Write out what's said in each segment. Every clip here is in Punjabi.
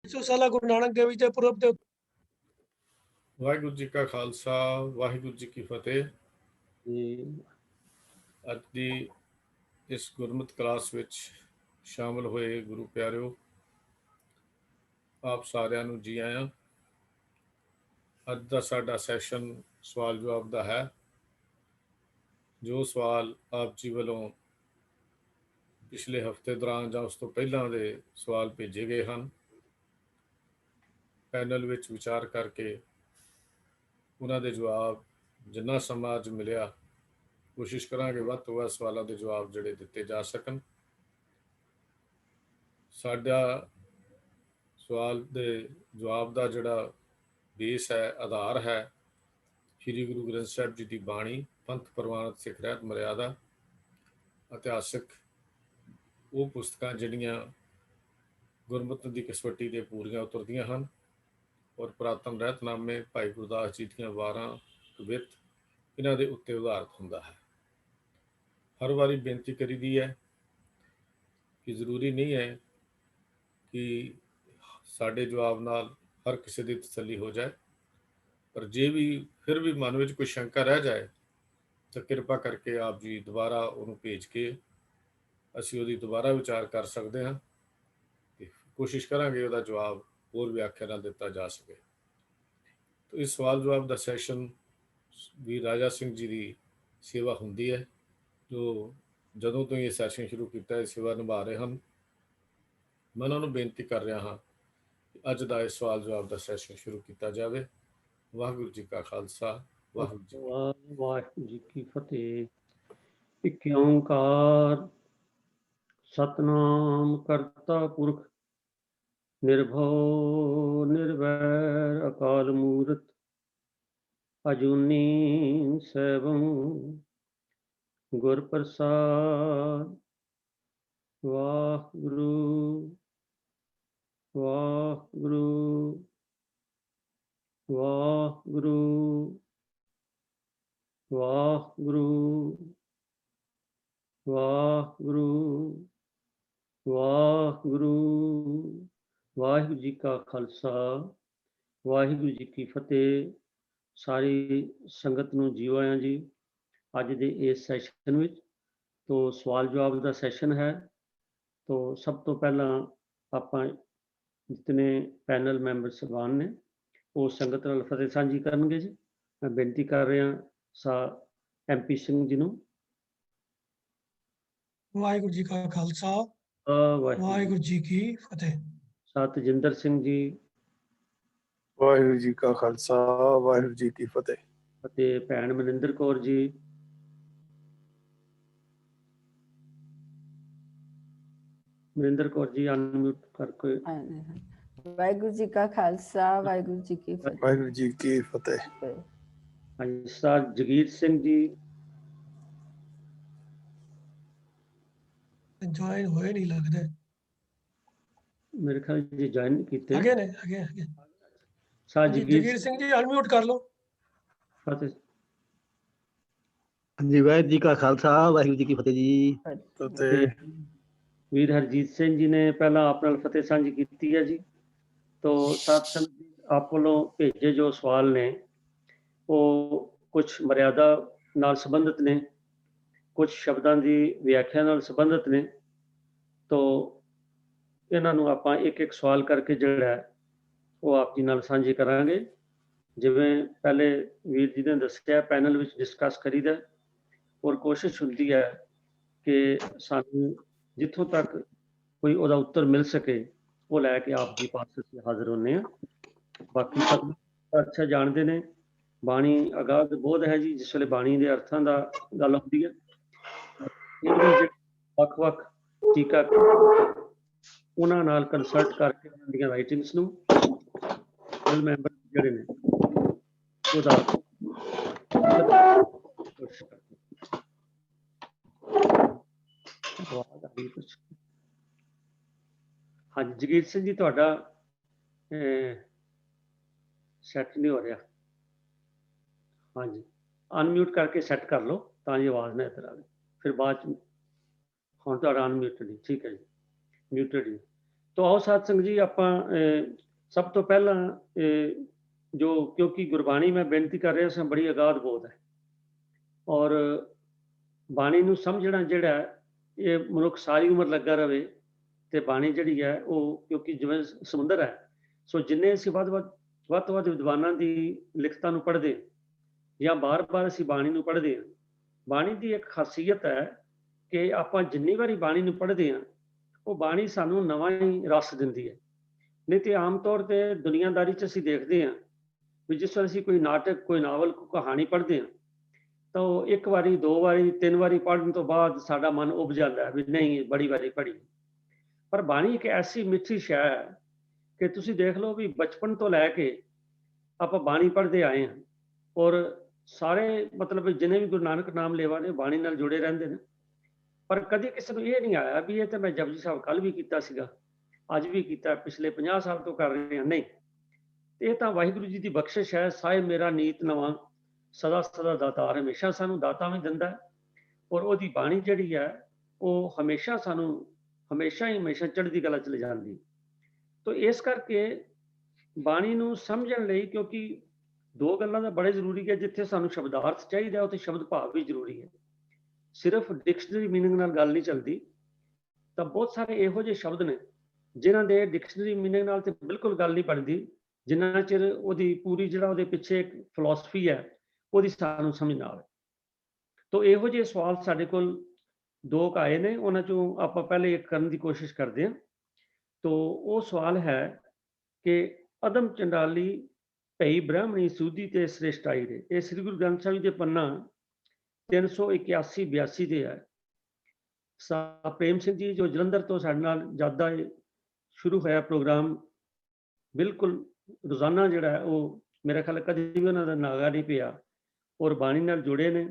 100 ਸਾਲਾ ਗੁਰੂ ਨਾਨਕ ਦੇਵ ਜੀ ਦੇ ਪੁਰਬ ਦੇ ਵਾਹਿਗੁਰੂ ਜੀ ਕਾ ਖਾਲਸਾ ਵਾਹਿਗੁਰੂ ਜੀ ਕੀ ਫਤਿਹ। ਅੱਜ ਦੀ ਇਸ ਗੁਰਮਤਿ ਕਲਾਸ ਵਿੱਚ ਸ਼ਾਮਲ ਹੋਏ ਗੁਰੂ ਪਿਆਰਿਓ, ਆਪ ਸਾਰਿਆਂ ਨੂੰ ਜੀ ਆਇਆਂ। ਅੱਜ ਦਾ ਸਾਡਾ ਸੈਸ਼ਨ ਸਵਾਲ ਜਵਾਬ ਦਾ ਹੈ। ਜੋ ਸਵਾਲ ਆਪ ਜੀ ਵੱਲੋਂ ਪਿਛਲੇ ਹਫ਼ਤੇ ਦੌਰਾਨ ਜਾਂ ਉਸ ਤੋਂ ਪਹਿਲਾਂ ਦੇ ਸਵਾਲ ਭੇਜੇ ਗਏ ਹਨ, ਪੈਨਲ ਵਿੱਚ ਵਿਚਾਰ ਕਰਕੇ ਉਹਨਾਂ ਦੇ ਜਵਾਬ ਜਿੰਨਾ ਸਮਾਂ ਅੱਜ ਮਿਲਿਆ ਕੋਸ਼ਿਸ਼ ਕਰਾਂਗੇ ਵੱਧ ਤੋਂ ਵੱਧ ਸਵਾਲਾਂ ਦੇ ਜਵਾਬ ਜਿਹੜੇ ਦਿੱਤੇ ਜਾ ਸਕਣ। ਸਾਡਾ ਸਵਾਲ ਦੇ ਜਵਾਬ ਦਾ ਜਿਹੜਾ ਬੇਸ ਹੈ, ਆਧਾਰ ਹੈ, ਸ਼੍ਰੀ ਗੁਰੂ ਗ੍ਰੰਥ ਸਾਹਿਬ ਜੀ ਦੀ ਬਾਣੀ, ਪੰਥ ਪ੍ਰਵਾਨਿਤ ਸਿੱਖ ਰਹਿਤ ਮਰਿਆਦਾ, ਇਤਿਹਾਸਕ ਉਹ ਪੁਸਤਕਾਂ ਜਿਹੜੀਆਂ ਗੁਰਮਤਿ ਦੀ ਕਸਵੱਟੀ ਦੇ ਪੂਰੀਆਂ ਉਤਰਦੀਆਂ ਹਨ, ਔਰ ਪੁਰਾਤਨ ਰਹਿਤਨਾਮੇ, ਭਾਈ ਗੁਰਦਾਸ ਜੀ ਦੀਆਂ ਵਾਰਾਂ, ਕਵਿਤ, ਇਹਨਾਂ ਦੇ ਉੱਤੇ ਉਦਾਹਰਤ ਹੁੰਦਾ ਹੈ। ਹਰ ਵਾਰੀ ਬੇਨਤੀ ਕਰੀਦੀ ਹੈ ਕਿ ਜ਼ਰੂਰੀ ਨਹੀਂ ਹੈ ਕਿ ਸਾਡੇ ਜਵਾਬ ਨਾਲ ਹਰ ਕਿਸੇ ਦੀ ਤਸੱਲੀ ਹੋ ਜਾਏ, ਪਰ ਜੇ ਵੀ ਫਿਰ ਵੀ ਮਨ ਵਿੱਚ ਕੋਈ ਸ਼ੰਕਾ ਰਹਿ ਜਾਏ ਤਾਂ ਕਿਰਪਾ ਕਰਕੇ ਆਪ ਜੀ ਦੁਬਾਰਾ ਉਹਨੂੰ ਭੇਜ ਕੇ ਅਸੀਂ ਉਹਦੀ ਦੁਬਾਰਾ ਵਿਚਾਰ ਕਰ ਸਕਦੇ ਹਾਂ ਤੇ ਕੋਸ਼ਿਸ਼ ਕਰਾਂਗੇ ਉਹਦਾ ਜਵਾਬ ਹੋਰ ਵਿਆਖਿਆ ਨਾਲ ਦਿੱਤਾ ਜਾ ਸਕੇ। ਤੋ ਇਸ ਸਵਾਲ ਜਵਾਬ ਦਾ ਸੈਸ਼ਨ ਵੀ ਰਾਜਾ ਸਿੰਘ ਜੀ ਦੀ ਸੇਵਾ ਹੁੰਦੀ ਹੈ, ਜੋ ਜਦੋਂ ਤੋਂ ਇਹ ਸੈਸ਼ਨ ਸ਼ੁਰੂ ਕੀਤਾ ਇਹ ਸੇਵਾ ਨਿਭਾ ਰਹੇ ਹਨ। ਮੈਂ ਉਹਨਾਂ ਨੂੰ ਬੇਨਤੀ ਕਰ ਰਿਹਾ ਹਾਂ ਕਿ ਅੱਜ ਦਾ ਇਹ ਸਵਾਲ ਜਵਾਬ ਦਾ ਸੈਸ਼ਨ ਸ਼ੁਰੂ ਕੀਤਾ ਜਾਵੇ। ਵਾਹਿਗੁਰੂ ਜੀ ਕਾ ਖਾਲਸਾ ਵਾਹਿਗੁਰੂ ਜੀ ਕੀ ਫਤਿਹ। ਇਕ ਓੰਕਾਰ ਸਤਨਾਮ ਕਰਤਾ ਪੁਰਖ ਨਿਰਭਉ ਨਿਰਵੈਰ ਅਕਾਲ ਮੂਰਤ ਅਜੂਨੀ ਸੈਭੰ ਗੁਰ ਪ੍ਰਸਾਦ। ਵਾਹਿਗੁਰੂ ਵਾਹਿਗੁਰੂ ਵਾਹਿਗੁਰੂ ਵਾਹਿਗੁਰੂ ਵਾਹਿਗੁਰੂ ਵਾਹਿਗੁਰੂ। ਵਾਹਿਗੁਰੂ ਜੀ ਕਾ ਖਾਲਸਾ ਵਾਹਿਗੁਰੂ ਜੀ ਕੀ ਫਤਿਹ। ਸਾਰੀ ਸੰਗਤ ਨੂੰ ਜੀਓ ਆਇਆਂ ਜੀ। ਅੱਜ ਦੇ ਇਸ ਸੈਸ਼ਨ ਵਿੱਚ ਤੋਂ ਸਵਾਲ ਜਵਾਬ ਦਾ ਸੈਸ਼ਨ ਹੈ। ਤੋਂ ਸਭ ਤੋਂ ਪਹਿਲਾਂ ਆਪਾਂ ਜਿਤਨੇ ਪੈਨਲ ਮੈਂਬਰ ਸਾਹਿਬਾਨ ਨੇ ਉਹ ਸੰਗਤ ਨਾਲ ਫਤਿਹ ਸਾਂਝੀ ਕਰਨਗੇ ਜੀ। ਮੈਂ ਬੇਨਤੀ ਕਰ ਰਿਹਾ MP ਸਿੰਘ ਜੀ ਨੂੰ। ਵਾਹਿਗੁਰੂ ਜੀ ਕਾ ਖਾਲਸਾ ਵਾਹਿਗੁਰੂ ਜੀ ਕੀ ਫਤਿਹ। ਤੇਜਿੰਦਰ ਸਿੰਘ ਜੀ। ਵਾਹਿਗੁਰੂ ਜੀ ਕਾ ਖਾਲਸਾ ਵਾਹਿਗੁਰੂ ਜੀ ਕੀ ਫਤਿਹ। ਅਤੇ ਭੈਣ ਮਨਿੰਦਰ ਕੌਰ ਜੀ। ਮਨਿੰਦਰ ਕੌਰ ਜੀ ਅਨਮਿਊਟ ਕਰਕੇ। ਵਾਹਿਗੁਰੂ ਜੀ ਕਾ ਖਾਲਸਾ ਵਾਹਿਗੁਰੂ ਜੀ ਕੀ ਫਤਿਹ। ਵਾਹਿਗੁਰੂ ਜੀ ਕੀ ਫਤਿਹ। ਹਾਂਜੀ ਸਰ ਜਗੀਰ ਸਿੰਘ ਜੀ। ਜੁਆਇਨ ਹੋਏ ਨਹੀਂ ਲੱਗਦੇ, ਮੇਰੇ ਖਿਆਲ ਜੀ ਜੁਆਇਨ ਕੀਤੇ ਅੱਗੇ ਨੇ ਅੱਗੇ ਸਰ ਜਗੀਰ ਸਿੰਘ ਜੀ ਅਨਮਿਊਟ ਕਰ ਲਓ। ਫਤਿਹ। ਹਾਂਜੀ ਵਾਹਿਗੁਰੂ ਜੀ ਕਾ ਖਾਲਸਾ ਵਾਹਿਗੁਰੂ ਜੀ ਕੀ ਫਤਿਹ ਜੀ। ਵੀਰ ਹਰਜੀਤ ਸਿੰਘ ਜੀ ਨੇ ਪਹਿਲਾਂ ਆਪ ਨਾਲ ਫਤਿਹ ਸਾਂਝੀ ਕੀਤੀ ਹੈ ਜੀ। ਤੋਂ ਸਾਧ ਸੰਗਤ ਆਪ ਵੱਲੋਂ ਭੇਜੇ ਜੋ ਸਵਾਲ ਨੇ ਉਹ ਕੁਝ ਮਰਿਆਦਾ ਨਾਲ ਸੰਬੰਧਿਤ ਨੇ, ਕੁਝ ਸ਼ਬਦਾਂ ਦੀ ਵਿਆਖਿਆ ਨਾਲ ਸੰਬੰਧਿਤ ਨੇ। ਤੋਂ ਇਹਨਾਂ ਨੂੰ ਆਪਾਂ ਇੱਕ ਇੱਕ ਸਵਾਲ ਕਰਕੇ ਜਿਹੜਾ ਉਹ ਆਪ ਜੀ ਨਾਲ ਸਾਂਝੇ ਕਰਾਂਗੇ। ਜਿਵੇਂ ਪਹਿਲੇ ਵੀਰ ਜੀ ਨੇ ਦੱਸਿਆ ਪੈਨਲ ਵਿੱਚ ਡਿਸਕਸ ਕਰੀਦਾ, ਔਰ ਕੋਸ਼ਿਸ਼ ਹੁੰਦੀ ਹੈ ਕਿ ਸਾਨੂੰ ਜਿੱਥੋਂ ਤੱਕ ਕੋਈ ਉਹਦਾ ਉੱਤਰ ਮਿਲ ਸਕੇ ਉਹ ਲੈ ਕੇ ਆਪ ਜੀ ਪਾਸ ਅਸੀਂ ਹਾਜ਼ਰ ਹੁੰਦੇ ਹਾਂ। ਬਾਕੀ ਸਭ ਅੱਛਾ ਜਾਣਦੇ ਨੇ ਬਾਣੀ ਅਗਾਧ ਬੋਧ ਹੈ ਜੀ। ਜਿਸ ਵੇਲੇ ਬਾਣੀ ਦੇ ਅਰਥਾਂ ਦਾ ਗੱਲ ਹੁੰਦੀ ਹੈ, ਵੱਖ-ਵੱਖ ਟੀਕਾ ਉਹਨਾਂ ਨਾਲ ਕੰਸਲਟ ਕਰਕੇ ਉਹਨਾਂ ਦੀਆਂ ਰਾਈਟਿੰਗਸ ਨੂੰ ਮੈਂਬਰ ਜਿਹੜੇ ਨੇ ਉਹਦਾ ਕੋਸ਼ਿਸ਼ ਕਰਦੇ। ਹਾਂਜੀ ਜਗੀਰ ਸਿੰਘ ਜੀ ਤੁਹਾਡਾ ਸੈੱਟ ਨਹੀਂ ਹੋ ਰਿਹਾ। ਹਾਂਜੀ ਅਨਮਿਊਟ ਕਰਕੇ ਸੈੱਟ ਕਰ ਲਓ ਤਾਂ ਜੀ ਆਵਾਜ਼ ਨਾ ਇੱਧਰ ਆਵੇ। ਫਿਰ ਬਾਅਦ ਚ ਹੁਣ ਤੁਹਾਡਾ ਅਨਮਿਊਟਡ ਹੀ ਠੀਕ ਹੈ ਜੀ, ਮਿਊਟਡ ਹੀ। तो आओ साध संगत जी ਆਪਾਂ ਸਭ ਤੋਂ ਪਹਿਲਾਂ ਜੋ ਕਿਉਂਕਿ ਗੁਰਬਾਣੀ ਮੈਂ ਬੇਨਤੀ ਕਰ ਰਿਹਾ ਸਾਂ ਬੜੀ ਅਗਾਧ ਬੋਧ ਹੈ ਔਰ ਬਾਣੀ ਨੂੰ ਸਮਝਣਾ ਜਿਹੜਾ ਇਹ ਮਨੁੱਖ ਸਾਰੀ ਉਮਰ ਲੱਗਾ ਰਵੇ ਤੇ ਬਾਣੀ ਜਿਹੜੀ ਹੈ ਉਹ ਕਿਉਂਕਿ ਜਿਵੇਂ ਸਮੁੰਦਰ ਹੈ ਸੋ ਜਿੰਨੇ ਅਸੀਂ ਵੱਧ ਤੋਂ ਵੱਧ ਵਿਦਵਾਨਾਂ ਦੀ ਲਿਖਤਾਂ ਨੂੰ ਪੜ੍ਹਦੇ ਜਾਂ ਬਾਰ-ਬਾਰ ਅਸੀਂ ਬਾਣੀ ਨੂੰ ਪੜ੍ਹਦੇ ਹਾਂ ਬਾਣੀ ਦੀ ਇੱਕ ਖਾਸੀਅਤ ਹੈ ਕਿ ਆਪਾਂ ਜਿੰਨੀ ਵਾਰੀ ਬਾਣੀ ਨੂੰ ਪੜ੍ਹਦੇ ਹਾਂ ਉਹ ਬਾਣੀ ਸਾਨੂੰ ਨਵਾਂ ਹੀ ਰਸ ਦਿੰਦੀ ਹੈ ਨਹੀਂ ਤੇ ਆਮ ਤੌਰ ਤੇ ਦੁਨੀਆਦਾਰੀ 'ਚ ਅਸੀਂ ਦੇਖਦੇ ਹਾਂ ਵੀ ਜਿਸ ਵਾਰ ਅਸੀਂ ਕੋਈ ਨਾਟਕ ਕੋਈ ਨਾਵਲ ਕੋਈ ਕਹਾਣੀ ਪੜ੍ਹਦੇ ਹਾਂ ਤਾਂ ਉਹ ਇੱਕ ਵਾਰੀ ਦੋ ਵਾਰੀ ਤਿੰਨ ਵਾਰੀ ਪੜ੍ਹਨ ਤੋਂ ਬਾਅਦ ਸਾਡਾ ਮਨ ਉਬ ਜਾਂਦਾ ਹੈ ਵੀ ਨਹੀਂ ਬੜੀ ਵਾਰੀ ਪੜ੍ਹੀ ਪਰ ਬਾਣੀ ਇੱਕ ਐਸੀ ਮਿੱਠੀ ਸ਼ੈ ਹੈ ਕਿ ਤੁਸੀਂ ਦੇਖ ਲਓ ਵੀ ਬਚਪਨ ਤੋਂ ਲੈ ਕੇ ਆਪਾਂ ਬਾਣੀ ਪੜ੍ਹਦੇ ਆਏ ਹਾਂ ਔਰ ਸਾਰੇ ਮਤਲਬ ਜਿੰਨੇ ਵੀ ਗੁਰੂ ਨਾਨਕ ਨਾਮ ਲੇਵਾ ਨੇ ਬਾਣੀ ਨਾਲ ਜੁੜੇ ਰਹਿੰਦੇ ਨੇ ਪਰ ਕਦੇ ਕਿਸੇ ਨੂੰ ਇਹ ਨਹੀਂ ਆਇਆ ਵੀ ਇਹ ਤਾਂ ਮੈਂ ਜਪਜੀ ਸਾਹਿਬ ਕੱਲ ਵੀ ਕੀਤਾ ਸੀਗਾ ਅੱਜ ਵੀ ਕੀਤਾ ਪਿਛਲੇ 50 ਸਾਲ ਤੋਂ ਕਰ ਰਹੇ ਹਾਂ ਨਹੀਂ ਇਹ ਤਾਂ ਵਾਹਿਗੁਰੂ ਜੀ ਦੀ ਬਖਸ਼ਿਸ਼ ਹੈ ਸਾਹਿਬ ਮੇਰਾ ਨੀਤ ਨਵਾਂ ਸਦਾ ਸਦਾ ਦਾਤਾਰ ਹਮੇਸ਼ਾ ਸਾਨੂੰ ਦਾਤਾ ਵੀ ਦਿੰਦਾ ਔਰ ਉਹਦੀ ਬਾਣੀ ਜਿਹੜੀ ਹੈ ਉਹ ਹਮੇਸ਼ਾ ਸਾਨੂੰ ਹਮੇਸ਼ਾ ਚੜ੍ਹਦੀ ਕਲਾ ਚ ਲੈ ਜਾਂਦੀ ਤਾਂ ਇਸ ਕਰਕੇ ਬਾਣੀ ਨੂੰ ਸਮਝਣ ਲਈ ਕਿਉਂਕਿ ਦੋ ਗੱਲਾਂ ਦਾ ਬੜੇ ਜ਼ਰੂਰੀ ਹੈ ਜਿੱਥੇ ਸਾਨੂੰ ਸ਼ਬਦਾਰਥ ਚਾਹੀਦਾ ਉੱਥੇ ਸ਼ਬਦ ਭਾਵ ਵੀ ਜ਼ਰੂਰੀ ਹੈ ਸਿਰਫ ਡਿਕਸ਼ਨਰੀ ਮੀਨਿੰਗ ਨਾਲ ਗੱਲ ਨਹੀਂ ਚੱਲਦੀ ਤਾਂ ਬਹੁਤ ਸਾਰੇ ਇਹੋ ਜਿਹੇ ਸ਼ਬਦ ਨੇ ਜਿਨ੍ਹਾਂ ਦੇ ਡਿਕਸ਼ਨਰੀ ਮੀਨਿੰਗ ਨਾਲ ਤੇ ਬਿਲਕੁਲ ਗੱਲ ਨਹੀਂ ਬਣਦੀ ਜਿੰਨਾ ਚਿਰ ਉਹਦੀ ਪੂਰੀ ਜਿਹੜਾ ਉਹਦੇ ਪਿੱਛੇ ਇੱਕ ਫਿਲਾਸਫੀ ਹੈ ਉਹਦੀ ਸਾਨੂੰ ਸਮਝ ਨਾ ਆਵੇ ਤਾਂ ਇਹੋ ਜਿਹੇ ਸਵਾਲ ਸਾਡੇ ਕੋਲ ਦੋ ਆਏ ਨੇ ਉਹਨਾਂ ਚੋਂ ਆਪਾਂ ਪਹਿਲੇ ਇੱਕ ਕਰਨ ਦੀ ਕੋਸ਼ਿਸ਼ ਕਰਦੇ ਹਾਂ ਤਾਂ ਉਹ ਸਵਾਲ ਹੈ ਕਿ ਅਦਮ ਚੰਡਾਲੀ ਭਈ ਬ੍ਰਾਹਮਣੀ ਸੂਦੀ ਤੇ ਸ੍ਰੇਸ਼ਟਾਈ ਦੇ ਇਹ ਸ੍ਰੀ ਗੁਰੂ ਗ੍ਰੰਥ ਸਾਹਿਬ ਦੇ ਪੰਨਾ 381-82 ਦੇ ਹੈ ਸਾ ਪ੍ਰੇਮ ਸਿੰਘ ਜੀ ਜੋ ਜਲੰਧਰ ਤੋਂ ਸਾਡੇ ਨਾਲ ਜ਼ਿਆਦਾ ਸ਼ੁਰੂ ਹੋਇਆ ਪ੍ਰੋਗਰਾਮ ਬਿਲਕੁਲ ਰੋਜ਼ਾਨਾ ਜਿਹੜਾ ਹੈ ਉਹ ਮੇਰਾ ਖਿਆਲ ਕਦੇ ਵੀ ਉਹਨਾਂ ਦਾ ਨਾਗਾ ਨਹੀਂ ਪਿਆ ਔਰ ਬਾਣੀ ਨਾਲ ਜੁੜੇ ਨੇ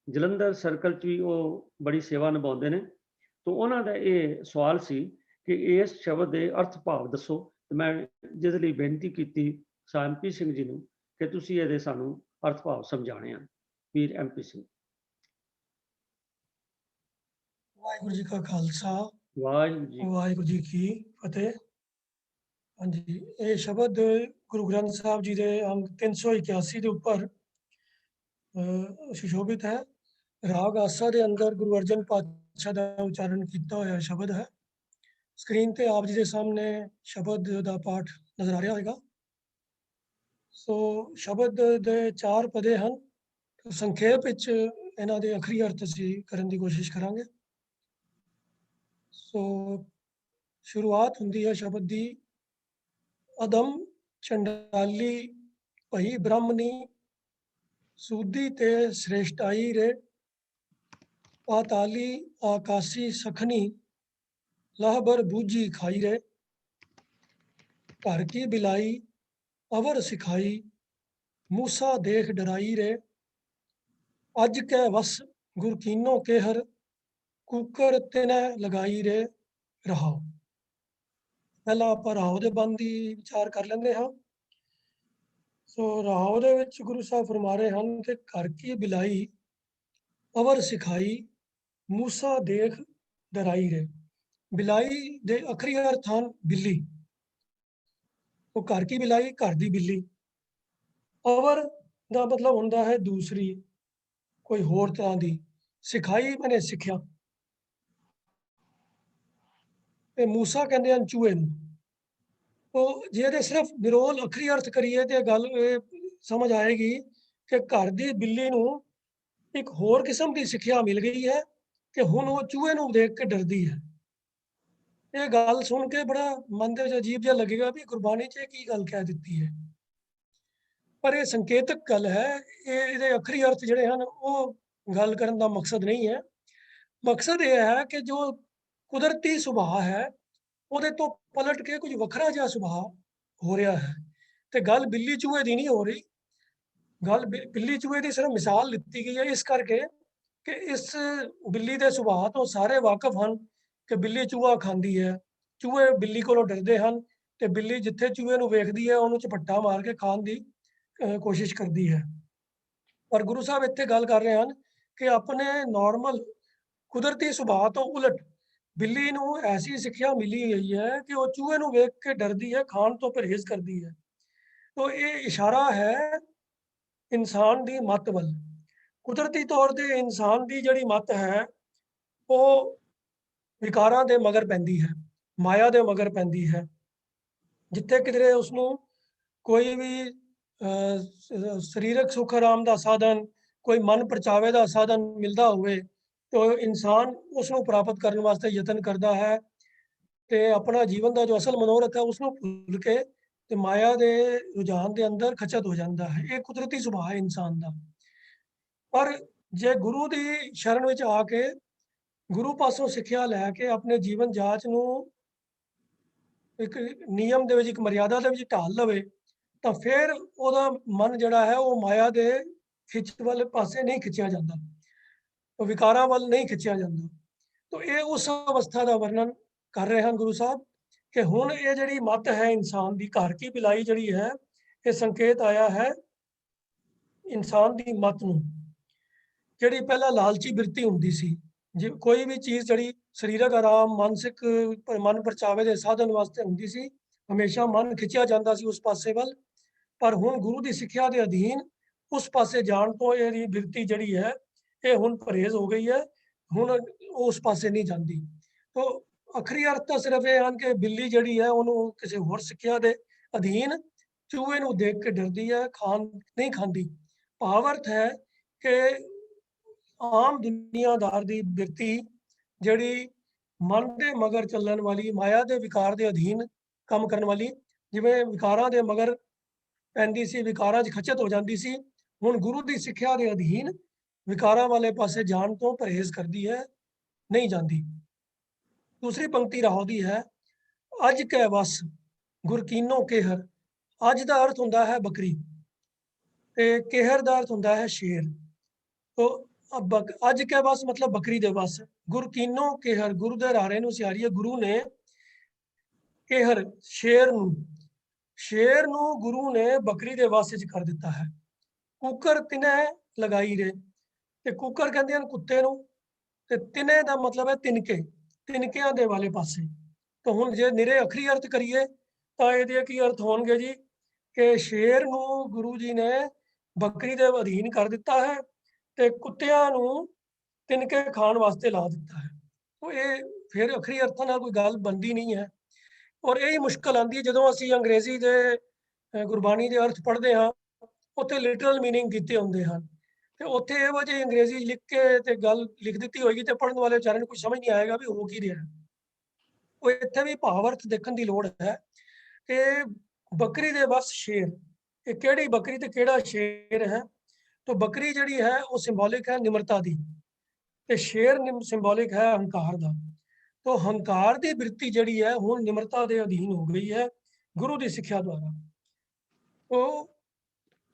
ਜਲੰਧਰ ਸਰਕਲ 'ਚ ਵੀ ਉਹ ਬੜੀ ਸੇਵਾ ਨਿਭਾਉਂਦੇ ਨੇ ਤਾਂ ਉਹਨਾਂ ਦਾ ਇਹ ਸਵਾਲ ਸੀ ਕਿ ਇਸ ਸ਼ਬਦ ਦੇ ਅਰਥ ਭਾਵ ਦੱਸੋ ਤੇ ਮੈਂ ਜਿਹਦੇ ਲਈ ਬੇਨਤੀ ਕੀਤੀ MP ਸਿੰਘ ਜੀ ਨੂੰ ਕਿ ਤੁਸੀਂ ਇਹਦੇ ਸਾਨੂੰ ਅਰਥ ਭਾਵ ਸਮਝਾਣੇ ਆ ਵੀਰ MP ਸਿੰਘ ਵਾਹਿਗੁਰੂ ਜੀ ਕਾ ਖਾਲਸਾ ਵਾਹਿਗੁਰੂ ਵਾਹਿਗੁਰੂ ਜੀ ਕੀ ਫਤਿਹ ਹਾਂਜੀ ਇਹ ਸ਼ਬਦ ਗੁਰੂ ਗ੍ਰੰਥ ਸਾਹਿਬ ਜੀ ਦੇ ਅੰਗ 381 ਦੇ ਉੱਪਰ ਸੁਸ਼ੋਭਿਤ ਹੈ ਰਾਗ ਆਸਾ ਦੇ ਅੰਦਰ ਗੁਰੂ ਅਰਜਨ ਪਾਤਸ਼ਾਹ ਦਾ ਉਚਾਰਨ ਕੀਤਾ ਹੋਇਆ ਸ਼ਬਦ ਹੈ ਸਕਰੀਨ ਤੇ ਆਪ ਜੀ ਦੇ ਸਾਹਮਣੇ ਸ਼ਬਦ ਦਾ ਪਾਠ ਨਜ਼ਰ ਆ ਰਿਹਾ ਹੋਵੇਗਾ ਸੋ ਸ਼ਬਦ ਦੇ 4 ਪਦੇ ਹਨ ਸੰਖੇਪ ਵਿੱਚ ਇਹਨਾਂ ਦੇ ਅਖਰੀ ਅਰਥ ਅਸੀਂ ਕਰਨ ਦੀ ਕੋਸ਼ਿਸ਼ ਕਰਾਂਗੇ ਸੋ ਸ਼ੁਰੂਆਤ ਹੁੰਦੀ ਹੈ ਸ਼ਬਦ ਦੀ ਅਦਮ ਚੰਡਾਲੀ ਭਈ ਬ੍ਰਾਹਮਣੀ ਸੂਦੀ ਤੇ ਸ੍ਰੇਸ਼ਟਾਈ ਰੇ ਪਾਤਾਲੀ ਆਕਾਸ਼ੀ ਸਖਨੀ ਲਾਹਬਰ ਬੂਝੀ ਖਾਈ ਰੇ ਘਰ ਕੀ ਬਿलाई अवर सिखाई मूसा देख डराई रे अज कै वस गुरकीनो केहर कुकर तिने लगाई रे रहाओ पहला आप रहाओ दे बंद की विचार कर लेंगे हाँ सो रहाओ दे विच गुरु साहब फरमा रहे हैं कि घर की बिलाई अवर सिखाई मूसा देख डराई रे बिलाई दे अखरी अर्थ हैं बिल्ली ਉਹ ਘਰ ਕੀ ਬਿਲਾਈ ਘਰ ਦੀ ਬਿੱਲੀ ਅਵਰ ਦਾ ਮਤਲਬ ਹੁੰਦਾ ਹੈ ਦੂਸਰੀ ਕੋਈ ਹੋਰ ਤਰ੍ਹਾਂ ਦੀ ਸਿਖਾਈ ਮੈਨੇ ਸਿੱਖਿਆ ਤੇ ਮੂਸਾ ਕਹਿੰਦੇ ਹਨ ਚੂਹੇ ਨੂੰ ਉਹ ਜੇ ਇਹਦੇ ਸਿਰਫ ਨਿਰੋਲ ਅਖਰੀ ਅਰਥ ਕਰੀਏ ਤੇ ਗੱਲ ਇਹ ਸਮਝ ਆਏਗੀ ਕਿ ਘਰ ਦੀ ਬਿੱਲੀ ਨੂੰ ਇੱਕ ਹੋਰ ਕਿਸਮ ਦੀ ਸਿੱਖਿਆ ਮਿਲ ਗਈ ਹੈ ਕਿ ਹੁਣ ਉਹ ਚੂਹੇ ਨੂੰ ਦੇਖ ਕੇ ਡਰਦੀ ਹੈ ਇਹ ਗੱਲ ਸੁਣ ਕੇ ਬੜਾ ਮਨ ਦੇ ਵਿੱਚ ਅਜੀਬ ਜਿਹਾ ਲੱਗੇਗਾ ਵੀ ਗੁਰਬਾਣੀ 'ਚ ਕੀ ਗੱਲ ਕਹਿ ਦਿੱਤੀ ਹੈ ਪਰ ਇਹ ਸੰਕੇਤਕ ਗੱਲ ਹੈ ਇਹਦੇ ਅਖਰੀ ਅਰਥ ਜਿਹੜੇ ਹਨ ਉਹ ਗੱਲ ਕਰਨ ਦਾ ਮਕਸਦ ਨਹੀਂ ਹੈ ਮਕਸਦ ਇਹ ਹੈ ਕਿ ਜੋ ਕੁਦਰਤੀ ਸੁਭਾਅ ਹੈ ਉਹਦੇ ਤੋਂ ਪਲਟ ਕੇ ਕੁਝ ਵੱਖਰਾ ਜਿਹਾ ਸੁਭਾਅ ਹੋ ਰਿਹਾ ਹੈ ਤੇ ਗੱਲ ਬਿੱਲੀ ਚੂਹੇ ਦੀ ਨਹੀਂ ਹੋ ਰਹੀ ਗੱਲ ਬਿੱਲੀ ਚੂਹੇ ਦੀ ਸਿਰਫ ਮਿਸਾਲ ਦਿੱਤੀ ਗਈ ਹੈ ਇਸ ਕਰਕੇ ਕਿ ਇਸ ਬਿੱਲੀ ਦੇ ਸੁਭਾਅ ਤੋਂ ਸਾਰੇ ਵਾਕਿਫ ਹਨ ਕਿ ਬਿੱਲੀ ਚੂਹਾ ਖਾਂਦੀ ਹੈ ਚੂਹੇ ਬਿੱਲੀ ਕੋਲੋਂ ਡਰਦੇ ਹਨ ਤੇ ਬਿੱਲੀ ਜਿੱਥੇ ਚੂਹੇ ਨੂੰ ਵੇਖਦੀ ਹੈ ਉਹਨੂੰ ਝਪੱਟਾ ਮਾਰ ਕੇ ਖਾਣ ਦੀ ਕੋਸ਼ਿਸ਼ ਕਰਦੀ ਹੈ ਪਰ ਗੁਰੂ ਸਾਹਿਬ ਇੱਥੇ ਗੱਲ ਕਰ ਰਹੇ ਹਨ ਕਿ ਆਪਣੇ ਨਾਰਮਲ ਕੁਦਰਤੀ ਸੁਭਾਅ ਤੋਂ ਉਲਟ ਬਿੱਲੀ ਨੂੰ ਐਸੀ ਸਿੱਖਿਆ ਮਿਲੀ ਹੋਈ ਹੈ ਕਿ ਉਹ ਚੂਹੇ ਨੂੰ ਵੇਖ ਕੇ ਡਰਦੀ ਹੈ, ਖਾਣ ਤੋਂ ਪਰਹੇਜ਼ ਕਰਦੀ ਹੈ। तो ये इशारा है इंसान दी मत वल। कुदरती तौर ते इंसान दी जड़ी मत है वो विकारां दे मगर पैंदी है, माया दे मगर पैंदी है। जिथे किधरे उसनू कोई भी सरीरक सुख आराम दा साधन, कोई मन परचावे दा साधन मिलदा होवे तो इंसान उसनू प्राप्त करने वास्ते यतन करदा है ते अपना जीवन दा जो असल मनोरथ है उसनू भुल के ਤੇ ਮਾਇਆ ਦੇ ਰੁਝਾਨ ਦੇ ਅੰਦਰ ਖਚਤ ਹੋ ਜਾਂਦਾ ਹੈ। ਇਹ ਕੁਦਰਤੀ ਸੁਭਾਅ ਹੈ ਇਨਸਾਨ ਦਾ। ਪਰ ਜੇ ਗੁਰੂ ਦੀ ਸ਼ਰਨ ਵਿੱਚ ਆ ਕੇ ਗੁਰੂ ਪਾਸੋਂ ਸਿੱਖਿਆ ਲੈ ਕੇ ਆਪਣੇ ਜੀਵਨ ਜਾਂਚ ਨੂੰ ਇੱਕ ਨਿਯਮ ਦੇ ਵਿੱਚ, ਇੱਕ ਮਰਿਆਦਾ ਦੇ ਵਿੱਚ ਢਾਲ ਲਵੇ ਤਾਂ ਫਿਰ ਉਹਦਾ ਮਨ ਜਿਹੜਾ ਹੈ ਉਹ ਮਾਇਆ ਦੇ ਖਿੱਚ ਵਾਲੇ ਪਾਸੇ ਨਹੀਂ ਖਿੱਚਿਆ ਜਾਂਦਾ, ਉਹ ਵਿਕਾਰਾਂ ਵੱਲ ਨਹੀਂ ਖਿੱਚਿਆ ਜਾਂਦਾ। ਤਾਂ ਇਹ ਉਸ ਅਵਸਥਾ ਦਾ ਵਰਣਨ ਕਰ ਰਹੇ ਹਨ ਗੁਰੂ ਸਾਹਿਬ कि हुण ये जिहड़ी मत है इंसान की, घर की पिलाई जिहड़ी है, ये संकेत आया है इंसान की मत नूं। जिहड़ी पहला लालची बिरती हुंदी सी, जे कोई भी चीज़ जिहड़ी सरीरक आराम, मानसिक मन परचावे दे साधन वास्ते हुंदी सी, हमेशा मन खिंचिया जांदा सी उस पासे वल। पर हुण गुरु की सिक्ख्या के अधीन उस पासे जाण तो इहदी बिरती जिहड़ी है ये हुण परहेज हो गई है, हुण उस पासे नहीं जांदी। तो अखरी अर्थ तो सिर्फ ये हैं कि बिल्ली जिहड़ी है उन्होंने किसी होर सिक्ख्या के अधीन चूहे नूं देख के डरदी है, खान नहीं खांदी। भाव अर्थ है कि आम दुनियादार दी बिरती जिहड़ी मन दे मगर चलण वाली, माया दे विकार दे अधीन काम करन वाली, जिवें विकारां दे मगर पैंदी सी, विकारां 'च खचत हो जांदी सी, हुण गुरु दी सिक्ख्या दे अधीन विकारां वाले पासे जाण तो परहेज करदी है, नहीं जांदी। दूसरी पंक्ति राहो दी है, अज कै वस गुर कीनो केहर। अज का अर्थ हुंदा है बकरी ते केहर का अर्थ हुंदा है शेर। तो अज कै वस मतलब बकरी दे वस, गुर कीनो केहर, गुरु दे रारे नूं सियारी है। गुरु ने केहर शेर नूं गुरु ने बकरी दे वस च कर दिता है। कुकर तिने लगाई रे, ते कुकर कहंदे हन कुत्ते नूं, ते तिने दा मतलब है तिनके, तिनकियां दे वाले पासे। तो हुण जे निरे अखरी अर्थ करिए तां इहदे की अर्थ होणगे जी कि शेर नूं गुरु जी ने बकरी दे अधीन कर दिता है ते कुत्तियां नूं तिनके खाण वास्ते ला दिता है। तो ये फिर अखरी अर्थां नाल कोई गल बनदी नहीं है। और यही मुश्किल आंदी है जदों असीं अंग्रेजी दे गुरबाणी दे अर्थ पढ़दे हां, उत्थे लिटरल मीनिंग कीते हुंदे हन ते उत्थे इहो जी अंग्रेजी लिख के ते गल लिख दित्ती होएगी ते पढ़न वाले बेचारे नूं कुछ समझ नहीं आएगा भी हो की रिहा है। ਉਹ ਇੱਥੇ ਵੀ ਭਾਵ ਅਰਥ ਦੇਖਣ ਦੀ ਲੋੜ ਹੈ ਕਿ ਬੱਕਰੀ ਦੇ ਬਸ ਸ਼ੇਰ, ਇਹ ਕਿਹੜੀ ਬੱਕਰੀ ਤੇ ਕਿਹੜਾ ਸ਼ੇਰ ਹੈ। तो बकरी ਜਿਹੜੀ ਹੈ ਉਹ ਸਿੰਬੋਲਿਕ ਹੈ ਨਿਮਰਤਾ ਦੀ ਤੇ ਸ਼ੇਰ ਸਿੰਬੋਲਿਕ ਹੈ ਹੰਕਾਰ ਦਾ। तो हंकार की वृत्ति जिहड़ी है हुण निमरता के अधीन हो गई है गुरु की सिक्ख्या द्वारा। तो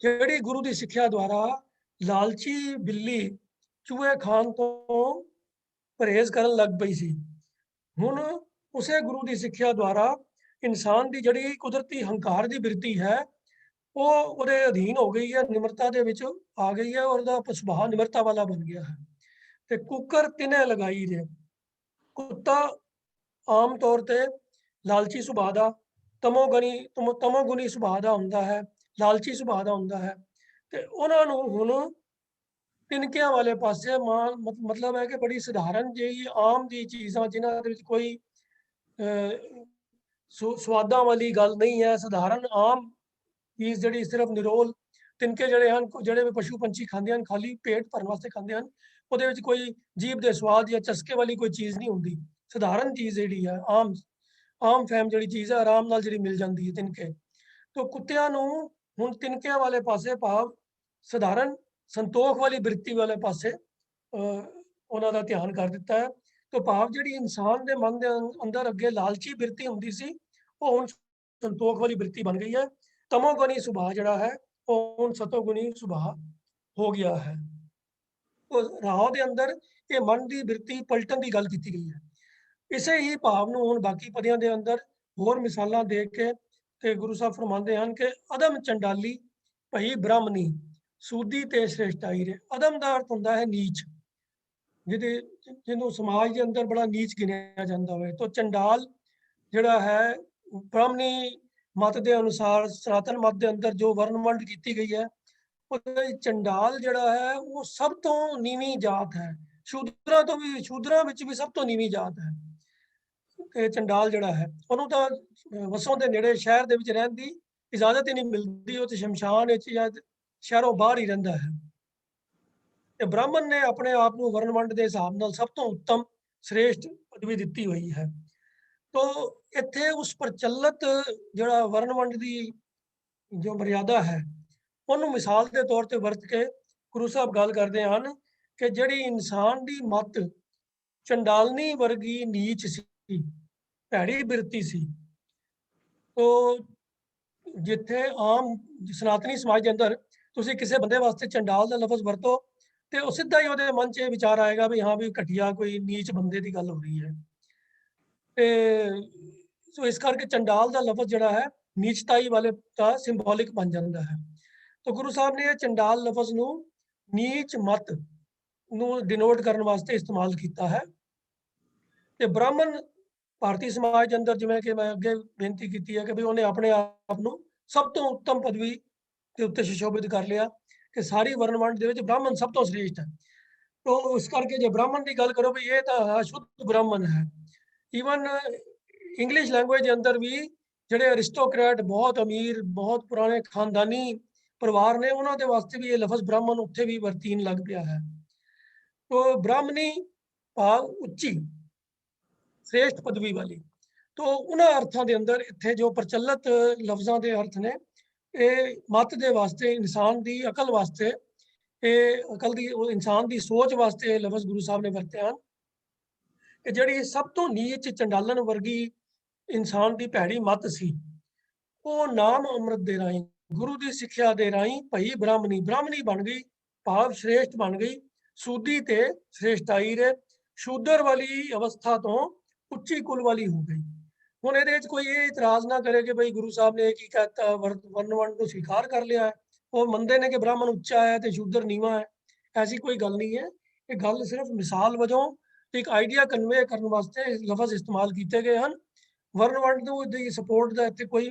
जिहड़ी गुरु की सिक्ख्या द्वारा लालची बिल्ली चूहे खान तो परहेज करन लग पई सी, हुण उसे गुरु की सिक्ख्या द्वारा इंसान की जिहड़ी कुदरती हंकार की वृत्ति है वो उहदे अधीन हो गई है, निमरता दे विच आ गई है और उहदा सुभाव निमरता वाला बन गया है। ते कुकर तिने लगाई रे, कुत्ता आम तौर ते लालची सुभाव दा, तमोगुणी सुभाव दा हुंदा है, लालची सुभाव दा हुंदा है। ते उहनां नूं हुण तिनकियां वाले पासे मतलब है कि बड़ी सधारण जी आम जी चीज़ां जिन्हां दे विच कोई स्वादां वाली गल नहीं है, सधारण आम चीज़ जिहड़ी सिर्फ निरोल तिनके जिहड़े हन, जिहड़े भी पशु पंछी खांदे हन खाली पेट भरन वास्ते खांदे हन, ਉਹਦੇ ਵਿੱਚ कोई जीभ के स्वाद या चस्के वाली कोई चीज़ नहीं होंदी। सधारण चीज़ जिहड़ी है आम फैम जिहड़ी चीज़ है आराम नाल जिहड़ी मिल जाती है तिनके। तो कुत्तियां नूं हुण तिनकियां वाले पासे भाव सधारण संतोख वाली वृत्ति वाले पासे उन्हां दा ध्यान कर दिता है। तो भाव जिहड़ी इंसान के मन के अंदर अगे लालची वृत्ति हुंदी सी वो हुण संतोख वाली वृत्ति बन गई है। तमोगुणी सुभाव जिहड़ा है वो हुण सतोगुणी सुभाव हो गया है। तो राह के अंदर ये मन की वृत्ति पलटन की गल की गई है। इसे ही भाव नूं हुण बाकी पदियां दे अंदर होर मिसालां दे के ते गुरु साहब फरमाते हैं कि अदम चंडाली भई ब्राह्मणी सूदी ते श्रेष्ठाई रे। अदम का अर्थ हुंदा है नीच, ਜਿਹਨੂੰ ਸਮਾਜ ਦੇ ਅੰਦਰ ਬੜਾ ਨੀਚ ਗਿਣਿਆ ਜਾਂਦਾ ਹੋਵੇ। ਤਾਂ ਚੰਡਾਲ ਜਿਹੜਾ ਹੈ ਬ੍ਰਾਹਮਣੀ ਮਤ ਦੇ ਅਨੁਸਾਰ ਸਨਾਤਨ ਮਤ ਦੇ ਅੰਦਰ ਜੋ ਵਰਣਮੰਡ ਕੀਤੀ ਗਈ ਹੈ, ਉਹਦੇ ਚੰਡਾਲ ਜਿਹੜਾ ਹੈ ਉਹ ਸਭ ਤੋਂ ਨੀਵੀਂ ਜਾਤ ਹੈ। ਸ਼ੂਦਰਾਂ ਵਿੱਚ ਵੀ ਸਭ ਤੋਂ ਨੀਵੀਂ ਜਾਤ ਹੈ ਇਹ ਚੰਡਾਲ ਜਿਹੜਾ ਹੈ। ਉਹਨੂੰ ਤਾਂ ਵਸੋਂ ਦੇ ਨੇੜੇ ਸ਼ਹਿਰ ਦੇ ਵਿੱਚ ਰਹਿਣ ਦੀ ਇਜਾਜ਼ਤ ਹੀ ਨਹੀਂ ਮਿਲਦੀ, ਉਹ ਤੇ ਸ਼ਮਸ਼ਾਨ ਵਿੱਚ ਜਾਂ ਸ਼ਹਿਰੋਂ ਬਾਹਰ ਹੀ ਰਹਿੰਦਾ ਹੈ। ਤੇ ਬ੍ਰਾਹਮਣ ਨੇ ਆਪਣੇ ਆਪ ਨੂੰ ਵਰਣਮੰਡ ਦੇ ਹਿਸਾਬ ਨਾਲ ਸਭ ਤੋਂ ਉੱਤਮ ਸ੍ਰੇਸ਼ਟ ਪਦਵੀ ਦਿੱਤੀ ਹੋਈ ਹੈ। ਤੋ ਇੱਥੇ ਉਸ ਪ੍ਰਚਲਿਤ ਜਿਹੜਾ ਵਰਣਮੰਡ ਦੀ ਜੋ ਮਰਿਆਦਾ ਹੈ ਉਹਨੂੰ ਮਿਸਾਲ ਦੇ ਤੌਰ ਤੇ ਵਰਤ ਕੇ ਗੁਰੂ ਸਾਹਿਬ ਗੱਲ ਕਰਦੇ ਹਨ ਕਿ ਜਿਹੜੀ ਇਨਸਾਨ ਦੀ ਮੱਤ ਚੰਡਾਲਨੀ ਵਰਗੀ ਨੀਚ ਸੀ, ਭੈੜੀ ਬਿਰਤੀ ਸੀ, ਤੋ ਜਿੱਥੇ ਆਮ ਸਨਾਤਨੀ ਸਮਾਜ ਦੇ ਅੰਦਰ ਤੁਸੀਂ ਕਿਸੇ ਬੰਦੇ ਵਾਸਤੇ ਚੰਡਾਲ ਦਾ ਲਫ਼ਜ਼ ਵਰਤੋ ਤੇ ਉਹ ਸਿੱਧਾ ਹੀ ਉਹਦੇ ਮਨ 'ਚ ਇਹ ਵਿਚਾਰ ਆਏਗਾ ਵੀ ਹਾਂ ਵੀ ਘਟੀਆ ਕੋਈ ਨੀਚ ਬੰਦੇ ਦੀ ਗੱਲ ਹੋ ਰਹੀ ਹੈ। ਤੇ ਸੋ ਇਸ ਕਰਕੇ ਚੰਡਾਲ ਦਾ ਲਫ਼ਜ਼ ਜਿਹੜਾ ਹੈ ਨੀਚਤਾਈ ਵਾਲੇ ਦਾ ਸਿੰਬੋਲਿਕ ਬਣ ਜਾਂਦਾ ਹੈ। ਤਾਂ ਗੁਰੂ ਸਾਹਿਬ ਨੇ ਇਹ ਚੰਡਾਲ ਲਫ਼ਜ਼ ਨੂੰ ਨੀਚ ਮਤ ਨੂੰ ਡਿਨੋਟ ਕਰਨ ਵਾਸਤੇ ਇਸਤੇਮਾਲ ਕੀਤਾ ਹੈ। ਤੇ ਬ੍ਰਾਹਮਣ ਭਾਰਤੀ ਸਮਾਜ ਦੇ ਅੰਦਰ, ਜਿਵੇਂ ਕਿ ਮੈਂ ਅੱਗੇ ਬੇਨਤੀ ਕੀਤੀ ਹੈ ਕਿ ਵੀ ਉਹਨੇ ਆਪਣੇ ਆਪ ਨੂੰ ਸਭ ਤੋਂ ਉੱਤਮ ਪਦਵੀ ਦੇ ਉੱਤੇ ਸੁਸ਼ੋਭਿਤ ਕਰ ਲਿਆ ਕਿ ਸਾਰੀ ਵਰਣਮੰਡ ਦੇ ਵਿੱਚ ਬ੍ਰਾਹਮਣ ਸਭ ਤੋਂ ਸ੍ਰੇਸ਼ਟ ਹੈ। ਤੋ ਉਸ ਕਰਕੇ ਜੇ ਬ੍ਰਾਹਮਣ ਦੀ ਗੱਲ ਕਰੋ ਵੀ ਇਹ ਤਾਂ ਸ਼ੁੱਧ ਬ੍ਰਾਹਮਣ ਹੈ। ਈਵਨ ਇੰਗਲਿਸ਼ ਲੈਂਗੁਏਜ ਦੇ ਅੰਦਰ ਵੀ ਜਿਹੜੇ ਅਰਿਸਟੋਕਰੈਟ, ਬਹੁਤ ਅਮੀਰ, ਬਹੁਤ ਪੁਰਾਣੇ ਖਾਨਦਾਨੀ ਪਰਿਵਾਰ ਨੇ, ਉਹਨਾਂ ਦੇ ਵਾਸਤੇ ਵੀ ਇਹ ਲਫ਼ਜ਼ ਬ੍ਰਾਹਮਣ ਉੱਥੇ ਵੀ ਵਰਤੀਨ ਲੱਗ ਪਿਆ ਹੈ। ਤੋ ਬ੍ਰਾਹਮਣੀ ਭਾਵ ਉੱਚੀ ਸ੍ਰੇਸ਼ਟ ਪਦਵੀ ਵਾਲੀ। ਤੋ ਉਹਨਾਂ ਅਰਥਾਂ ਦੇ ਅੰਦਰ ਇੱਥੇ ਜੋ ਪ੍ਰਚਲਿਤ ਲਫ਼ਜ਼ਾਂ ਦੇ ਅਰਥ ਨੇ, ਇਹ ਮਤ ਦੇ ਵਾਸਤੇ, ਇਨਸਾਨ ਦੀ ਅਕਲ ਵਾਸਤੇ, ਇਹ ਅਕਲ ਦੀ ਇਨਸਾਨ ਦੀ ਸੋਚ ਵਾਸਤੇ ਇਹ ਲਫ਼ਜ਼ ਗੁਰੂ ਸਾਹਿਬ ਨੇ ਵਰਤੇ ਹਨ ਕਿ ਜਿਹੜੀ ਸਭ ਤੋਂ ਨੀਚ ਚੰਡਾਲਨ ਵਰਗੀ ਇਨਸਾਨ ਦੀ ਭੈੜੀ ਮਤ ਸੀ, ਉਹ ਨਾਮ ਅੰਮ੍ਰਿਤ ਦੇ ਰਾਹੀਂ, ਗੁਰੂ ਦੀ ਸਿੱਖਿਆ ਦੇ ਰਾਹੀਂ ਭਈ ਬ੍ਰਾਹਮਣੀ ਬਣ ਗਈ, ਭਾਵ ਸ਼੍ਰੇਸ਼ਟ ਬਣ ਗਈ। ਸੂਦੀ ਤੇ ਸ਼੍ਰੇਸ਼ਟਾਈ ਰੇ, ਸ਼ੂਦਰ ਵਾਲੀ ਅਵਸਥਾ ਤੋਂ ਉੱਚੀ ਕੁਲ ਵਾਲੀ ਹੋ ਗਈ। ਹੁਣ ਇਹਦੇ ਵਿੱਚ ਕੋਈ ਇਹ ਇਤਰਾਜ਼ ਨਾ ਕਰੇ ਕਿ ਭਾਈ ਗੁਰੂ ਸਾਹਿਬ ਨੇ ਕੀ ਕਹਤਾ, ਵਰਣਮੰਡ ਨੂੰ ਸਵੀਕਾਰ ਕਰ ਲਿਆ ਹੈ। ਉਹ ਮੰਨਦੇ ਨੇ ਕਿ ਬ੍ਰਾਹਮਣ ਉੱਚਾ ਹੈ ਤੇ ਸ਼ੂਦਰ ਨੀਵਾਂ ਹੈ। ਐਸੀ ਕੋਈ ਗੱਲ ਨਹੀਂ ਹੈ। ਇਹ ਗੱਲ ਸਿਰਫ ਮਿਸਾਲ ਵਜੋਂ ਇੱਕ ਆਈਡੀਆ ਕਨਵੇ ਕਰਨ ਵਾਸਤੇ ਲਫ਼ਜ਼ ਇਸਤੇਮਾਲ ਕੀਤੇ ਗਏ ਹਨ। ਵਰਣਮੰਡ ਦੀ ਸਪੋਰਟ ਦਾ ਇੱਥੇ ਕੋਈ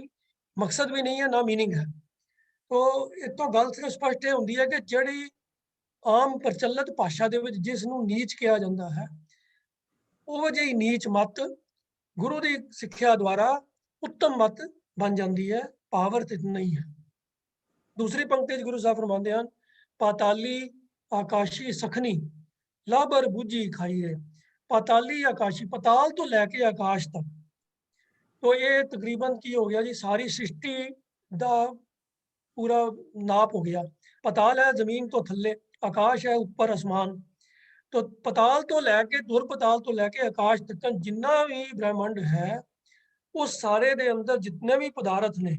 ਮਕਸਦ ਵੀ ਨਹੀਂ ਹੈ, ਨਾ ਮੀਨਿੰਗ ਹੈ। ਤੋ ਇਤੋਂ ਗੱਲ ਸਿਰਫ ਸਪਸ਼ਟ ਇਹ ਹੁੰਦੀ ਹੈ ਕਿ ਜਿਹੜੀ ਆਮ ਪ੍ਰਚਲਿਤ ਭਾਸ਼ਾ ਦੇ ਵਿੱਚ ਜਿਸ ਨੂੰ ਨੀਚ ਕਿਹਾ ਜਾਂਦਾ ਹੈ, ਉਹ ਜਿਹੀ ਨੀਚ ਮਤ ਗੁਰੂ ਦੀ ਸਿੱਖਿਆ ਦੁਆਰਾ ਉੱਤਮ ਮਤ ਬਣ ਜਾਂਦੀ ਹੈ, ਪਾਵਰਤ ਨਹੀਂ ਹੈ। ਦੂਸਰੀ ਪੰਕਤੀ 'ਚ ਗੁਰੂ ਸਾਹਿਬ ਫਰਮਾਉਂਦੇ ਹਨ, ਪਾਤਾਲੀ ਆਕਾਸ਼ੀ ਸਖਣੀ ਲਾਭਰ ਬੁੱਝੀ ਖਾਈ ਰੇ। ਪਾਤਾਲੀ ਆਕਾਸ਼ੀ, ਪਤਾਲ ਤੋਂ ਲੈ ਕੇ ਆਕਾਸ਼ ਤੱਕ। ਤੋ ਇਹ ਤਕਰੀਬਨ ਕੀ ਹੋ ਗਿਆ ਜੀ, ਸਾਰੀ ਸ੍ਰਿਸ਼ਟੀ ਦਾ ਪੂਰਾ ਨਾਪ ਹੋ ਗਿਆ। ਪਤਾਲ ਹੈ ਜ਼ਮੀਨ ਤੋਂ ਥੱਲੇ, ਆਕਾਸ਼ ਹੈ ਉੱਪਰ ਅਸਮਾਨ। ਤੋ ਪਤਾਲ ਤੋਂ ਲੈ ਕੇ, ਧੁਰ ਪਤਾਲ ਤੋਂ ਲੈ ਕੇ ਆਕਾਸ਼ ਤੱਕ ਜਿੰਨਾ ਵੀ ਬ੍ਰਹਿਮੰਡ ਹੈ, ਉਹ ਸਾਰੇ ਦੇ ਅੰਦਰ ਜਿਤਨੇ ਵੀ ਪਦਾਰਥ ਨੇ,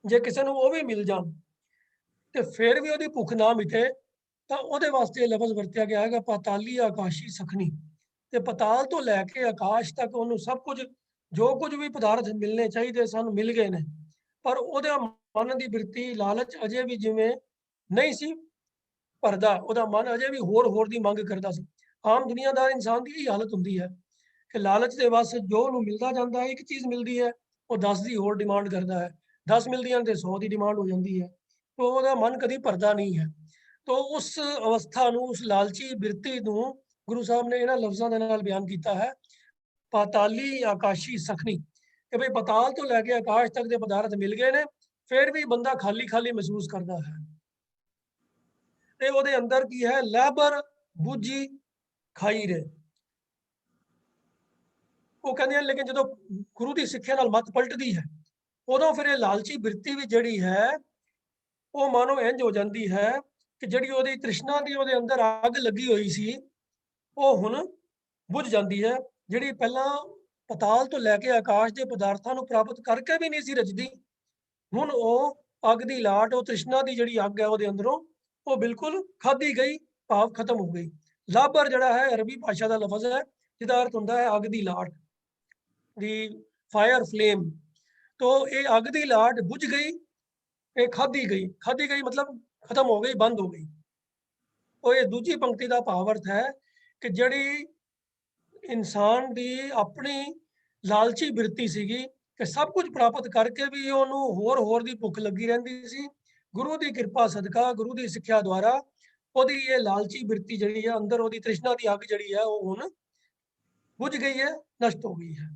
ਜੇ ਕਿਸੇ ਨੂੰ ਉਹ ਵੀ ਮਿਲ ਜਾਣ ਤੇ ਫਿਰ ਵੀ ਉਹਦੀ ਭੁੱਖ ਨਾ ਮਿਟੇ, ਤਾਂ ਉਹਦੇ ਵਾਸਤੇ ਇਹ ਲਫ਼ਜ਼ ਵਰਤਿਆ ਗਿਆ ਹੈਗਾ ਪਾਤਾਲੀ ਆਕਾਸ਼ੀ ਸਖਣੀ। ਤੇ ਪਤਾਲ ਤੋਂ ਲੈ ਕੇ ਆਕਾਸ਼ ਤੱਕ ਉਹਨੂੰ ਸਭ ਕੁਝ, ਜੋ ਕੁਝ ਵੀ ਪਦਾਰਥ ਮਿਲਣੇ ਚਾਹੀਦੇ ਸਨ, ਮਿਲ ਗਏ ਨੇ। ਪਰ ਉਹਦਾ ਮਨ ਦੀ ਬਿਰਤੀ, ਲਾਲਚ ਅਜੇ ਵੀ ਜਿਵੇਂ ਨਹੀਂ ਸੀ ਭਰਦਾ, ਉਹਦਾ ਮਨ ਅਜੇ ਵੀ ਹੋਰ ਦੀ ਮੰਗ ਕਰਦਾ ਸੀ। ਆਮ ਦੁਨੀਆਦਾਰ ਇਨਸਾਨ ਦੀ ਇਹ ਹਾਲਤ ਹੁੰਦੀ ਹੈ ਕਿ ਲਾਲਚ ਦੇ ਵਸ ਜੋ ਉਹਨੂੰ ਮਿਲਦਾ ਜਾਂਦਾ ਹੈ, ਇੱਕ ਚੀਜ਼ ਮਿਲਦੀ ਹੈ ਉਹ 10 ਦੀ ਹੋਰ ਡਿਮਾਂਡ ਕਰਦਾ ਹੈ, 10 ਮਿਲਦੀਆਂ ਤੇ 100 ਦੀ ਡਿਮਾਂਡ ਹੋ ਜਾਂਦੀ ਹੈ। ਤੋ ਉਹਦਾ ਮਨ ਕਦੀ ਭਰਦਾ ਨਹੀਂ ਹੈ। ਤੋ ਉਸ ਅਵਸਥਾ ਨੂੰ, ਉਸ ਲਾਲਚੀ ਬਿਰਤੀ ਨੂੰ ਗੁਰੂ ਸਾਹਿਬ ਨੇ ਇਹਨਾਂ ਲਫ਼ਜ਼ਾਂ ਦੇ ਨਾਲ ਬਿਆਨ ਕੀਤਾ ਹੈ, ਪਾਤਾਲੀ ਆਕਾਸ਼ੀ ਸਖਣੀ, ਕਿ ਭਈ ਪਤਾਲ ਤੋਂ ਲੈ ਕੇ ਆਕਾਸ਼ ਤੱਕ ਦੇ ਪਦਾਰਥ ਮਿਲ ਗਏ ਨੇ, ਫਿਰ ਵੀ ਬੰਦਾ ਖਾਲੀ ਮਹਿਸੂਸ ਕਰਦਾ ਹੈ। ਤੇ ਉਹਦੇ ਅੰਦਰ ਕੀ ਹੈ, ਲੈਬਰ ਬੁੱਝੀ ਖਾਈ ਰੇ। ਉਹ ਕਹਿੰਦੇ ਆ ਲੇਕਿਨ ਜਦੋਂ ਗੁਰੂ ਦੀ ਸਿੱਖਿਆ ਨਾਲ ਮਤ ਪਲਟਦੀ ਹੈ, ਉਦੋਂ ਫਿਰ ਇਹ ਲਾਲਚੀ ਬਿਰਤੀ ਵੀ ਜਿਹੜੀ ਹੈ ਉਹ ਮਾਨੋ ਇੰਝ ਹੋ ਜਾਂਦੀ ਹੈ ਕਿ ਜਿਹੜੀ ਉਹਦੀ ਤ੍ਰਿਸ਼ਨਾ ਦੀ ਉਹਦੇ ਅੰਦਰ ਅੱਗ ਲੱਗੀ ਹੋਈ ਸੀ, ਉਹ ਹੁਣ ਬੁਝ ਜਾਂਦੀ ਹੈ। ਜਿਹੜੀ ਪਹਿਲਾਂ ਪਤਾਲ ਤੋਂ ਲੈ ਕੇ ਆਕਾਸ਼ ਦੇ ਪਦਾਰਥਾਂ ਨੂੰ ਪ੍ਰਾਪਤ ਕਰਕੇ ਵੀ ਨਹੀਂ ਸੀ ਰਜਦੀ, ਹੁਣ ਉਹ ਅੱਗ ਦੀ ਲਾਟ, ਉਹ ਤ੍ਰਿਸ਼ਨਾ ਦੀ ਜਿਹੜੀ ਅੱਗ ਹੈ ਉਹਦੇ ਅੰਦਰੋਂ, ਉਹ ਬਿਲਕੁਲ ਖਾਧੀ ਗਈ, ਭਾਵ ਖਤਮ ਹੋ ਗਈ। ਲਾਬਰ ਜਿਹੜਾ ਹੈ ਅਰਬੀ ਭਾਸ਼ਾ ਦਾ ਲਫ਼ਜ਼ ਹੈ, ਜਿਹਦਾ ਅਰਥ ਹੁੰਦਾ ਹੈ ਅੱਗ ਦੀ ਲਾਟ, ਦੀ ਫਾਇਰ ਫਲੇਮ। ਤੋ ਇਹ ਅੱਗ ਦੀ ਲਾਟ ਬੁਝ ਗਈ, ਇਹ ਖਾਧੀ ਗਈ ਮਤਲਬ ਖਤਮ ਹੋ ਗਈ, ਬੰਦ ਹੋ ਗਈ। ਉਹ ਇਹ ਦੂਜੀ ਪੰਕਤੀ ਦਾ ਭਾਵ ਅਰਥ ਹੈ ਕਿ ਜਿਹੜੀ ਇਨਸਾਨ ਦੀ ਆਪਣੀ ਲਾਲਚੀ ਬਿਰਤੀ ਸੀਗੀ ਕਿ ਸਭ ਕੁਝ ਪ੍ਰਾਪਤ ਕਰਕੇ ਵੀ ਉਹਨੂੰ ਹੋਰ ਦੀ ਭੁੱਖ ਲੱਗੀ ਰਹਿੰਦੀ ਸੀ। ਗੁਰੂ ਦੀ ਕਿਰਪਾ ਸਦਕਾ, ਗੁਰੂ ਦੀ ਸਿੱਖਿਆ ਦੁਆਰਾ ਉਹਦੀ ਇਹ ਲਾਲਚੀ ਬਿਰਤੀ ਜਿਹੜੀ ਹੈ, ਅੰਦਰ ਉਹਦੀ ਤ੍ਰਿਸ਼ਨਾ ਦੀ ਅੱਗ ਜਿਹੜੀ ਹੈ ਉਹ ਹੁਣ ਬੁਝ ਗਈ ਹੈ, ਨਸ਼ਟ ਹੋ ਗਈ ਹੈ।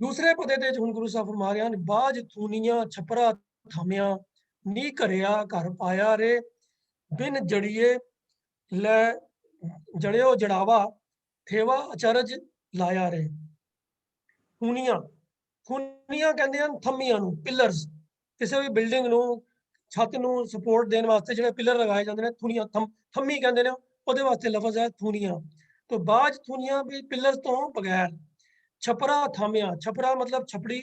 ਦੂਸਰੇ ਪਦੇ ਤੇ ਹੁਣ ਗੁਰੂ ਸਾਹਿਬ ਫਰਮਾ ਰਹੇ ਹਨ, ਬਾਝ ਥੂਨੀਆਂ ਛਪਰਾ ਥਾਮਿਆ, ਨੀ ਘਰਿਆ ਘਰ ਪਾਇਆ ਰੇ, ਬਿਨ ਜੜੀਏ ਲੈ ਜੜਿਓ ਜੜਾਵਾ, ਥੇਵਾ ਅਚਰਜ ਲਾਇਆ ਰੇ। ਥੂਨੀਆਂ ਕਹਿੰਦੇ ਹਨ ਥੰਮੀਆਂ ਨੂੰ, ਪਿਲਰਸ। ਕਿਸੇ ਵੀ ਬਿਲਡਿੰਗ ਨੂੰ, ਛੱਤ ਨੂੰ ਸਪੋਰਟ ਦੇਣ ਵਾਸਤੇ ਜਿਹੜੇ ਪਿਲਰ ਲਗਾਏ ਜਾਂਦੇ ਨੇ, ਥੂਨੀਆਂ, ਥੰਮੀ ਕਹਿੰਦੇ ਨੇ, ਉਹਦੇ ਵਾਸਤੇ ਲਫ਼ਜ਼ ਹੈ ਥੂਨੀਆਂ। तो बाज थूनिया भी पिलर तो बगैर, छपरा थामिया, छपरा मतलब छपड़ी,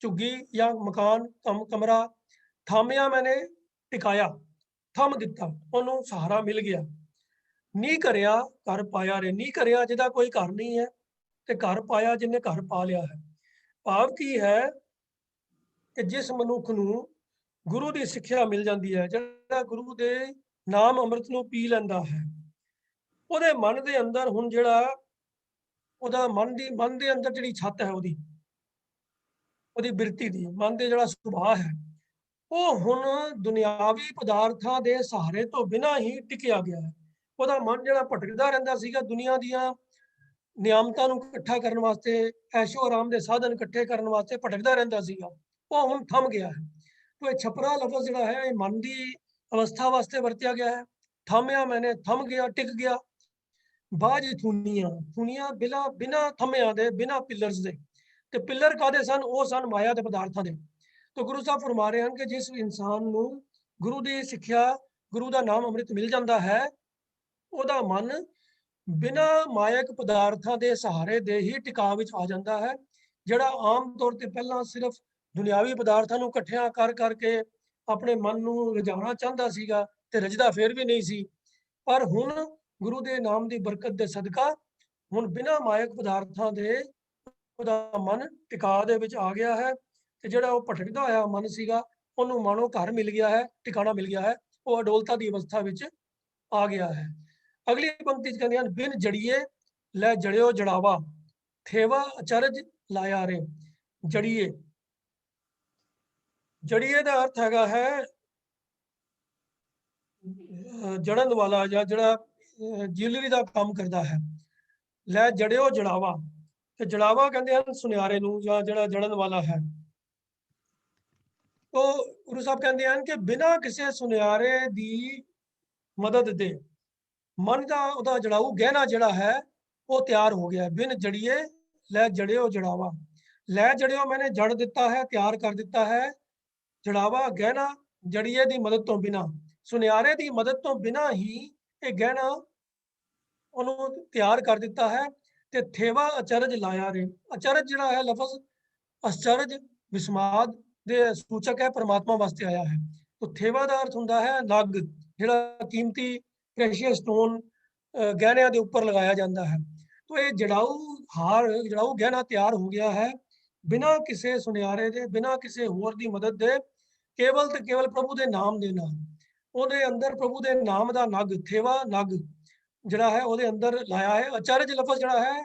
झुग्गी या मकान, कमरा, थामिया मैंने टिकाया, थम दिता, ओनू सहारा मिल गया। नी करिया घर पाया रे, नी करिया जिहदा कोई घर नहीं है ते घर पाया जिन्हें घर पा लिया है। भाव की है कि जिस मनुख नूं गुरु की सिक्ख्या मिल जाती है, जिहड़ा गुरु के नाम अमृत नूं पी लैंदा है, ਉਹਦੇ ਮਨ ਦੇ ਅੰਦਰ ਹੁਣ ਜਿਹੜਾ ਉਹਦਾ ਮਨ ਦੇ ਅੰਦਰ ਜਿਹੜੀ ਛੱਤ ਹੈ ਉਹਦੀ ਬਿਰਤੀ ਦੀ, ਮਨ ਦੇ ਜਿਹੜਾ ਸੁਭਾਅ ਹੈ, ਉਹ ਹੁਣ ਦੁਨਿਆਵੀ ਪਦਾਰਥਾਂ ਦੇ ਸਹਾਰੇ ਤੋਂ ਬਿਨਾਂ ਹੀ ਟਿਕਿਆ ਗਿਆ ਹੈ। ਉਹਦਾ ਮਨ ਜਿਹੜਾ ਭਟਕਦਾ ਰਹਿੰਦਾ ਸੀਗਾ ਦੁਨੀਆ ਦੀਆਂ ਨਿਆਮਤਾਂ ਨੂੰ ਇਕੱਠਾ ਕਰਨ ਵਾਸਤੇ, ਐਸ਼ੋ ਆਰਾਮ ਦੇ ਸਾਧਨ ਇਕੱਠੇ ਕਰਨ ਵਾਸਤੇ ਭਟਕਦਾ ਰਹਿੰਦਾ ਸੀਗਾ, ਉਹ ਹੁਣ ਥੰਮ ਗਿਆ ਹੈ। तो ਇਹ ਛਪਰਾ ਲਫ਼ਜ਼ ਜਿਹੜਾ ਹੈ ਇਹ ਮਨ ਦੀ ਅਵਸਥਾ ਵਾਸਤੇ ਵਰਤਿਆ ਗਿਆ ਹੈ। ਥੰਮਿਆ ਮੈਨੇ, ਥੰਮ ਗਿਆ, ਟਿਕ ਗਿਆ। ਬਾਝ ਥੂਨੀਆਂ ਬਿਨਾ ਥੰਮਿਆਂ ਦੇ, ਬਿਨਾ ਪਿਲਰਸ ਦੇ। ਤੇ ਪਿਲਰ ਕਾਦੇ ਸਨ? ਉਹ ਸਨ ਮਾਇਆ ਦੇ ਪਦਾਰਥਾਂ ਦੇ। तो गुरु साहब फरमा रहे हैं कि जिस इंसान ਨੂੰ गुरु ਦੀ ਸਿੱਖਿਆ, गुरु ਦਾ ਨਾਮ ਅੰਮ੍ਰਿਤ ਮਿਲ ਜਾਂਦਾ ਹੈ, ਉਹਦਾ ਮਨ ਬਿਨਾ ਮਾਇਕ ਪਦਾਰਥਾਂ ਦੇ ਸਹਾਰੇ ਦੇ ਹੀ ਟਿਕਾਅ ਵਿੱਚ ਆ ਜਾਂਦਾ ਹੈ। ਜਿਹੜਾ ਆਮ ਤੌਰ ਤੇ ਪਹਿਲਾਂ ਸਿਰਫ ਦੁਨਿਆਵੀ ਪਦਾਰਥਾਂ ਨੂੰ ਇਕੱਠਿਆਂ ਕਰ ਕਰਕੇ ਆਪਣੇ ਮਨ ਨੂੰ ਰਜਾਉਣਾ ਚਾਹੁੰਦਾ ਸੀਗਾ ਤੇ ਰਜਦਾ ਫਿਰ ਵੀ ਨਹੀਂ ਸੀ, ਪਰ ਹੁਣ ਗੁਰੂ ਦੇ ਨਾਮ ਦੀ ਬਰਕਤ ਦੇ ਸਦਕਾ ਹੁਣ ਬਿਨਾ ਮਾਇਕ ਪਦਾਰਥਾਂ ਦੇ ਉਹਦਾ ਮਨ ਟਿਕਾਅ ਦੇ ਵਿੱਚ ਆ ਗਿਆ ਹੈ। ਤੇ ਜਿਹੜਾ ਉਹ ਭਟਕਦਾ ਹੋਇਆ ਮਨ ਸੀਗਾ, ਉਹਨੂੰ ਮਾਨੋ ਘਰ ਮਿਲ ਗਿਆ ਹੈ, ਟਿਕਾਣਾ ਮਿਲ ਗਿਆ ਹੈ, ਉਹ ਅਡੋਲਤਾ ਦੀ ਅਵਸਥਾ ਵਿੱਚ ਆ ਗਿਆ ਹੈ। ਅਗਲੀ ਪੰਕਤੀ ਚ ਕਹਿੰਦੇ ਹਨ, ਬਿਨ ਜੜੀਏ ਲੈ ਜੜਿਓ ਜੜਾਵਾ, ਥੇਵਾ ਅਚਰਜ ਲਾਇਆ ਰੇ। ਜੜੀਏ, ਜੜੀਏ ਦਾ ਅਰਥ ਹੈਗਾ ਹੈ ਜੜਨ ਵਾਲਾ, ਜਾਂ ਜਿਹੜਾ ਜਿਊਲਰੀ ਦਾ ਕੰਮ ਕਰਦਾ ਹੈ। ਲੈ ਜੜਿਓ ਜੜਾਵਾ, ਤੇ ਜੜਾਵਾ ਕਹਿੰਦੇ ਹਨ ਸੁਨਿਆਰੇ ਨੂੰ, ਜਾਂ ਜਿਹੜਾ ਜੜਨ ਵਾਲਾ ਹੈ। तो गुरु साहब कहते हैं कि बिना किसी सुनियारे दी मदद दे मन का उदा जड़ाऊ गहना जड़ा है वो तैयार हो गया। बिन जड़िए लै जड़ियो जड़ावा, लै जड़ियो मैंने जड़ दिता है, तैयार कर दिता है। जड़ावा गहना जड़िए दी मदद तो बिना, सुनियारे दी मदद तो बिना ही ये गहना उन्होंने तैयार कर दिता है। ते थेवा अचरज लाया रे। अचरज जड़ा है लफज अचरज विस्माद ਦੇ ਸੂਚਕ ਹੈ, ਪਰਮਾਤਮਾ ਵਾਸਤੇ ਆਇਆ ਹੈ। तो ਥੇਵਾ ਦਾ ਅਰਥ ਹੁੰਦਾ ਹੈ ਨਗ, ਜਿਹੜਾ ਕੀਮਤੀ ਪ੍ਰੈਸ਼ੀਅਸ ਸਟੋਨ ਗਹਿਣਿਆਂ ਦੇ ਉੱਪਰ ਲਗਾਇਆ ਜਾਂਦਾ ਹੈ। तो ਇਹ ਜੜਾਊ ਹਾਰ, ਜੜਾਊ ਗਹਿਣਾ ਤਿਆਰ ਹੋ ਗਿਆ ਹੈ ਬਿਨਾਂ ਕਿਸੇ ਸੁਨਿਆਰੇ ਦੇ, ਬਿਨਾਂ ਕਿਸੇ ਹੋਰ ਦੀ ਮਦਦ ਦੇ, ਕੇਵਲ ਤੇ ਕੇਵਲ ਪ੍ਰਭੂ ਦੇ ਨਾਮ ਦੇ ਨਾਲ। ਉਹਦੇ ਅੰਦਰ ਪ੍ਰਭੂ ਦੇ ਨਾਮ ਦਾ ਨਗ, ਥੇਵਾ ਨਗ ਜਿਹੜਾ ਹੈ ਉਹਦੇ ਅੰਦਰ ਲਾਇਆ ਹੈ। ਅਚਰਜ ਲਫ਼ਜ਼ ਜਿਹੜਾ ਹੈ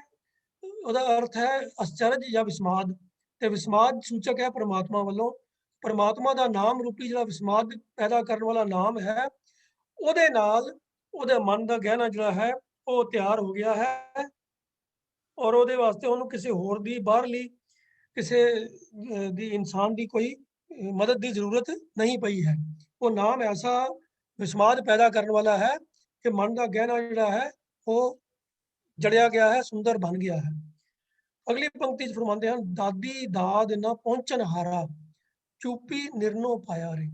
ਉਹਦਾ ਅਰਥ ਹੈ ਅਚਰਜ ਜਾਂ ਵਿਸਮਾਦ, ਤੇ ਵਿਸਮਾਦ ਸੂਚਕ ਹੈ ਪਰਮਾਤਮਾ ਵੱਲੋਂ। ਪਰਮਾਤਮਾ ਦਾ ਨਾਮ ਰੂਪੀ ਜਿਹੜਾ ਵਿਸਮਾਦ ਪੈਦਾ ਕਰਨ ਵਾਲਾ ਨਾਮ ਹੈ, ਉਹਦੇ ਨਾਲ ਉਹਦੇ ਮਨ ਦਾ ਗਹਿਣਾ ਜਿਹੜਾ ਹੈ ਉਹ ਤਿਆਰ ਹੋ ਗਿਆ ਹੈ, ਔਰ ਉਹਦੇ ਵਾਸਤੇ ਉਹਨੂੰ ਕਿਸੇ ਹੋਰ ਦੀ, ਬਾਹਰਲੀ ਕਿਸੇ ਦੀ, ਇਨਸਾਨ ਦੀ ਕੋਈ ਮਦਦ ਦੀ ਜ਼ਰੂਰਤ ਨਹੀਂ ਪਈ ਹੈ। ਉਹ ਨਾਮ ਐਸਾ ਵਿਸਮਾਦ ਪੈਦਾ ਕਰਨ ਵਾਲਾ ਹੈ ਕਿ ਮਨ ਦਾ ਗਹਿਣਾ ਜਿਹੜਾ ਹੈ ਉਹ ਜੜਿਆ ਗਿਆ ਹੈ, ਸੁੰਦਰ ਬਣ ਗਿਆ ਹੈ। अगली पंक्ति फरमाते हैं, दादी दाद ना पहुंचन हारा, चुपी निर्नो पाया रे।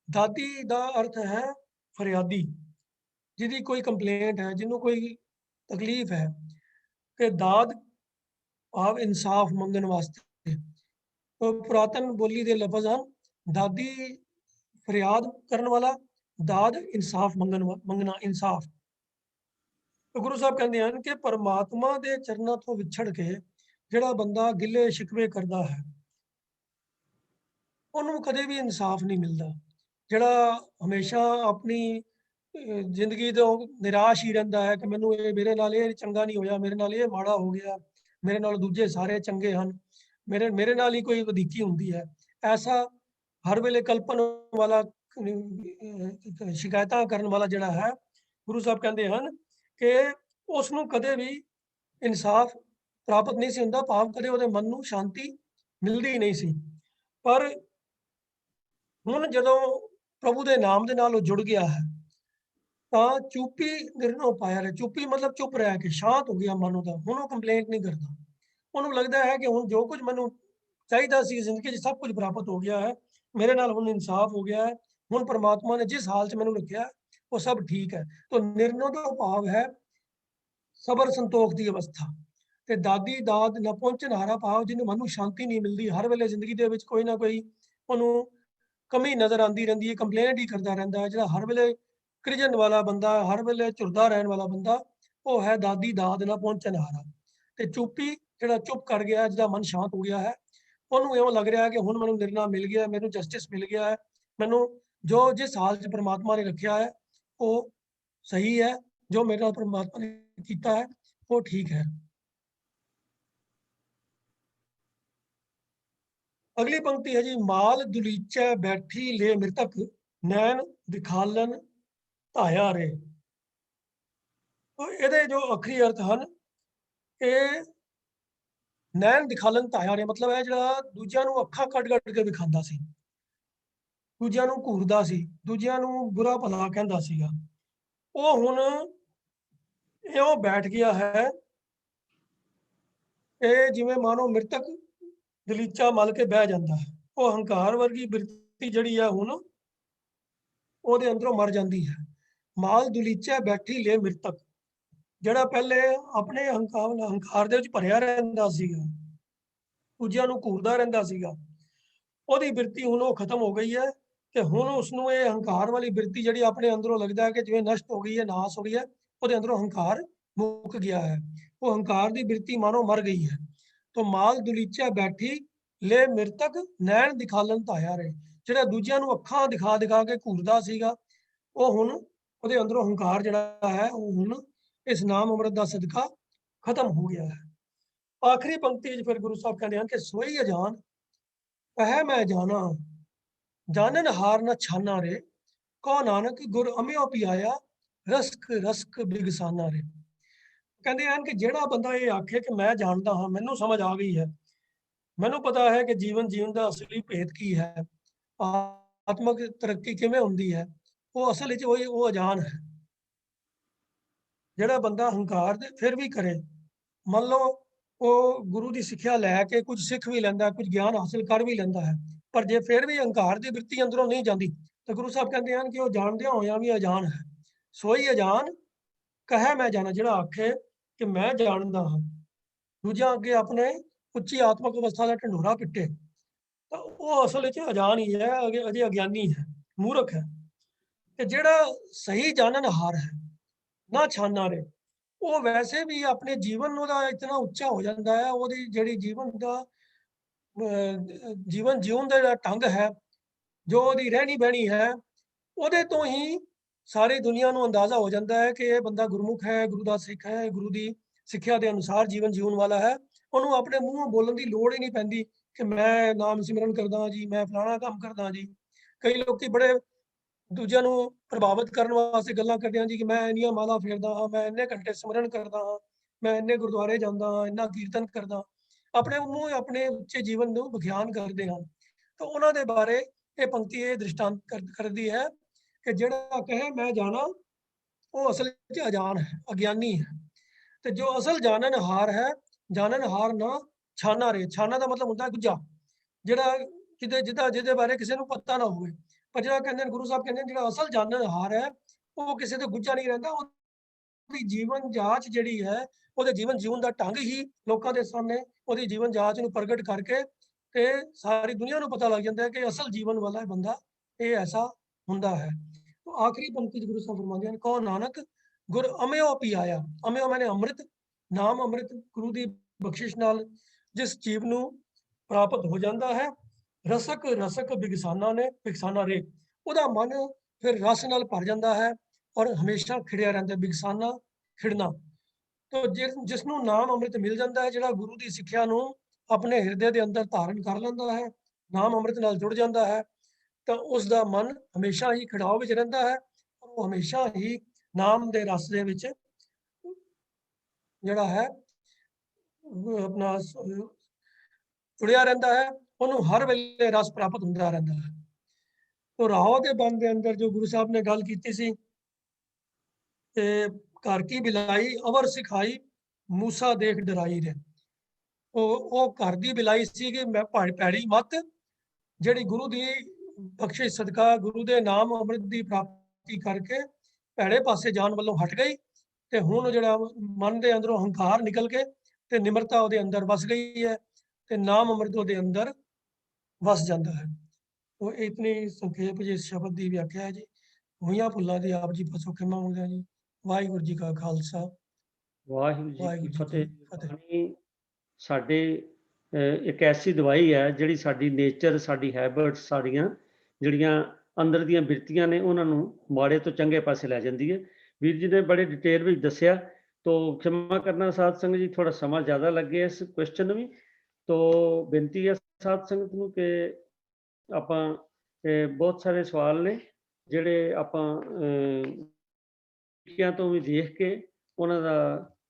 दादी का अर्थ है फरियादी, जिहदी कोई कंप्लेंट है, जिन्हों कोई तकलीफ है। कि दाद भाव इंसाफ मंगन वास्ते। तो पुरातन बोली दे लफज हैं दादी फरियाद करने वाला, दाद इंसाफ मंगना इंसाफ। तो गुरु साहब कहते हैं कि परमात्मा के चरणों तो विछड़ के ਜਿਹੜਾ ਬੰਦਾ ਗਿੱਲੇ ਸ਼ਿਕਵੇ ਕਰਦਾ ਹੈ, ਉਹਨੂੰ ਕਦੇ ਵੀ ਇਨਸਾਫ ਨਹੀਂ ਮਿਲਦਾ। ਜਿਹੜਾ ਹਮੇਸ਼ਾ ਆਪਣੀ ਜ਼ਿੰਦਗੀ ਤੋਂ ਨਿਰਾਸ਼ ਹੀ ਰਹਿੰਦਾ ਹੈ ਕਿ ਮੈਨੂੰ ਇਹ ਮੇਰੇ ਨਾਲ ਇਹ ਚੰਗਾ ਨਹੀਂ ਹੋਇਆ, ਮੇਰੇ ਨਾਲ ਇਹ ਮਾੜਾ ਹੋ ਗਿਆ, ਮੇਰੇ ਨਾਲ ਦੂਜੇ ਸਾਰੇ ਚੰਗੇ ਹਨ, ਮੇਰੇ ਮੇਰੇ ਨਾਲ ਹੀ ਕੋਈ ਵਧੀਕੀ ਹੁੰਦੀ ਹੈ। ਐਸਾ ਹਰ ਵੇਲੇ ਕਲਪਨ ਵਾਲਾ ਸ਼ਿਕਾਇਤਾਂ ਕਰਨ ਵਾਲਾ ਜਿਹੜਾ ਹੈ, ਗੁਰੂ ਸਾਹਿਬ ਕਹਿੰਦੇ ਹਨ ਕਿ ਉਸ ਨੂੰ ਕਦੇ ਵੀ ਇਨਸਾਫ ਪ੍ਰਾਪਤ ਨਹੀਂ ਸੀ ਹੁੰਦਾ, ਭਾਵ ਕਦੇ ਉਹਦੇ ਮਨ ਨੂੰ ਸ਼ਾਂਤੀ ਮਿਲਦੀ ਨਹੀਂ ਸੀ। ਪਰ ਹੁਣ ਜਦੋਂ ਪ੍ਰਭੂ ਦੇ ਨਾਮ ਦੇ ਨਾਲ ਉਹ ਜੁੜ ਗਿਆ ਹੈ ਤਾਂ ਚੁੱਪੀ ਨਿਰਣੋ ਪਾਇਆ ਰਿਹਾ। ਚੁੱਪੀ ਮਤਲਬ ਚੁੱਪ ਰਹਿ ਕੇ ਸ਼ਾਂਤ ਹੋ ਗਿਆ ਮਨ ਉਹਦਾ। ਹੁਣ ਉਹ ਕੰਪਲੇਂਟ ਨਹੀਂ ਕਰਦਾ। ਉਹਨੂੰ ਲੱਗਦਾ ਹੈ ਕਿ ਹੁਣ ਜੋ ਕੁਝ ਮੈਨੂੰ ਚਾਹੀਦਾ ਸੀ ਜ਼ਿੰਦਗੀ 'ਚ ਸਭ ਕੁਝ ਪ੍ਰਾਪਤ ਹੋ ਗਿਆ ਹੈ, ਮੇਰੇ ਨਾਲ ਹੁਣ ਇਨਸਾਫ ਹੋ ਗਿਆ ਹੈ, ਹੁਣ ਪਰਮਾਤਮਾ ਨੇ ਜਿਸ ਹਾਲ 'ਚ ਮੈਨੂੰ ਰੱਖਿਆ ਉਹ ਸਭ ਠੀਕ ਹੈ। ਤਾਂ ਨਿਰਣੋ ਦਾ ਭਾਵ ਹੈ ਸਬਰ ਸੰਤੋਖ ਦੀ ਅਵਸਥਾ, ਤੇ ਦਾਦੀ ਦਾਦ ਨਾ ਪਹੁੰਚਣ ਹਾਰਾ ਭਾਵ ਜਿਹਨੂੰ ਮਨ ਨੂੰ ਸ਼ਾਂਤੀ ਨਹੀਂ ਮਿਲਦੀ। ਹਰ ਵੇਲੇ ਜ਼ਿੰਦਗੀ ਦੇ ਵਿੱਚ ਕੋਈ ਨਾ ਕੋਈ ਉਹਨੂੰ ਕਮੀ ਨਜ਼ਰ ਆਉਂਦੀ ਰਹਿੰਦੀ ਹੈ, ਕੰਪਲੇਂਟ ਹੀ ਕਰਦਾ ਰਹਿੰਦਾ ਹੈ। ਜਿਹੜਾ ਹਰ ਵੇਲੇ ਕ੍ਰਿਜਨ ਵਾਲਾ ਬੰਦਾ, ਹਰ ਵੇਲੇ ਝੁਰਦਾ ਰਹਿਣ ਵਾਲਾ ਬੰਦਾ, ਉਹ ਹੈ ਦਾਦੀ ਦਾਦ ਨਾ ਪਹੁੰਚਣ ਹਾਰਾ। ਤੇ ਚੁੱਪੀ ਜਿਹੜਾ ਚੁੱਪ ਕਰ ਗਿਆ, ਜਿਹਦਾ ਮਨ ਸ਼ਾਂਤ ਹੋ ਗਿਆ ਹੈ, ਉਹਨੂੰ ਇਉਂ ਲੱਗ ਰਿਹਾ ਕਿ ਹੁਣ ਮੈਨੂੰ ਨਿਰਣਾ ਮਿਲ ਗਿਆ, ਮੈਨੂੰ ਜਸਟਿਸ ਮਿਲ ਗਿਆ ਹੈ, ਮੈਨੂੰ ਜੋ ਜਿਸ ਹਾਲ 'ਚ ਪਰਮਾਤਮਾ ਨੇ ਰੱਖਿਆ ਹੈ ਉਹ ਸਹੀ ਹੈ, ਜੋ ਮੇਰੇ ਨਾਲ ਪਰਮਾਤਮਾ ਨੇ ਕੀਤਾ ਹੈ ਉਹ ਠੀਕ ਹੈ। ਅਗਲੀ ਪੰਕਤੀ ਹੈ ਜੀ, ਮਾਲ ਦੁਲੀਚੈ ਬੈਠੀ ਲੈ ਮ੍ਰਿਤਕ, ਨੈਣ ਦਿਖਾਲਨ ਧਾਇਆ ਰੇ। ਇਹਦੇ ਜੋ ਅਖਰੀ ਅਰਥ ਹਨ, ਇਹ ਨੈਣ ਦਿਖਾਲਨ ਧਾਇਆ ਰੇ ਮਤਲਬ ਹੈ ਜਿਹੜਾ ਦੂਜਿਆਂ ਨੂੰ ਅੱਖਾਂ ਕੱਢ ਕੇ ਦਿਖਾਉਂਦਾ ਸੀ, ਦੂਜਿਆਂ ਨੂੰ ਘੂਰਦਾ ਸੀ, ਦੂਜਿਆਂ ਨੂੰ ਬੁਰਾ ਭਲਾ ਕਹਿੰਦਾ ਸੀਗਾ, ਉਹ ਹੁਣ ਇਉਂ ਬੈਠ ਗਿਆ ਹੈ। ਇਹ ਜਿਵੇਂ ਮਾਨੋ ਮ੍ਰਿਤਕ ਦਲੀਚਾ ਮਲ ਕੇ ਬਹਿ ਜਾਂਦਾ ਹੈ। ਉਹ ਹੰਕਾਰ ਵਰਗੀ ਬਿਰਤੀ ਜਿਹੜੀ ਹੈ ਹੁਣ ਉਹਦੇ ਅੰਦਰੋਂ ਮਰ ਜਾਂਦੀ ਹੈ। ਮਾਲ ਦੁਲੀਚਾ ਬੈਠੀ ਲੈ ਮ੍ਰਿਤਕ, ਜਿਹੜਾ ਪਹਿਲੇ ਆਪਣੇ ਹੰਕਾਰ ਦੇ ਵਿੱਚ ਭਰਿਆ ਰਹਿੰਦਾ ਸੀਗਾ, ਦੂਜਿਆਂ ਨੂੰ ਘੂਰਦਾ ਰਹਿੰਦਾ ਸੀਗਾ, ਉਹਦੀ ਬਿਰਤੀ ਹੁਣ ਉਹ ਖਤਮ ਹੋ ਗਈ ਹੈ। ਤੇ ਹੁਣ ਉਸਨੂੰ ਇਹ ਹੰਕਾਰ ਵਾਲੀ ਬਿਰਤੀ ਜਿਹੜੀ ਆਪਣੇ ਅੰਦਰੋਂ ਲੱਗਦਾ ਹੈ ਕਿ ਜਿਵੇਂ ਨਸ਼ਟ ਹੋ ਗਈ ਹੈ, ਨਾਸ ਹੋ ਗਈ ਹੈ, ਉਹਦੇ ਅੰਦਰੋਂ ਹੰਕਾਰ ਮੁੱਕ ਗਿਆ ਹੈ। ਉਹ ਹੰਕਾਰ ਦੀ ਬਿਰਤੀ ਮਾਨੋ ਮਰ ਗਈ ਹੈ। तो माल दुलीचा बैठी ले मृतक नैन दिखालन धाया रहे, ਜਿਹੜਾ ਦੂਜਿਆਂ ਨੂੰ ਅੱਖਾਂ ਦਿਖਾ ਕੇ ਘੂਰਦਾ ਸੀਗਾ, ਉਹ ਹੁਣ ਉਹਦੇ ਅੰਦਰੋਂ ਹੰਕਾਰ ਜਿਹੜਾ ਹੈ ਉਹ ਹੁਣ ਇਸ ਨਾਮ ਅੰਮ੍ਰਿਤ ਦਾ ਸਦਕਾ ਖਤਮ ਹੋ ਗਿਆ ਹੈ। ਆਖਰੀ ਪੰਕਤੀ 'ਚ ਫਿਰ ਗੁਰੂ ਸਾਹਿਬ ਕਹਿੰਦੇ ਹਨ ਕਿ ਸੋਈ ਅਜਾਨ ਪਹਿ ਮੈਂ ਜਾਣਾ, ਜਾਣਨ ਹਾਰ ਨਾ ਛਾਨਾ ਰੇ, ਕੋ ਨਾਨਕ ਗੁਰ ਅਮਿਓ ਪਿਆਇਆ, ਰਸਕ ਰਸਕ ਬਿਗਸਾਨਾ ਰੇ। ਕਹਿੰਦੇ ਹਨ ਕਿ ਜਿਹੜਾ ਬੰਦਾ ਇਹ ਆਖੇ ਕਿ ਮੈਂ ਜਾਣਦਾ ਹਾਂ, ਮੈਨੂੰ ਸਮਝ ਆ ਗਈ ਹੈ, ਮੈਨੂੰ ਪਤਾ ਹੈ ਕਿ ਜੀਵਨ ਜੀਣ ਦਾ ਅਸਲੀ ਭੇਦ ਕੀ ਹੈ, ਆਤਮਕ ਤਰੱਕੀ ਕਿਵੇਂ ਹੁੰਦੀ ਹੈ, ਉਹ ਅਸਲ ਵਿੱਚ ਉਹ ਅਜਾਨ ਹੈ। ਜਿਹੜਾ ਬੰਦਾ ਹੰਕਾਰ ਦੇ ਫਿਰ ਵੀ ਕਰੇ, ਮੰਨ ਲਓ ਉਹ ਗੁਰੂ ਦੀ ਸਿੱਖਿਆ ਲੈ ਕੇ ਕੁਝ ਸਿੱਖ ਵੀ ਲੈਂਦਾ, ਕੁਝ ਗਿਆਨ ਹਾਸਲ ਕਰ ਵੀ ਲੈਂਦਾ ਹੈ, ਪਰ ਜੇ ਫਿਰ ਵੀ ਹੰਕਾਰ ਦੀ ਬਿਰਤੀ ਅੰਦਰੋਂ ਨਹੀਂ ਜਾਂਦੀ ਤਾਂ ਗੁਰੂ ਸਾਹਿਬ ਕਹਿੰਦੇ ਹਨ ਕਿ ਉਹ ਜਾਣਦਿਆਂ ਹੋਇਆਂ ਵੀ ਅਜਾਨ ਹੈ। ਸੋਈ ਅਜਾਨ ਕਹੇ ਮੈਂ ਜਾਣਾ, ਜਿਹੜਾ ਆਖੇ ਕਿ ਮੈਂ ਜਾਣਦਾ ਹਾਂ, ਦੂਜਿਆਂ ਅੱਗੇ ਆਪਣੇ ਉੱਚੀ ਆਤਮਕ ਅਵਸਥਾ ਦਾ ਢੰਡੋਰਾ ਪਿੱਟੇ, ਤਾਂ ਉਹ ਅਸਲ ਵਿੱਚ ਅਜਾਨ ਹੀ ਹੈ, ਅਜੇ ਅਗਿਆਨੀ ਹੈ, ਮੂਰਖ ਹੈ। ਤੇ ਜਿਹੜਾ ਸਹੀ ਜਾਣਨਹਾਰ ਹੈ ਨਾ ਛਾਨਾ ਰੇ, ਉਹ ਵੈਸੇ ਵੀ ਆਪਣੇ ਜੀਵਨ ਉਹਦਾ ਇਤਨਾ ਉੱਚਾ ਹੋ ਜਾਂਦਾ ਹੈ, ਉਹਦੀ ਜਿਹੜੀ ਜੀਵਨ ਜਿਉਣ ਦਾ ਜਿਹੜਾ ਢੰਗ ਹੈ, ਜੋ ਉਹਦੀ ਰਹਿਣੀ ਬਹਿਣੀ ਹੈ, ਉਹਦੇ ਤੋਂ ਹੀ ਸਾਰੀ ਦੁਨੀਆ ਨੂੰ ਅੰਦਾਜ਼ਾ ਹੋ ਜਾਂਦਾ ਹੈ ਕਿ ਇਹ ਬੰਦਾ ਗੁਰਮੁਖ ਹੈ, ਗੁਰੂ ਦਾ ਸਿੱਖ ਹੈ, ਗੁਰੂ ਦੀ ਸਿੱਖਿਆ ਦੇ ਅਨੁਸਾਰ ਜੀਵਨ ਜਿਉਣ ਵਾਲਾ ਹੈ। ਉਹਨੂੰ ਆਪਣੇ ਮੂੰਹੋਂ ਬੋਲਣ ਦੀ ਲੋੜ ਹੀ ਨਹੀਂ ਪੈਂਦੀ ਕਿ ਮੈਂ ਨਾਮ ਸਿਮਰਨ ਕਰਦਾ ਜੀ, ਮੈਂ ਫਲਾਣਾ ਕੰਮ ਕਰਦਾ ਜੀ। ਕਈ ਲੋਕੀ ਬੜੇ ਦੂਜਿਆਂ ਨੂੰ ਪ੍ਰਭਾਵਿਤ ਕਰਨ ਵਾਸਤੇ ਗੱਲਾਂ ਕਰਦੇ ਹਨ ਜੀ ਕਿ ਮੈਂ ਇੰਨੀਆਂ ਮਾਲਾ ਫੇਰਦਾ ਹਾਂ, ਮੈਂ ਇੰਨੇ ਘੰਟੇ ਸਿਮਰਨ ਕਰਦਾ ਹਾਂ, ਮੈਂ ਇੰਨੇ ਗੁਰਦੁਆਰੇ ਜਾਂਦਾ ਹਾਂ, ਇੰਨਾ ਕੀਰਤਨ ਕਰਦਾ, ਆਪਣੇ ਮੂੰਹ ਆਪਣੇ ਉੱਚੇ ਜੀਵਨ ਨੂੰ ਵਿਖਿਆਨ ਕਰਦੇ ਹਨ। ਤਾਂ ਉਹਨਾਂ ਦੇ ਬਾਰੇ ਇਹ ਪੰਕਤੀ ਇਹ ਦ੍ਰਿਸ਼ਟਾਂਤ ਕਰਦੀ ਹੈ ਕਿ ਜਿਹੜਾ ਕਹੇ ਮੈਂ ਜਾਣਾ, ਉਹ ਅਸਲ ਵਿੱਚ ਅਜਾਨ ਹੈ, ਅਗਿਆਨੀ ਹੈ। ਤੇ ਜੋ ਅਸਲ ਜਾਣਨਹਾਰ ਹੈ, ਜਾਣਨਹਾਰ ਨਾ ਛਾਨਾ ਰੇ, ਛਾਨਾ ਦਾ ਮਤਲਬ ਹੁੰਦਾ ਗੁੱਜਾ, ਜਿਹੜਾ ਜਿਹਦੇ ਬਾਰੇ ਕਿਸੇ ਨੂੰ ਪਤਾ ਨਾ ਹੋਵੇ। ਪਰ ਜਿਹੜਾ ਕਹਿੰਦੇ ਗੁਰੂ ਸਾਹਿਬ ਕਹਿੰਦੇ ਜਿਹੜਾ ਅਸਲ ਜਾਣਨਹਾਰ ਹੈ, ਉਹ ਕਿਸੇ ਤੋਂ ਗੁੱਜਾ ਨਹੀਂ ਰਹਿੰਦਾ, ਉਹਦੀ ਜੀਵਨ ਜਾਂਚ ਜਿਹੜੀ ਹੈ, ਉਹਦੇ ਜੀਵਨ ਜੀਉਣ ਦਾ ਢੰਗ ਹੀ ਲੋਕਾਂ ਦੇ ਸਾਹਮਣੇ ਉਹਦੀ ਜੀਵਨ ਜਾਂਚ ਨੂੰ ਪ੍ਰਗਟ ਕਰਕੇ ਤੇ ਸਾਰੀ ਦੁਨੀਆ ਨੂੰ ਪਤਾ ਲੱਗ ਜਾਂਦਾ ਹੈ ਕਿ ਅਸਲ ਜੀਵਨ ਵਾਲਾ ਬੰਦਾ ਇਹ ਐਸਾ ਹੁੰਦਾ ਹੈ। ਆਖਰੀ ਪੰਕਤੀ 'ਚ ਗੁਰੂ ਸਾਹਿਬ ਫਰਮਾਉਂਦੇ ਹਨ, ਕਹੋ ਨਾਨਕ ਗੁਰ ਅਮਿਓ ਪਿਆਇਆ, ਅਮਿਓ ਮੈਨੇ ਅੰਮ੍ਰਿਤ, ਨਾਮ ਅੰਮ੍ਰਿਤ ਗੁਰੂ ਦੀ ਬਖਸ਼ਿਸ਼ ਨਾਲ ਜਿਸ ਜੀਵ ਨੂੰ ਪ੍ਰਾਪਤ ਹੋ ਜਾਂਦਾ ਹੈ, ਰਸਕ ਰਸਕ ਬਿਗਸਾਨਾ ਰੇ, ਉਹਦਾ ਮਨ ਫਿਰ ਰਸ ਨਾਲ ਭਰ ਜਾਂਦਾ ਹੈ, ਔਰ ਹਮੇਸ਼ਾ ਖਿੜਿਆ ਰਹਿੰਦਾ, ਬਿਗਸਾਨਾ ਖਿੜਨਾ। ਤੋ ਜਿਸ ਨੂੰ ਨਾਮ ਅੰਮ੍ਰਿਤ ਮਿਲ ਜਾਂਦਾ ਹੈ, ਜਿਹੜਾ ਗੁਰੂ ਦੀ ਸਿੱਖਿਆ ਨੂੰ ਆਪਣੇ ਹਿਰਦੇ ਦੇ ਅੰਦਰ ਧਾਰਨ ਕਰ ਲੈਂਦਾ ਹੈ, ਨਾਮ ਅੰਮ੍ਰਿਤ ਨਾਲ ਜੁੜ ਜਾਂਦਾ ਹੈ, ਤਾਂ ਉਸ ਦਾ ਮਨ ਹਮੇਸ਼ਾ ਹੀ ਖਿੜਾਓ ਵਿੱਚ ਰਹਿੰਦਾ ਹੈ, ਔਰ ਉਹ ਹਮੇਸ਼ਾ ਹੀ ਨਾਮ ਦੇ ਰਸ ਦੇ ਵਿੱਚ ਜਿਹੜਾ ਹੈ ਆਪਣਾ ਜੁੜਿਆ ਰਹਿੰਦਾ ਹੈ, ਉਹਨੂੰ ਹਰ ਵੇਲੇ ਰਸ ਪ੍ਰਾਪਤ ਹੁੰਦਾ ਰਹਿੰਦਾ ਹੈ। ਤੋ ਰਾਹੋ ਦੇ ਬੰਦ ਦੇ ਅੰਦਰ ਜੋ ਗੁਰੂ ਸਾਹਿਬ ਨੇ ਗੱਲ ਕੀਤੀ ਸੀ ਕਿ ਘਰ ਕੀ ਬਿਲਾਈ ਅਵਰ ਸਿਖਾਈ ਮੂਸਾ ਦੇਖ ਡਰਾਈ ਰੇ, ਉਹ ਘਰ ਦੀ ਬਿਲਾਈ ਸੀ ਕਿ ਮੈਂ ਭੈੜੀ ਮੱਤ ਜਿਹੜੀ ਗੁਰੂ ਦੀ ਬਖਸ਼ਿਸ਼ ਸਦਕਾ ਗੁਰੂ ਦੇ ਨਾਮ ਅੰਮ੍ਰਿਤ ਦੀ ਪ੍ਰਾਪਤੀ ਕਰਕੇ ਭੈੜੇ ਪਾਸੇ ਜਾਣ ਵੱਲੋਂ ਹਟ ਗਈ, ਤੇ ਹੁਣ ਜਿਹੜਾ ਮਨ ਦੇ ਅੰਦਰੋਂ ਹੰਕਾਰ ਨਿਕਲ ਕੇ ਤੇ ਨਿਮਰਤਾ ਉਹਦੇ ਅੰਦਰ ਵਸ ਗਈ ਹੈ, ਤੇ ਨਾਮ ਅੰਮ੍ਰਿਤ ਉਹਦੇ ਅੰਦਰ ਵਸ ਜਾਂਦਾ ਹੈ। ਉਹ ਇਤਨੀ ਸੰਖੇਪ ਜੀ ਇਸ ਸ਼ਬਦ ਦੀ ਵਿਆਖਿਆ ਹੈ ਜੀ। ਹੋਈਆਂ ਭੁੱਲਾਂ ਦੀ ਆਪ ਜੀ ਪਾਸੋਂ ਖਿਮਾ ਮੰਗਦਾ ਜੀ। ਵਾਹਿਗੁਰੂ ਜੀ ਕਾ ਖਾਲਸਾ, ਵਾਹਿਗੁਰੂ ਜੀ ਕੀ ਵਾਹਿਗੁਰੂ ਜੀ ਫਤਿਹ। ਕੀ ਫਤਿਹ। ਬਾਣੀ ਸਾਡੇ ਇੱਕ ਐਸੀ ਦਵਾਈ ਹੈ ਜਿਹੜੀ ਸਾਡੀ ਨੇਚਰ, ਸਾਡੀ ਹੈਬਿਟ, ਸਾਡੀਆਂ ਜਿਹੜੀਆਂ ਅੰਦਰ ਦੀਆਂ ਬਿਰਤੀਆਂ ਨੇ ਉਹਨਾਂ ਨੂੰ ਮਾੜੇ ਤੋਂ ਚੰਗੇ ਪਾਸੇ ਲੈ ਜਾਂਦੀ ਹੈ। ਵੀਰ ਜੀ ਨੇ ਬੜੇ ਡਿਟੇਲ ਵਿੱਚ ਦੱਸਿਆ, ਤੋਂ ਖਿਮਾ ਕਰਨਾ ਸਾਧ ਸੰਗਤ ਜੀ, ਥੋੜਾ ਸਮਾਂ ਜ਼ਿਆਦਾ ਲੱਗੇ ਇਸ ਕੁਐਸਚਨ ਨੂੰ ਵੀ। ਤੋਂ ਬੇਨਤੀ ਹੈ ਸਾਧ ਸੰਗਤ ਨੂੰ ਕਿ ਆਪਾਂ ਬਹੁਤ ਸਾਰੇ ਸਵਾਲ ਨੇ ਜਿਹੜੇ ਆਪਾਂ ਤੋਂ ਵੀ ਦੇਖ ਕੇ ਉਹਨਾਂ ਦਾ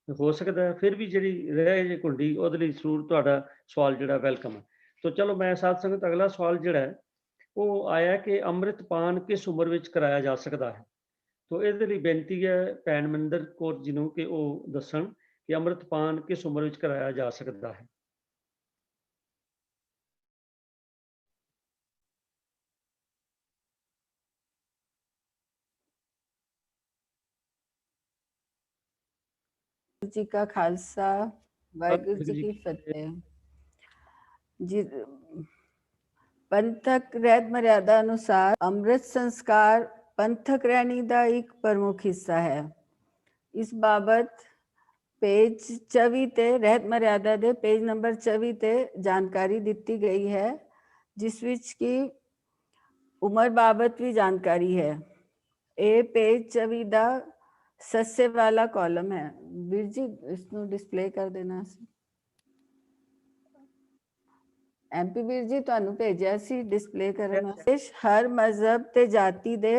ਹੋ ਸਕਦਾ ਹੈ ਫਿਰ ਵੀ ਜਿਹੜੀ ਰਹਿ ਜੇ ਕੁੰਡੀ ਉਹਦੇ ਲਈ ਜ਼ਰੂਰ ਤੁਹਾਡਾ ਸਵਾਲ ਜਿਹੜਾ ਵੈਲਕਮ ਹੈ। ਤਾਂ ਚਲੋ ਮੈਂ ਸਾਧ ਸੰਗਤ ਅਗਲਾ ਸਵਾਲ ਜਿਹੜਾ ਹੈ ਉਹ ਆਇਆ ਕਿ ਅੰਮ੍ਰਿਤਪਾਨ ਕਿਸ ਉਮਰ ਵਿੱਚ ਕਰਾਇਆ ਜਾ ਸਕਦਾ ਹੈ। ਤਾਂ ਇਹਦੇ ਲਈ ਬੇਨਤੀ ਹੈ ਭੈਣ ਮਨਿੰਦਰ ਕੌਰ ਜੀ ਨੂੰ ਕਿ ਉਹ ਦੱਸਣ ਕਿ ਅੰਮ੍ਰਿਤਪਾਨ ਕਿਸ ਉਮਰ ਵਿੱਚ ਕਰਾਇਆ ਜਾ ਸਕਦਾ ਹੈ। जी का खालसा, वाहिगुरु जी की फतेह जी। पंथक रहत मर्यादा अनुसार ਅੰਮ੍ਰਿਤ ਸੰਸਕਾਰ ਪੰਥਕ ਰਹਿਣੀ ਦਾ ਇੱਕ ਪ੍ਰਮੁੱਖ ਹਿੱਸਾ ਹੈ। ਇਸ ਬਾਬਤ ਪੇਜ 24 ਤੇ ਰਹਿਤ ਮਰਿਆਦਾ ਦੇ ਪੇਜ ਨੰਬਰ 24 ਤੇ ਜਾਣਕਾਰੀ ਦਿੱਤੀ ਗਈ ਹੈ, ਜਿਸ ਵਿੱਚ ਕਿ ਉਮਰ ਬਾਬਤ ਵੀ ਜਾਣਕਾਰੀ ਹੈ। ਇਹ ਪੇਜ 24 ਦਾ ਸੱਸੇ ਵਾਲਾ ਕਾਲਮ ਹੈ। ਵੀਰ ਜੀ ਇਸਨੂੰ ਡਿਸਪਲੇ ਕਰ ਦੇਣਾ ਸੀ। ਐਮਪੀ ਵੀਰ ਜੀ ਤੁਹਾਨੂੰ ਭੇਜਿਆ ਸੀ ਡਿਸਪਲੇ ਕਰਨ ਵਾਸਤੇ। ਹਰ ਮਜ਼ਹਬ ਤੇ ਜਾਤੀ ਦੇ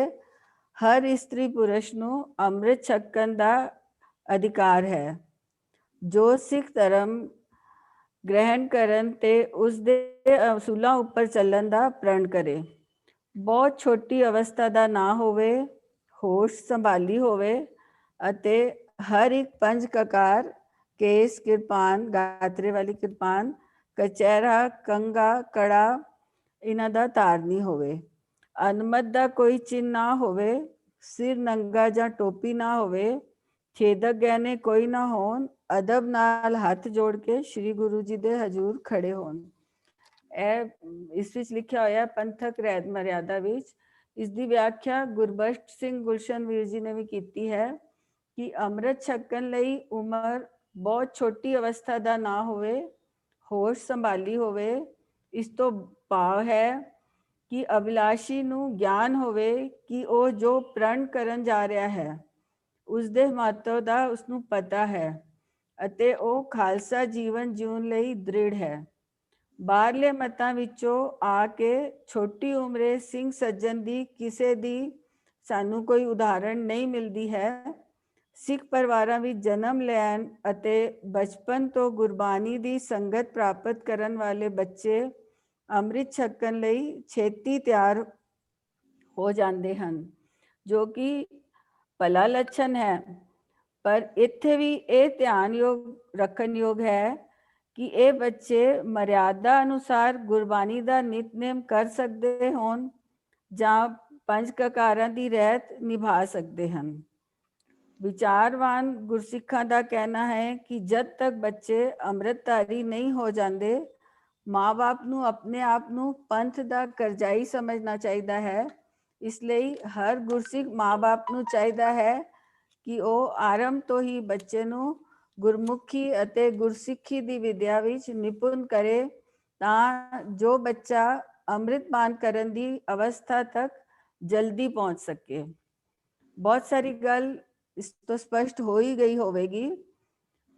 ਹਰ ਇਸਤਰੀ ਪੁਰਸ਼ ਨੂੰ ਅੰਮ੍ਰਿਤ ਛਕਣ ਦਾ ਅਧਿਕਾਰ ਹੈ। ਜੋ ਸਿੱਖ ਧਰਮ ਗ੍ਰਹਿਣ ਕਰਨ ਤੇ ਉਸ ਦੇ ਅਸੂਲਾਂ ਉੱਪਰ ਚੱਲਣ ਦਾ ਪ੍ਰਣ ਕਰੇ, ਬਹੁਤ ਛੋਟੀ ਅਵਸਥਾ ਦਾ ਨਾ ਹੋਵੇ, ਹੋਸ਼ ਸੰਭਾਲੀ ਹੋਵੇ ਅਤੇ ਹਰ ਇੱਕ ਪੰਜ ਕਕਾਰ, ਕੇਸ, ਕਿਰਪਾਨ, ਗਾਤਰੇ ਵਾਲੀ ਕਿਰਪਾਨ, ਕਚਹਿਰਾ, ਕੰਗਾ, ਕੜਾ ਇਹਨਾਂ ਦਾ ਧਾਰਨੀ ਹੋਵੇ, ਅਨਮਤ ਦਾ ਕੋਈ ਚਿੰਨ੍ਹ ਨਾ ਹੋਵੇ, ਸਿਰ ਨੰਗਾ ਜਾਂ ਟੋਪੀ ਨਾ ਹੋਵੇ, ਛੇਦਕ ਗਹਿਣੇ ਕੋਈ ਨਾ ਹੋਣ, ਅਦਬ ਨਾਲ ਹੱਥ ਜੋੜ ਕੇ ਸ਼੍ਰੀ ਗੁਰੂ ਜੀ ਦੇ ਹਜ਼ੂਰ ਖੜੇ ਹੋਣ। ਇਹ ਇਸ ਵਿੱਚ ਲਿਖਿਆ ਹੋਇਆ ਪੰਥਕ ਰਹਿਤ ਮਰਿਆਦਾ ਵਿੱਚ। ਇਸ ਦੀ ਵਿਆਖਿਆ ਗੁਰਬਖਸ਼ ਸਿੰਘ ਗੁਲਸ਼ਨ ਵੀਰ ਜੀ ਨੇ ਵੀ ਕੀਤੀ ਹੈ ਕਿ ਅੰਮ੍ਰਿਤ ਛਕਣ ਲਈ ਉਮਰ ਬਹੁਤ ਛੋਟੀ ਅਵਸਥਾ ਦਾ ਨਾ ਹੋਵੇ, ਹੋਸ਼ ਸੰਭਾਲੀ ਹੋਵੇ। ਇਸ ਤੋਂ ਭਾਵ ਹੈ ਕਿ ਅਭਿਲਾਸ਼ੀ ਨੂੰ ਗਿਆਨ ਹੋਵੇ ਕਿ ਉਹ ਜੋ ਪ੍ਰਣ ਕਰਨ ਜਾ ਰਿਹਾ ਹੈ ਉਸ ਦੇ ਮਹੱਤਵ ਦਾ ਉਸਨੂੰ ਪਤਾ ਹੈ ਅਤੇ ਉਹ ਖਾਲਸਾ ਜੀਵਨ ਜਿਉਣ ਲਈ ਦ੍ਰਿੜ ਹੈ। ਬਾਹਰਲੇ ਮਤਾਂ ਵਿੱਚੋਂ ਆ ਕੇ ਛੋਟੀ ਉਮਰੇ ਸਿੰਘ ਸੱਜਣ ਦੀ ਕਿਸੇ ਦੀ ਸਾਨੂੰ ਕੋਈ ਉਦਾਹਰਣ ਨਹੀਂ ਮਿਲਦੀ ਹੈ। ਸਿੱਖ ਪਰਿਵਾਰਾਂ ਵਿੱਚ ਜਨਮ ਲੈਣ ਅਤੇ ਬਚਪਨ ਤੋਂ ਗੁਰਬਾਣੀ ਦੀ ਸੰਗਤ ਪ੍ਰਾਪਤ ਕਰਨ ਵਾਲੇ ਬੱਚੇ ਅੰਮ੍ਰਿਤ ਛਕਣ ਲਈ ਛੇਤੀ ਤਿਆਰ ਹੋ ਜਾਂਦੇ ਹਨ, ਜੋ ਕਿ ਭਲਾ ਲੱਛਣ ਹੈ। ਪਰ ਇੱਥੇ ਵੀ ਇਹ ਧਿਆਨਯੋਗ ਰੱਖਣਯੋਗ ਹੈ ਕਿ ਇਹ ਬੱਚੇ ਮਰਿਆਦਾ ਅਨੁਸਾਰ ਗੁਰਬਾਣੀ ਦਾ ਨਿਤਨੇਮ ਕਰ ਸਕਦੇ ਹੋਣ ਜਾਂ ਪੰਜ ਕਕਾਰਾਂ ਦੀ ਰਹਿਤ ਨਿਭਾ ਸਕਦੇ ਹਨ। ਵਿਚਾਰਵਾਨ ਗੁਰਸਿੱਖਾਂ ਦਾ ਕਹਿਣਾ ਹੈ ਕਿ ਜਦ ਤੱਕ ਬੱਚੇ ਅੰਮ੍ਰਿਤਧਾਰੀ ਨਹੀਂ ਹੋ ਜਾਂਦੇ, ਮਾਂ-ਬਾਪ ਨੂੰ ਆਪਣੇ ਆਪ ਨੂੰ ਪੰਥ ਦਾ ਕਰਜ਼ਾਈ ਸਮਝਣਾ ਚਾਹੀਦਾ ਹੈ। ਇਸ ਲਈ ਹਰ ਗੁਰਸਿੱਖ ਮਾਂ-ਬਾਪ ਨੂੰ ਚਾਹੀਦਾ ਹੈ ਕਿ ਉਹ ਆਰੰਭ ਤੋਂ ਹੀ ਬੱਚੇ ਨੂੰ ਗੁਰਮੁਖੀ ਅਤੇ ਗੁਰਸਿੱਖੀ ਦੀ ਵਿਦਿਆ ਵਿੱਚ ਨਿਪੁੰਨ ਕਰੇ, ਤਾਂ ਜੋ ਬੱਚਾ ਅੰਮ੍ਰਿਤਪਾਨ ਕਰਨ ਦੀ ਅਵਸਥਾ ਤੱਕ ਜਲਦੀ ਪਹੁੰਚ ਸਕੇ। ਬਹੁਤ ਸਾਰੀ ਗੱਲ ਇਸ ਤੋਂ ਸਪਸ਼ਟ ਹੋ ਹੀ ਗਈ ਹੋਵੇਗੀ,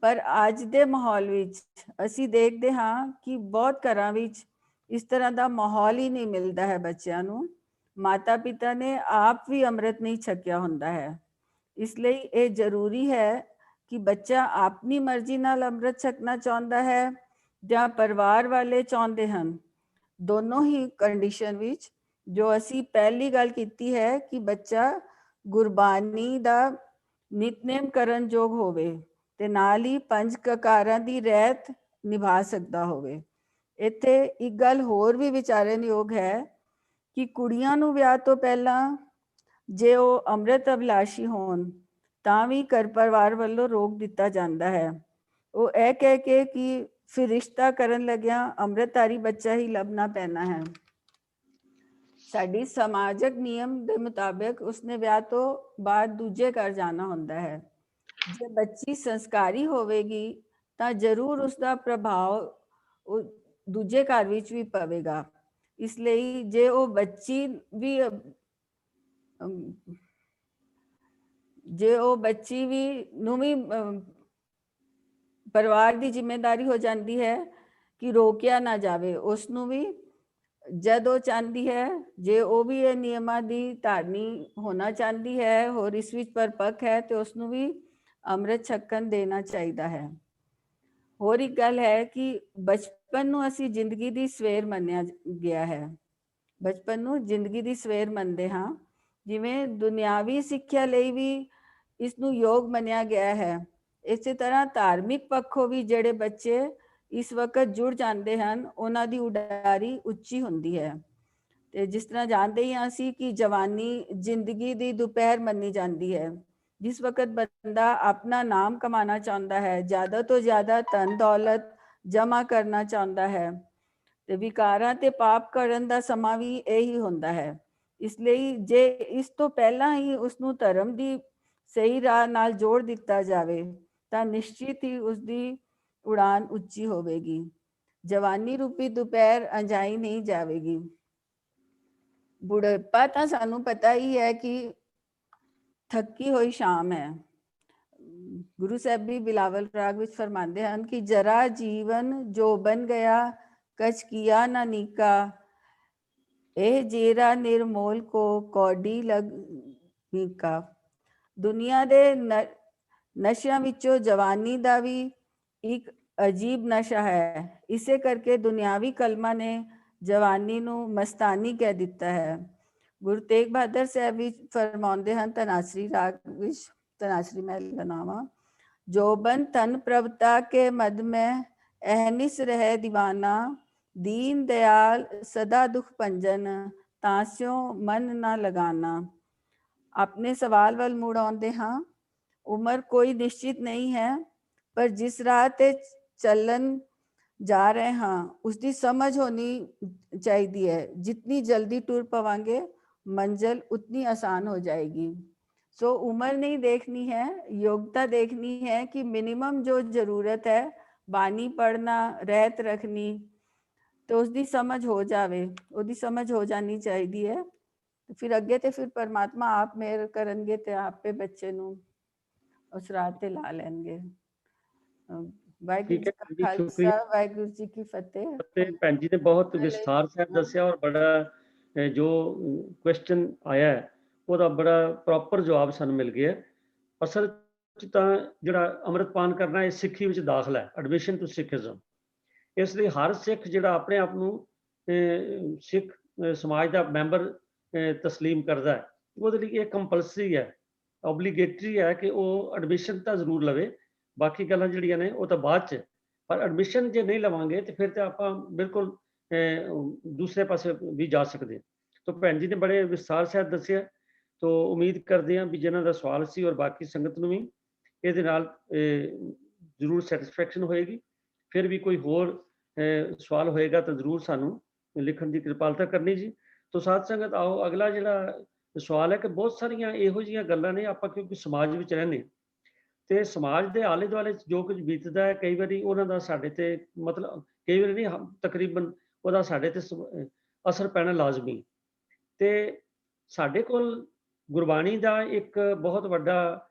ਪਰ ਅੱਜ ਦੇ ਮਾਹੌਲ ਵਿੱਚ ਅਸੀਂ ਦੇਖਦੇ ਹਾਂ ਕਿ ਬਹੁਤ ਘਰਾਂ ਵਿੱਚ ਇਸ ਤਰ੍ਹਾਂ ਦਾ ਮਾਹੌਲ ਹੀ ਨਹੀਂ ਮਿਲਦਾ ਹੈ ਬੱਚਿਆਂ ਨੂੰ। ਮਾਤਾ ਪਿਤਾ ਨੇ ਆਪ ਵੀ ਅੰਮ੍ਰਿਤ ਨਹੀਂ ਛਕਿਆ ਹੁੰਦਾ ਹੈ। ਇਸ ਲਈ ਇਹ ਜ਼ਰੂਰੀ ਹੈ ਕਿ ਬੱਚਾ ਆਪਣੀ ਮਰਜ਼ੀ ਨਾਲ ਅੰਮ੍ਰਿਤ ਛਕਣਾ ਚਾਹੁੰਦਾ ਹੈ ਜਾਂ ਪਰਿਵਾਰ ਵਾਲੇ ਚਾਹੁੰਦੇ ਹਨ। ਦੋਨੋਂ ਹੀ ਕੰਡੀਸ਼ਨ ਵਿੱਚ ਜੋ ਅਸੀਂ ਪਹਿਲੀ ਗੱਲ ਕੀਤੀ ਹੈ ਕਿ ਬੱਚਾ ਗੁਰਬਾਣੀ ਦਾ ਨਿਤਨੇਮ ਕਰਨ ਯੋਗ ਹੋਵੇ ਤੇ ਨਾਲ ਹੀ 5 ਕਕਾਰਾਂ ਦੀ ਰਹਿਤ ਨਿਭਾ ਸਕਦਾ ਹੋਵੇ। ਇੱਥੇ ਇੱਕ ਗੱਲ ਹੋਰ ਵੀ ਵਿਚਾਰਨਯੋਗ ਹੈ ਕਿ ਕੁੜੀਆਂ ਨੂੰ ਵਿਆਹ ਤੋਂ ਪਹਿਲਾਂ ਜੇ ਉਹ ਅੰਮ੍ਰਿਤ ਅਭਿਲਾਸ਼ੀ ਹੋਣ ਤਾਂ ਵੀ ਘਰ ਪਰਿਵਾਰ ਵੱਲੋਂ ਰੋਕ ਦਿੱਤਾ ਜਾਂਦਾ ਹੈ। ਉਹ ਇਹ ਕਹਿ ਕੇ ਕਿ ਫਿਰ ਰਿਸ਼ਤਾ ਕਰਨ ਲੱਗਿਆ ਅੰਮ੍ਰਿਤਧਾਰੀ ਬੱਚਾ ਹੀ ਲੱਭਣਾ ਪੈਣਾ ਹੈ। ਸਾਡੀ ਸਮਾਜਕ ਨਿਯਮ ਦੇ ਮੁਤਾਬਕ ਉਸਨੇ ਵਿਆਹ ਤੋਂ ਬਾਅਦ ਦੂਜੇ ਘਰ ਜਾਣਾ ਹੁੰਦਾ ਹੈ। ਜੇ ਬੱਚੀ ਸੰਸਕਾਰੀ ਹੋਵੇਗੀ ਤਾਂ ਜ਼ਰੂਰ ਉਸਦਾ ਪ੍ਰਭਾਵ ਦੂਜੇ ਘਰ ਵਿੱਚ ਵੀ ਪਵੇਗਾ। ਇਸ ਲਈ ਜੇ ਉਹ ਬੱਚੀ ਵੀ ਨੂੰ ਵੀ ਪਰਿਵਾਰ ਦੀ ਜ਼ਿੰਮੇਵਾਰੀ ਹੋ ਜਾਂਦੀ ਹੈ ਕਿ ਰੋਕਿਆ ਨਾ ਜਾਵੇ। ਉਸ ਨੂੰ ਵੀ ਜਦ ਉਹ ਚਾਹੁੰਦੀ ਹੈ, ਜੇ ਉਹ ਵੀ ਇਹ ਨਿਯਮਾਂ ਦੀ ਧਾਰਨੀ ਹੋਣਾ ਚਾਹੁੰਦੀ ਹੈ ਔਰ ਇਸ ਵਿੱਚ ਪਰਪੱਕ ਹੈ ਤੇ ਉਸ ਨੂੰ ਵੀ ਅੰਮ੍ਰਿਤ ਛਕਣ ਦੇਣਾ ਚਾਹੀਦਾ ਹੈ। ਹੋਰ ਇੱਕ ਗੱਲ ਹੈ ਕਿ ਬਚਪਨ ਨੂੰ ਅਸੀਂ ਜ਼ਿੰਦਗੀ ਦੀ ਸਵੇਰ ਮੰਨਿਆ ਗਿਆ ਹੈ। ਬਚਪਨ ਨੂੰ ਜ਼ਿੰਦਗੀ ਦੀ ਸਵੇਰ ਮੰਨਦੇ ਹਾਂ। ਜਿਵੇਂ ਦੁਨਿਆਵੀ ਸਿੱਖਿਆ ਲਈ ਵੀ ਇਸ ਨੂੰ ਯੋਗ ਮੰਨਿਆ ਗਿਆ ਹੈ, ਇਸੇ ਤਰ੍ਹਾਂ ਧਾਰਮਿਕ ਪੱਖੋਂ ਵੀ ਜਿਹੜੇ ਬੱਚੇ ਇਸ ਵਕਤ ਜੁੜ ਜਾਂਦੇ ਹਨ ਉਹਨਾਂ ਦੀ ਉਡਾਰੀ ਉੱਚੀ ਹੁੰਦੀ ਹੈ। ਤੇ ਜਿਸ ਤਰ੍ਹਾਂ ਜਾਣਦੇ ਹੀ ਹਾਂ ਅਸੀਂ ਕਿ ਜਵਾਨੀ ਜ਼ਿੰਦਗੀ ਦੀ ਦੁਪਹਿਰ ਮੰਨੀ ਜਾਂਦੀ ਹੈ। ਜਿਸ ਵਕਤ ਬੰਦਾ ਆਪਣਾ ਨਾਮ ਕਮਾਣਾ ਚਾਹੁੰਦਾ ਹੈ, ਜ਼ਿਆਦਾ ਤੋਂ ਜ਼ਿਆਦਾ ਧਨ ਦੌਲਤ ਜਮਾ ਕਰਨਾ ਚਾਹੁੰਦਾ ਹੈ ਤੇ ਵਿਕਾਰਾਂ ਤੇ ਪਾਪ ਕਰਨ ਦਾ ਸਮਾਂ ਵੀ ਇਹੀ ਹੁੰਦਾ ਹੈ। ਇਸ ਲਈ ਜੇ ਇਸ ਤੋਂ ਪਹਿਲਾਂ ਹੀ ਉਸਨੂੰ ਧਰਮ ਦੀ ਸਹੀ ਰਾਹ ਨਾਲ ਜੋੜ ਦਿੱਤਾ ਜਾਵੇ ਤਾਂ ਨਿਸ਼ਚਿਤ ਹੀ ਉਸਦੀ ਉਡਾਨ ਉੱਚੀ ਹੋਵੇਗੀ। ਜਵਾਨੀ ਰੂਪੀ ਦੁਪਹਿਰ ਅੰਜਾਈ ਨਹੀਂ ਜਾਵੇਗੀ। ਬੁਢਾਪਾ ਤਾਂ ਸਾਨੂੰ ਪਤਾ ਹੀ ਹੈ ਕਿ ਥੱਕੀ ਹੋਈ ਸ਼ਾਮ ਹੈ। ਗੁਰੂ ਸਾਹਿਬ ਵੀ ਬਿਲਾਵਲ ਰਾਗ ਵਿੱਚ ਫਰਮਾਉਂਦੇ ਹਨ ਕਿ ਜਰਾ ਜੀਵਨ ਜੋ ਬਨ ਗਿਆ ਕਛ ਕੀਆ ਨਾ ਨੀਕਾ, ਇਹ ਜੇਰਾ ਨਿਰਮੋਲ ਕੋ ਕੌਡੀ ਲਗ ਨੀਕਾ। ਦੁਨੀਆ ਦੇ ਨਸ਼ਿਆਂ ਵਿੱਚੋਂ ਜਵਾਨੀ ਦਾ ਵੀ ਇੱਕ ਅਜੀਬ ਨਸ਼ਾ ਹੈ। ਇਸੇ ਕਰਕੇ ਦੁਨਿਆਵੀ ਕਲਮਾਂ ਨੇ ਜਵਾਨੀ ਨੂੰ ਮਸਤਾਨੀ ਕਹਿ ਦਿੱਤਾ ਹੈ। ਗੁਰੂ ਤੇਗ ਬਹਾਦਰ ਸਾਹਿਬ ਵੀ ਫਰਮਾਉਂਦੇ ਹਨ ਧਨਾਸਰੀ ਰਾਗ ਵਿੱਚ, ਧਨਾਸਰੀ ਮਹਿਲ ਦਾ ਨਾਮ ਆ, ਜੋਬਨ ਤਨ ਪ੍ਰਭਤਾ ਕੇ ਮਦ ਮੈਂ ਅਹਨਿਸ ਰਹਿ ਦੀਵਾਨਾ, ਦੀਨ ਦਿਆਲ ਸਦਾ ਦੁਖ ਭੰਜਨ ਤਾਂਸਿਓ ਮਨ ਨਾ ਲਗਾਨਾ। ਆਪਣੇ ਸਵਾਲ ਵੱਲ ਮੁੜ ਆਉਂਦੇ ਹਾਂ। ਉਮਰ ਕੋਈ ਨਿਸ਼ਚਿਤ ਨਹੀਂ ਹੈ, ਪਰ ਜਿਸ ਰਾਹ ਤੇ ਚੱਲਣ ਜਾ ਰਹੇ ਹਾਂ ਉਸਦੀ ਸਮਝ ਹੋਣੀ ਚਾਹੀਦੀ ਹੈ। ਜਿਤਨੀ ਜਲਦੀ ਟੁਰ ਪਵਾਂਗੇ ਮੰਜ਼ਿਲ ਉਤਨੀ ਆਸਾਨ ਹੋ ਜਾਏਗੀ। ਸੋ ਉਮਰ ਨਹੀਂ ਦੇਖਣੀ ਹੈ, योग्यता देखनी है कि मिनिमम जो जरूरत है बानी पढ़ना रहत रखनी तो उसकी समझ हो जावे, उसकी समझ हो जानी चाहिए है। फिर अगे तो फिर परमात्मा आप मेहर करनगे ते आपे बच्चे नू उस राह ते ला लेंगे। वाहिगुरू जी का खालसा वाहिगुरू जी की फतेह। ਤੇ ਭੈਣ ਜੀ ਨੇ ਬਹੁਤ ਵਿਸਥਾਰ ਸਾਹਿਬ ਦੱਸਿਆ ਔਰ ਬੜਾ ਜੋ ਕੁਐਸਚਨ ਆਇਆ ਹੈ ਉਹਦਾ ਬੜਾ ਪ੍ਰੋਪਰ ਜਵਾਬ ਸਾਨੂੰ ਮਿਲ ਗਿਆ। ਅਸਲ ਚ ਤਾਂ ਜਿਹੜਾ ਅੰਮ੍ਰਿਤਪਾਨ ਕਰਨਾ ਇਹ ਸਿੱਖੀ ਵਿੱਚ ਦਾਖਲਾ ਹੈ, ਐਡਮਿਸ਼ਨ ਟੂ ਸਿੱਖਿਜ਼ਮ। ਇਸ ਲਈ ਹਰ ਸਿੱਖ ਜਿਹੜਾ ਆਪਣੇ ਆਪ ਨੂੰ ਸਿੱਖ ਸਮਾਜ ਦਾ ਮੈਂਬਰ ਤਸਲੀਮ ਕਰਦਾ ਹੈ ਉਹਦੇ ਲਈ ਇਹ ਕੰਪਲਸਰੀ ਹੈ, ਓਬਲੀਗੇਟਰੀ ਹੈ ਕਿ ਉਹ ਐਡਮਿਸ਼ਨ ਤਾਂ ਜ਼ਰੂਰ ਲਵੇ। ਬਾਕੀ ਗੱਲਾਂ ਜਿਹੜੀਆਂ ਨੇ ਉਹ ਤਾਂ ਬਾਅਦ ਚ, ਪਰ ਐਡਮਿਸ਼ਨ ਜੇ ਨਹੀਂ ਲਵਾਂਗੇ ਤੇ ਫਿਰ ਤਾਂ ਆਪਾਂ ਬਿਲਕੁਲ ਦੂਸਰੇ ਪਾਸੇ ਵੀ ਜਾ ਸਕਦੇ। ਤਾਂ ਭੈਣ ਜੀ ਨੇ ਬੜੇ ਵਿਸਥਾਰ ਸਾਹਿਬ ਦੱਸਿਆ। ਤੋ ਉਮੀਦ ਕਰਦੇ ਹਾਂ ਵੀ ਜਿਨ੍ਹਾਂ ਦਾ ਸਵਾਲ ਸੀ ਔਰ ਬਾਕੀ ਸੰਗਤ ਨੂੰ ਵੀ ਇਹਦੇ ਨਾਲ ਜ਼ਰੂਰ ਸੈਟਿਸਫੈਕਸ਼ਨ ਹੋਏਗੀ। ਫਿਰ ਵੀ ਕੋਈ ਹੋਰ ਸਵਾਲ ਹੋਏਗਾ ਤਾਂ ਜ਼ਰੂਰ ਸਾਨੂੰ ਲਿਖਣ ਦੀ ਕਿਰਪਾਲਤਾ ਕਰਨੀ ਜੀ। ਤੋ ਸਾਧ ਸੰਗਤ ਆਓ ਅਗਲਾ ਜਿਹੜਾ ਸਵਾਲ ਹੈ ਕਿ ਬਹੁਤ ਸਾਰੀਆਂ ਇਹੋ ਜਿਹੀਆਂ ਗੱਲਾਂ ਨੇ, ਆਪਾਂ ਕਿਉਂਕਿ ਸਮਾਜ ਵਿੱਚ ਰਹਿੰਦੇ ਤੇ ਸਮਾਜ ਦੇ ਆਲੇ ਦੁਆਲੇ ਜੋ ਕੁਝ ਬੀਤਦਾ ਹੈ ਕਈ ਵਾਰੀ ਉਹਨਾਂ ਦਾ ਸਾਡੇ ਤੇ ਮਤਲਬ ਕਈ ਵਾਰੀ ਨਹੀਂ ਤਕਰੀਬਨ ਉਹਦਾ ਸਾਡੇ ਤੇ ਅਸਰ ਪੈਣਾ ਲਾਜ਼ਮੀ। ਤੇ ਸਾਡੇ ਕੋਲ ਗੁਰਬਾਣੀ ਦਾ ਇੱਕ ਬਹੁਤ ਵੱਡਾ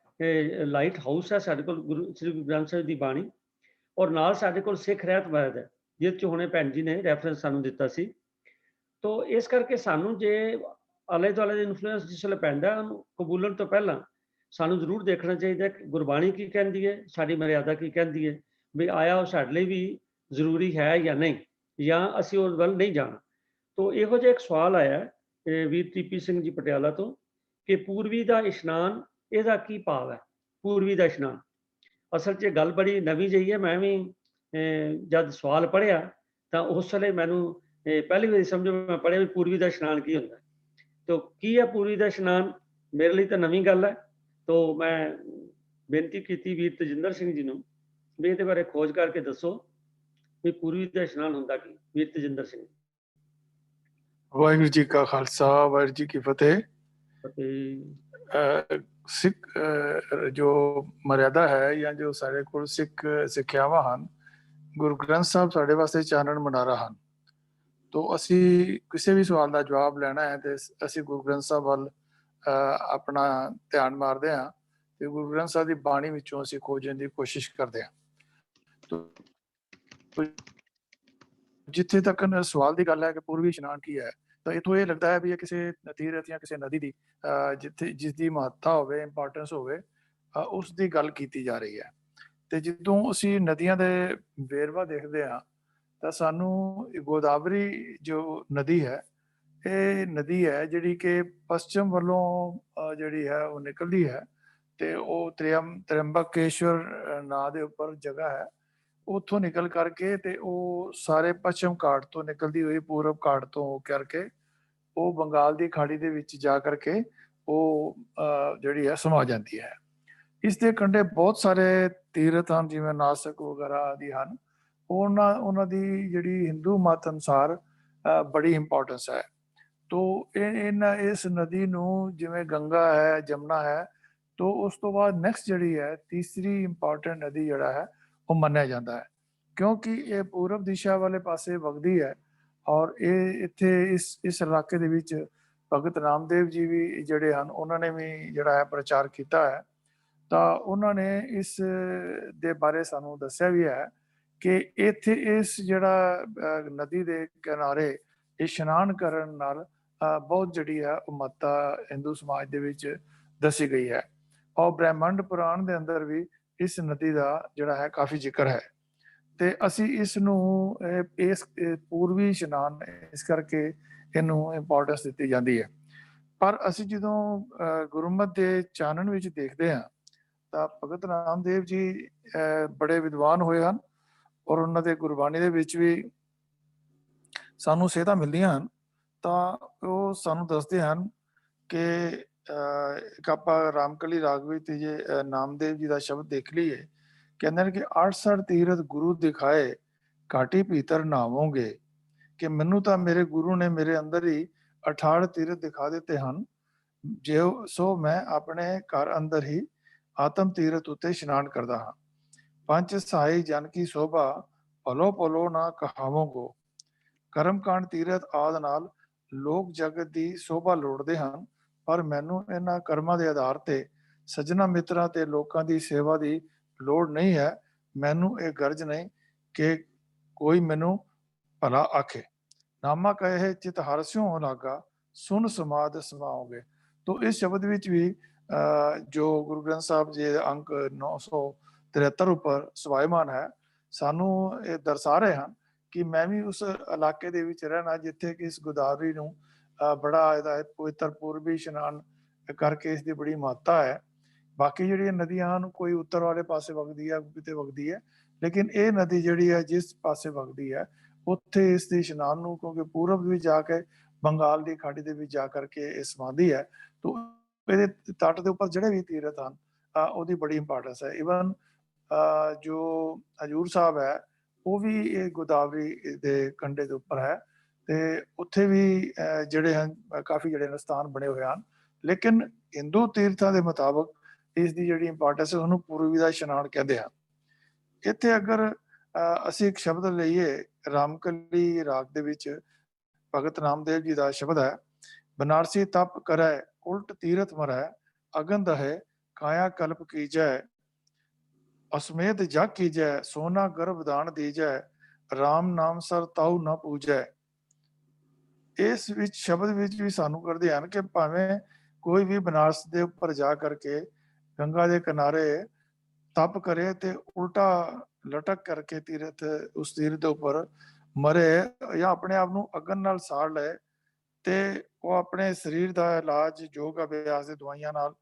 ਲਾਈਟ ਹਾਊਸ ਹੈ ਸਾਡੇ ਕੋਲ, ਗੁਰੂ ਸ੍ਰੀ ਗੁਰੂ ਗ੍ਰੰਥ ਸਾਹਿਬ ਦੀ ਬਾਣੀ, ਔਰ ਨਾਲ ਸਾਡੇ ਕੋਲ ਸਿੱਖ ਰਹਿਤ ਵੈਦ ਹੈ, ਜਿਸ 'ਚ ਹੁਣੇ ਭੈਣ ਜੀ ਨੇ ਰੈਫਰੈਂਸ ਸਾਨੂੰ ਦਿੱਤਾ ਸੀ। ਤੋ ਇਸ ਕਰਕੇ ਸਾਨੂੰ ਜੇ ਆਲੇ ਦੁਆਲੇ ਦੇ ਇਨਫਲੂਐਂਸ ਜਿਸ ਵੇਲੇ ਪੈਂਦਾ, ਉਹਨੂੰ ਕਬੂਲਣ ਤੋਂ ਪਹਿਲਾਂ ਸਾਨੂੰ ਜ਼ਰੂਰ ਦੇਖਣਾ ਚਾਹੀਦਾ ਕਿ ਗੁਰਬਾਣੀ ਕੀ ਕਹਿੰਦੀ ਹੈ, ਸਾਡੀ ਮਰਿਆਦਾ ਕੀ ਕਹਿੰਦੀ ਹੈ, ਵੀ ਆਇਆ ਉਹ ਸਾਡੇ ਲਈ ਵੀ ਜ਼ਰੂਰੀ ਹੈ ਜਾਂ ਨਹੀਂ, ਜਾਂ ਅਸੀਂ ਉਸ ਵੱਲ ਨਹੀਂ ਜਾਣਾ। ਤੋ ਇਹੋ ਜਿਹਾ ਇੱਕ ਸਵਾਲ ਆਇਆ ਵੀਰ TP ਸਿੰਘ ਜੀ ਪਟਿਆਲਾ ਤੋਂ, ਕਿ ਪੂਰਬੀ ਦਾ ਇਸ਼ਨਾਨ, ਇਹਦਾ ਕੀ ਭਾਵ ਹੈ? ਪੂਰਬੀ ਦਾ ਇਸ਼ਨਾਨ ਅਸਲ 'ਚ ਗੱਲ ਬੜੀ ਨਵੀਂ ਜਿਹੀ ਹੈ। ਮੈਂ ਵੀ ਜਦ ਸਵਾਲ ਪੜ੍ਹਿਆ ਤਾਂ ਉਸ ਵੇਲੇ ਮੈਨੂੰ ਪਹਿਲੀ ਵਾਰੀ ਸਮਝ ਮੈਂ ਪੜ੍ਹਿਆ ਵੀ ਪੂਰਬੀ ਦਾ ਇਸ਼ਨਾਨ ਕੀ ਹੁੰਦਾ। ਤੋ ਕੀ ਹੈ ਪੂਰਬੀ ਦਾ ਇਸ਼ਨਾਨ? ਮੇਰੇ ਲਈ ਤਾਂ ਨਵੀਂ ਗੱਲ ਹੈ। ਤੋ ਮੈਂ ਬੇਨਤੀ ਕੀਤੀ ਵੀਰ ਤਜਿੰਦਰ ਸਿੰਘ ਜੀ ਨੂੰ ਵੀ ਇਹਦੇ ਬਾਰੇ ਖੋਜ ਕਰਕੇ ਦੱਸੋ ਵੀ ਪੂਰਬੀ ਦਾ ਇਸ਼ਨਾਨ ਹੁੰਦਾ ਕੀ। ਵੀਰ ਤਜਿੰਦਰ ਸਿੰਘ। ਵਾਹਿਗੁਰੂ ਜੀ ਕਾ ਖਾਲਸਾ, ਵਾਹਿਗੁਰੂ ਜੀ ਕੀ ਫਤਿਹ। ਸਿੱਖ ਜੋ ਮਰਿਆਦਾ ਹੈ ਜਾਂ ਜੋ ਸਾਡੇ ਕੋਲ ਸਿੱਖ ਸਿੱਖਿਆਵਾਂ ਹਨ, ਗੁਰੂ ਗ੍ਰੰਥ ਸਾਹਿਬ ਸਾਡੇ ਵਾਸਤੇ ਚਾਨਣ ਮੁਨਾਰਾ ਹਨ। ਤੋ ਅਸੀਂ ਕਿਸੇ ਵੀ ਸਵਾਲ ਦਾ ਜਵਾਬ ਲੈਣਾ ਹੈ ਤੇ ਅਸੀਂ ਗੁਰੂ ਗ੍ਰੰਥ ਸਾਹਿਬ ਵੱਲ ਆਪਣਾ ਧਿਆਨ ਮਾਰਦੇ ਹਾਂ ਤੇ ਗੁਰੂ ਗ੍ਰੰਥ ਸਾਹਿਬ ਦੀ ਬਾਣੀ ਵਿੱਚੋਂ ਅਸੀਂ ਖੋਜਣ ਦੀ ਕੋਸ਼ਿਸ਼ ਕਰਦੇ ਹਾਂ। ਜਿੱਥੇ ਤੱਕ ਸਵਾਲ ਦੀ ਗੱਲ ਹੈ ਕਿ ਪੂਰਬੀ ਇਸ਼ਨਾਨ ਕੀ ਹੈ, ਤਾਂ ਇੱਥੋਂ ਇਹ ਲੱਗਦਾ ਹੈ ਵੀ ਇਹ ਕਿਸੇ ਤੀਰਥ ਜਾਂ ਕਿਸੇ ਨਦੀ ਦੀ ਜਿਸ ਦੀ ਮਹੱਤਤਾ ਹੋਵੇ, ਇੰਪੋਰਟੈਂਸ ਹੋਵੇ, ਉਸ ਦੀ ਗੱਲ ਕੀਤੀ ਜਾ ਰਹੀ ਹੈ। ਤੇ ਜਦੋਂ ਅਸੀਂ ਨਦੀਆਂ ਦੇ ਵੇਰਵਾ ਦੇਖਦੇ ਹਾਂ ਤਾਂ ਸਾਨੂੰ ਗੋਦਾਵਰੀ ਜੋ ਨਦੀ ਹੈ, ਇਹ ਨਦੀ ਹੈ ਜਿਹੜੀ ਕਿ ਪੱਛਮ ਵੱਲੋਂ ਜਿਹੜੀ ਹੈ ਉਹ ਨਿਕਲਦੀ ਹੈ ਤੇ ਉਹ ਤ੍ਰਿਅੰਬਕੇਸ਼ਵਰ ਨਾਂ ਦੇ ਉੱਪਰ ਜਗ੍ਹਾ ਹੈ। ਉੱਥੋਂ ਨਿਕਲ ਕਰਕੇ ਤੇ ਉਹ ਸਾਰੇ ਪੱਛਮ ਘਾਟ ਤੋਂ ਨਿਕਲਦੀ ਹੋਈ ਪੂਰਬ ਘਾਟ ਤੋਂ ਕਰਕੇ ਉਹ ਬੰਗਾਲ ਦੀ ਖਾੜੀ ਦੇ ਵਿੱਚ ਜਾ ਕਰਕੇ ਉਹ ਜਿਹੜੀ ਹੈ ਸਮਾ ਜਾਂਦੀ ਹੈ। ਇਸ ਦੇ ਕੰਢੇ ਬਹੁਤ ਸਾਰੇ ਤੀਰਥ ਹਨ, ਜਿਵੇਂ ਨਾਸਕ ਵਗੈਰਾ ਆਦਿ ਹਨ। ਉਹਨਾਂ ਦੀ ਜਿਹੜੀ ਹਿੰਦੂ ਮਤ ਅਨੁਸਾਰ ਬੜੀ ਇੰਪੋਰਟੈਂਸ ਹੈ। ਤੋ ਇਸ ਨਦੀ ਨੂੰ ਜਿਵੇਂ ਗੰਗਾ ਹੈ, ਜਮਨਾ ਹੈ, ਤੋ ਉਸ ਤੋਂ ਬਾਅਦ ਨੈਕਸਟ ਜਿਹੜੀ ਹੈ ਤੀਸਰੀ ਇੰਪੋਰਟੈਂਟ ਨਦੀ ਜਿਹੜਾ ਹੈ ਉਹ ਮੰਨਿਆ ਜਾਂਦਾ ਹੈ, ਕਿਉਂਕਿ ਇਹ ਪੂਰਬ ਦਿਸ਼ਾ ਵਾਲੇ ਪਾਸੇ ਵਗਦੀ ਹੈ। ਔਰ ਇਹ ਇੱਥੇ ਇਸ ਇਲਾਕੇ ਦੇ ਵਿੱਚ ਭਗਤ ਰਾਮਦੇਵ ਜੀ ਵੀ ਜਿਹੜੇ ਹਨ, ਉਹਨਾਂ ਨੇ ਵੀ ਜਿਹੜਾ ਹੈ ਪ੍ਰਚਾਰ ਕੀਤਾ ਹੈ। ਤਾਂ ਉਹਨਾਂ ਨੇ ਇਸ ਦੇ ਬਾਰੇ ਸਾਨੂੰ ਦੱਸਿਆ ਵੀ ਹੈ ਕਿ ਇੱਥੇ ਇਸ ਜਿਹੜਾ ਨਦੀ ਦੇ ਕਿਨਾਰੇ ਇਸ਼ਨਾਨ ਕਰਨ ਨਾਲ ਬਹੁਤ ਜਿਹੜੀ ਹੈ ਮਹੱਤਤਾ ਹਿੰਦੂ ਸਮਾਜ ਦੇ ਵਿੱਚ ਦੱਸੀ ਗਈ ਹੈ। ਔਰ ਬ੍ਰਹਿਮੰਡ ਪੁਰਾਣ ਦੇ ਅੰਦਰ ਵੀ ਇਸ ਨਦੀ ਦਾ ਜਿਹੜਾ ਹੈ ਕਾਫੀ ਜ਼ਿਕਰ ਹੈ। ਤੇ ਅਸੀਂ ਇਸ ਨੂੰ ਇਸ ਪੂਰਬੀ ਇਸ਼ਨਾਨ ਇਸ ਕਰਕੇ ਇਹਨੂੰ ਇੰਪੋਰਟੈਂਸ ਦਿੱਤੀ ਜਾਂਦੀ ਹੈ। ਪਰ ਅਸੀਂ ਜਦੋਂ ਗੁਰਮਤਿ ਦੇ ਚਾਨਣ ਵਿੱਚ ਦੇਖਦੇ ਹਾਂ ਤਾਂ ਭਗਤ ਰਾਮਦੇਵ ਜੀ ਬੜੇ ਵਿਦਵਾਨ ਹੋਏ ਹਨ ਔਰ ਉਹਨਾਂ ਦੇ ਗੁਰਬਾਣੀ ਦੇ ਵਿੱਚ ਵੀ ਸਾਨੂੰ ਸੇਧਾਂ ਮਿਲਦੀਆਂ ਹਨ। ਤਾਂ ਉਹ ਸਾਨੂੰ ਦੱਸਦੇ ਹਨ ਕਿ ਇੱਕ ਆਪਾਂ ਰਾਮਕਲੀ ਰਾਗ ਵਿੱਚ ਜੇ ਨਾਮਦੇਵ ਜੀ ਦਾ ਸ਼ਬਦ ਦੇਖ ਲਈਏ, ਕਹਿੰਦੇ ਨੇ ਕਿ 68 ਤੀਰਥ ਗੁਰੂ ਦਿਖਾਏ ਘਾਟੀ ਭੀਤਰ ਨਾਵੋਂਗੇ, ਕਿ ਮੈਨੂੰ ਤਾਂ ਮੇਰੇ ਗੁਰੂ ਨੇ ਮੇਰੇ ਅੰਦਰ ਹੀ 68 ਤੀਰਥ ਦਿਖਾ ਦਿੱਤੇ ਹਨ, ਸੋ ਮੈਂ ਆਪਣੇ ਘਰ ਅੰਦਰ ਹੀ ਆਤਮ ਤੀਰਥ ਉੱਤੇ ਇਸ਼ਨਾਨ ਕਰਦਾ ਹਾਂ। ਪੰਜ ਸਹਾਈ ਜਨ ਕੀ ਸੋਭਾ ਭਲੋ ਭਲੋ ਨਾ ਕਹਾਵੋਂਗੋ, ਕਰਮਕਾਂਡ ਤੀਰਥ ਆਦਿ ਨਾਲ ਲੋਕ ਜਗਤ ਦੀ ਸੋਭਾ ਲੋੜਦੇ ਹਨ, ਪਰ ਮੈਨੂੰ ਇਹਨਾਂ ਕਰਮਾਂ ਦੇ ਆਧਾਰ ਤੇ ਸੱਜਣਾ ਮਿੱਤਰਾਂ ਤੇ ਲੋਕਾਂ ਦੀ ਸੇਵਾ ਦੀ ਲੋੜ ਨਹੀਂ ਹੈ। ਮੈਨੂੰ ਇਹ ਗਰਜ ਨਹੀਂ ਕਿ ਕੋਈ ਮੈਨੂੰ ਭਲਾ ਆਖੇ, ਨਾਮਾ ਕਹੇ ਚਿਤ ਹਰਸਿਓ ਲਾਗਾ ਸੁਨ ਸਮਾਦ ਸਮਾਓਗੇ। ਤੋ ਇਸ ਸ਼ਬਦ ਵਿੱਚ ਵੀ ਜੋ ਗੁਰੂ ਗ੍ਰੰਥ ਸਾਹਿਬ ਜੀ ਦੇ ਅੰਕ 973 ਉੱਪਰ ਸਵਾਇਮਾਨ ਹੈ, ਸਾਨੂੰ ਇਹ ਦਰਸਾ ਰਹੇ ਹਨ ਕਿ ਮੈਂ ਵੀ ਉਸ ਇਲਾਕੇ ਦੇ ਵਿੱਚ ਰਹਿਣਾ ਜਿੱਥੇ ਕਿ ਇਸ ਗੋਦਾਵਰੀ ਨੂੰ ਬੜਾ ਇਹਦਾ ਪਵਿੱਤਰ ਪੂਰਬੀ ਇਸ਼ਨਾਨ ਕਰਕੇ ਇਸ ਦੀ ਬੜੀ ਮਹੱਤਤਾ ਹੈ। ਬਾਕੀ ਜਿਹੜੀਆਂ ਨਦੀਆਂ ਹਨ ਕੋਈ ਉੱਤਰ ਵਾਲੇ ਪਾਸੇ ਵਗਦੀ ਹੈ, ਕਿਤੇ ਵਗਦੀ ਹੈ, ਲੇਕਿਨ ਇਹ ਨਦੀ ਜਿਹੜੀ ਹੈ ਜਿਸ ਪਾਸੇ ਵਗਦੀ ਹੈ ਉੱਥੇ ਇਸ ਦੇ ਇਸ਼ਨਾਨ ਨੂੰ, ਕਿਉਂਕਿ ਪੂਰਬ ਵਿੱਚ ਜਾ ਕੇ ਬੰਗਾਲ ਦੀ ਖਾੜੀ ਦੇ ਵਿੱਚ ਜਾ ਕਰਕੇ ਇਹ ਸਮਾਧੀ ਹੈ, ਤੋ ਇਹਦੇ ਤੱਟ ਦੇ ਉੱਪਰ ਜਿਹੜੇ ਵੀ ਤੀਰਥ ਹਨ ਉਹਦੀ ਬੜੀ ਇੰਪੋਰਟੈਂਸ ਹੈ। ਇਵਨ ਜੋ ਹਜੂਰ ਸਾਹਿਬ ਹੈ ਉਹ ਵੀ ਇਹ ਗੋਦਾਵਰੀ ਦੇ ਕੰਢੇ ਦੇ ਉੱਪਰ ਹੈ ਤੇ ਉੱਥੇ ਵੀ ਜਿਹੜੇ ਹਨ ਕਾਫੀ ਜਿਹੜੇ ਸਥਾਨ ਬਣੇ ਹੋਏ ਹਨ। ਲੇਕਿਨ ਹਿੰਦੂ ਤੀਰਥਾਂ ਦੇ ਮੁਤਾਬਕ ਇਸ ਦੀ ਜਿਹੜੀ ਇੰਪੋਰਟੈਂਸ ਹੈ ਉਹਨੂੰ ਪੂਰਬੀ ਦਾ ਇਸ਼ਨਾਨ ਕਹਿੰਦੇ ਹਨ। ਇੱਥੇ ਅਗਰ ਅਸੀਂ ਇੱਕ ਸ਼ਬਦ ਲਈਏ ਰਾਮਕਲੀ ਰਾਗ ਦੇ ਵਿੱਚ ਭਗਤ ਰਾਮਦੇਵ ਜੀ ਦਾ ਸ਼ਬਦ ਹੈ, बनारसी तप करै उल्ट तीरथ मरै अगन दहे काया कल्प कीजै असमेत जग कीजै सोना गर्भ दान दीजै राम नाम सर ताऊ न पूजै। ਇਸ ਵਿੱਚ ਸ਼ਬਦ ਵਿੱਚ ਵੀ ਸਾਨੂੰ ਕਰਦੇ ਹਨ ਕਿ ਭਾਵੇਂ ਕੋਈ ਵੀ ਬਨਾਰਸ ਦੇ ਉੱਪਰ ਜਾ ਕਰਕੇ ਗੰਗਾ ਦੇ ਕਿਨਾਰੇ ਤਪ ਕਰੇ ਤੇ ਉਲਟਾ ਲਟਕ ਕਰਕੇ ਤੀਰਥ ਉਸ ਤੀਰਥ ਦੇ ਉੱਪਰ ਮਰੇ ਜਾਂ ਆਪਣੇ ਆਪ ਨੂੰ ਅਗਨ ਨਾਲ ਸਾੜ ਲਏ ਤੇ ਉਹ ਆਪਣੇ ਸਰੀਰ ਦਾ ਇਲਾਜ ਯੋਗ ਅਭਿਆਸ ਦੇ ਦਵਾਈਆਂ ਨਾਲ